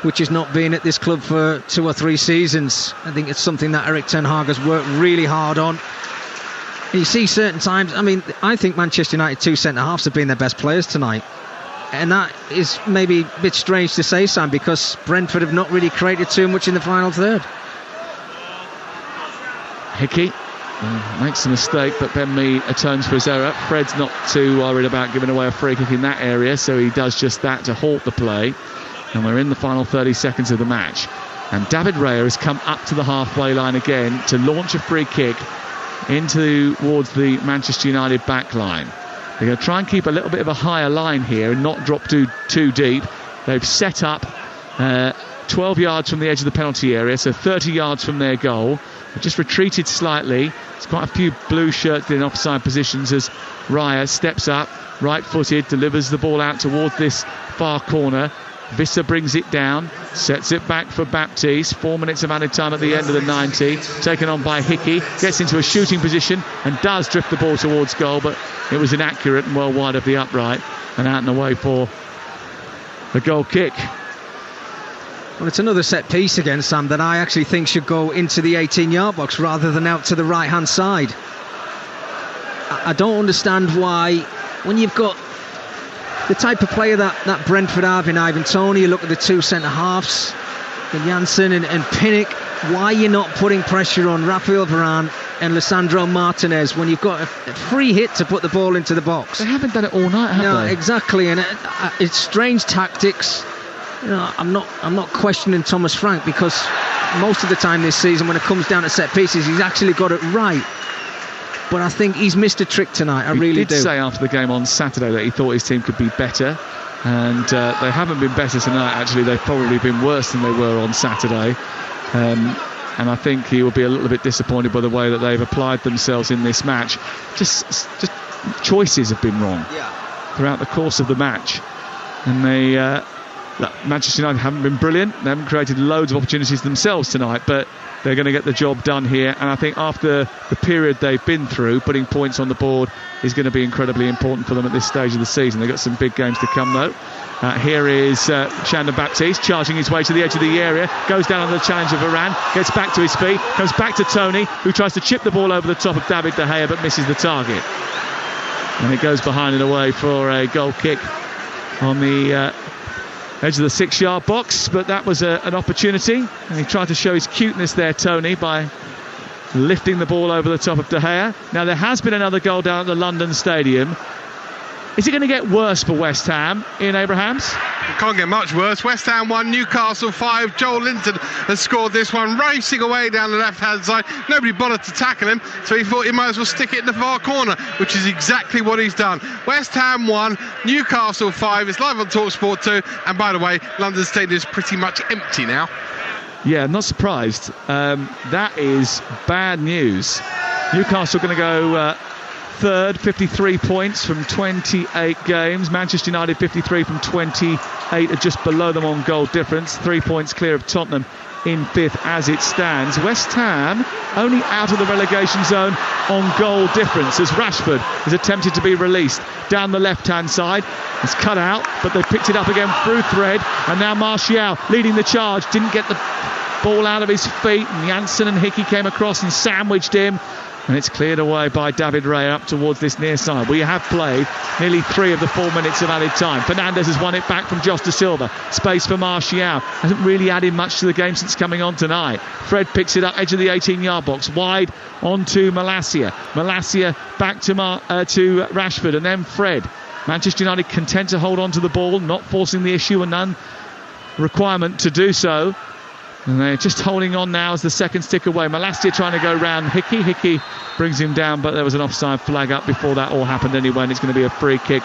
which has not been at this club for 2 or 3 seasons. I think it's something that Erik ten Hag has worked really hard on. And you see certain times, I mean, I think Manchester United 2 centre-halves have been their best players tonight. And that is maybe a bit strange to say, Sam, because Brentford have not really created too much in the final third. Hickey makes a mistake, but Ben Mee atones for his error. Fred's not too worried about giving away a free kick in that area, so he does just that to halt the play. And we're in the final 30 seconds of the match. And David Raya has come up to the halfway line again to launch a free kick towards the Manchester United back line. They're going to try and keep a little bit of a higher line here and not drop too deep. They've set up 12 yards from the edge of the penalty area, so 30 yards from their goal. They've just retreated slightly. There's quite a few blue shirts in offside positions as Raya steps up, right-footed, delivers the ball out towards this far corner. Visser brings it down, sets it back for Baptiste. 4 minutes of added time at the end of the 90. Taken on by Hickey, gets into a shooting position and does drift the ball towards goal, but it was inaccurate and well wide of the upright and out and away for the goal kick. Well, it's another set piece again, Sam, that I actually think should go into the 18-yard box rather than out to the right-hand side. I don't understand why, when you've got the type of player that Brentford have in Ivan Toney, you look at the 2 centre-halves, Janssen and Pinnock, why you're not putting pressure on Rafael Varane and Lisandro Martinez when you've got a free hit to put the ball into the box. They haven't done it all night, have they? Exactly, and it's strange tactics. You know, I'm not questioning Thomas Frank, because most of the time this season when it comes down to set pieces, he's actually got it right. But I think he's missed a trick tonight. I really do. He did say after the game on Saturday that he thought his team could be better, and they haven't been better tonight. Actually, they've probably been worse than they were on Saturday. And I think he will be a little bit disappointed by the way that they've applied themselves in this match. Just choices have been wrong throughout the course of the match, and they look, Manchester United haven't been brilliant. They haven't created loads of opportunities themselves tonight, but they're going to get the job done here. And I think after the period they've been through, putting points on the board is going to be incredibly important for them at this stage of the season. They've got some big games to come, though. Here is Shandon Baptiste charging his way to the edge of the area, goes down on the challenge of Varane, gets back to his feet, comes back to Tony, who tries to chip the ball over the top of David De Gea but misses the target. And it goes behind and away for a goal kick on the edge of the 6-yard box, but that was an opportunity, and he tried to show his cuteness there, Tony, by lifting the ball over the top of De Gea. Now there has been another goal down at the London Stadium. Is it going to get worse for West Ham in Abrahams? It can't get much worse. West Ham 1, Newcastle 5. Joel Linton has scored this one, racing away down the left-hand side. Nobody bothered to tackle him, so he thought he might as well stick it in the far corner, which is exactly what he's done. West Ham 1, Newcastle 5. It's live on Talksport 2. And by the way, London Stadium is pretty much empty now. Yeah, I'm not surprised. That is bad news. Newcastle going to go third, 53 points from 28 games. Manchester United 53 from 28, are just below them on goal difference. 3 points clear of Tottenham in fifth as it stands. West Ham only out of the relegation zone on goal difference as Rashford is attempted to be released down the left-hand side. It's cut out, but they picked it up again through thread, and now Martial leading the charge, didn't get the ball out of his feet, and Janssen and Hickey came across and sandwiched him. And it's cleared away by David Raya up towards this near side. We have played nearly 3 of the 4 minutes of added time. Fernandes has won it back from Josh Da Silva. Space for Martial. Hasn't really added much to the game since coming on tonight. Fred picks it up, edge of the 18-yard box. Wide onto Malacia. Malacia back to Rashford, and then Fred. Manchester United content to hold on to the ball, not forcing the issue, and none requirement to do so. And they're just holding on now as the seconds tick away. Malacia trying to go round Hickey. Hickey brings him down, but there was an offside flag up before that all happened anyway, and it's going to be a free kick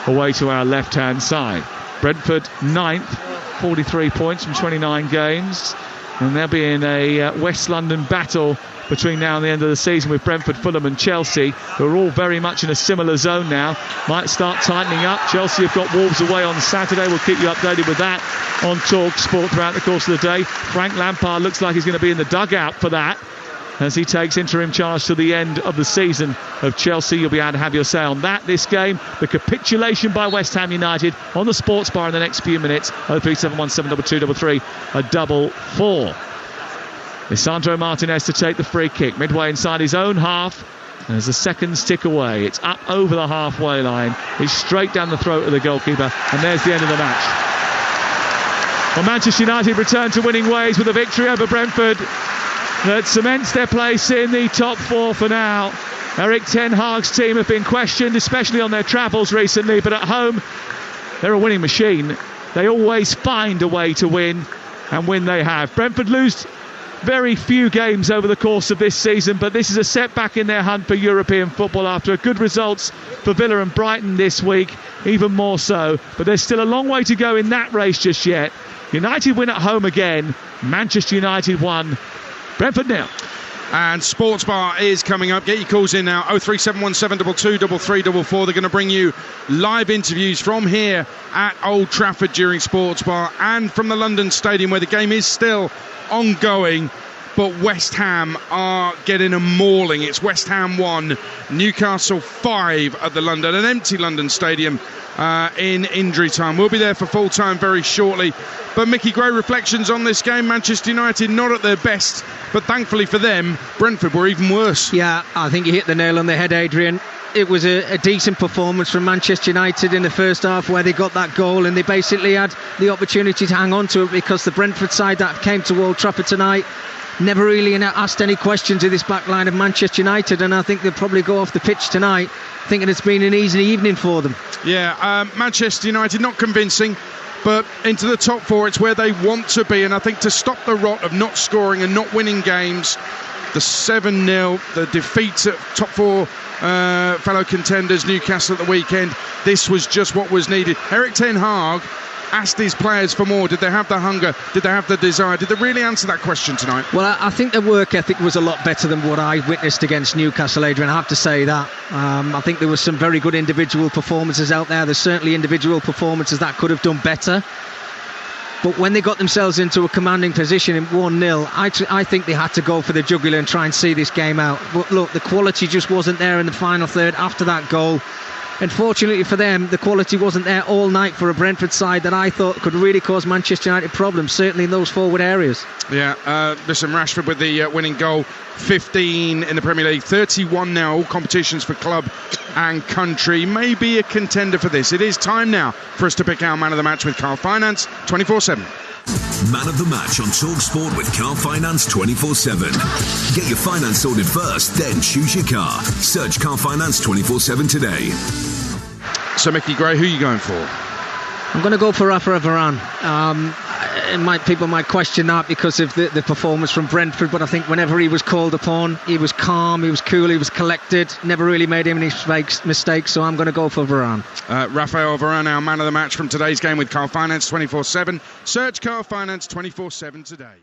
away to our left-hand side. Brentford 9th, 43 points from 29 games. And they'll be in a West London battle between now and the end of the season with Brentford, Fulham and Chelsea, who are all very much in a similar zone now. Might start tightening up. Chelsea have got Wolves away on Saturday. We'll keep you updated with that on Talksport throughout the course of the day. Frank Lampard looks like he's going to be in the dugout for that as he takes interim charge to the end of the season of Chelsea. You'll be able to have your say on that. This game, the capitulation by West Ham United on the sports bar in the next few minutes. 037172233 444. Lisandro Martinez to take the free kick midway inside his own half. As the seconds tick away, it's up over the halfway line. It's straight down the throat of the goalkeeper, and there's the end of the match. Well, Manchester United return to winning ways with a victory over Brentford that cements their place in the top 4 for now. Erik ten Hag's team have been questioned, especially on their travels recently, but at home they're a winning machine. They always find a way to win, and win they have. Brentford lose very few games over the course of this season, but this is a setback in their hunt for European football after good results for Villa and Brighton this week, even more so. But there's still a long way to go in that race just yet. United win at home again. Manchester United 1, Brentford 0. And Sports Bar is coming up. Get your calls in now. 03717223344. They're going to bring you live interviews from here at Old Trafford during Sports Bar and from the London Stadium, where the game is still ongoing, but West Ham are getting a mauling. It's West Ham 1, Newcastle 5 at the London, an empty London Stadium in injury time. We'll be there for full time very shortly. But Mickey Gray, reflections on this game. Manchester United not at their best, but thankfully for them, Brentford were even worse. Yeah, I think you hit the nail on the head, Adrian. It was a decent performance from Manchester United in the first half, where they got that goal and they basically had the opportunity to hang on to it, because the Brentford side that came to Old Trafford tonight never really asked any questions of this back line of Manchester United, and I think they'll probably go off the pitch tonight thinking it's been an easy evening for them. Yeah, Manchester United not convincing, but into the top 4, it's where they want to be. And I think to stop the rot of not scoring and not winning games, the 7-0, the defeats at top 4 fellow contenders, Newcastle at the weekend, this was just what was needed. Erik ten Hag asked his players for more. Did they have the hunger? Did they have the desire? Did they really answer that question tonight? Well, I think their work ethic was a lot better than what I witnessed against Newcastle, Adrian. I have to say that. I think there were some very good individual performances out there. There's certainly individual performances that could have done better. But when they got themselves into a commanding position in 1-0, I think they had to go for the jugular and try and see this game out. But look, the quality just wasn't there in the final third after that goal. Unfortunately for them, the quality wasn't there all night for a Brentford side that I thought could really cause Manchester United problems, certainly in those forward areas. Yeah, listen, Rashford with the winning goal, 15 in the Premier League, 31 now, all competitions for club and country. Maybe a contender for this. It is time now for us to pick our man of the match with Car Finance 24/7. Man of the match on Talksport with Car Finance 24/7. Get your finance sorted first, then choose your car. Search Car Finance 24/7 today. So, Mickey Gray, who are you going for? I'm going to go for Rafa Varane. People might question that because of the performance from Brentford, but I think whenever he was called upon, he was calm, he was cool, he was collected, never really made any mistakes, so I'm going to go for Varane. Rafael Varane, our man of the match from today's game with Car Finance 24/7. Search Car Finance 24/7 today.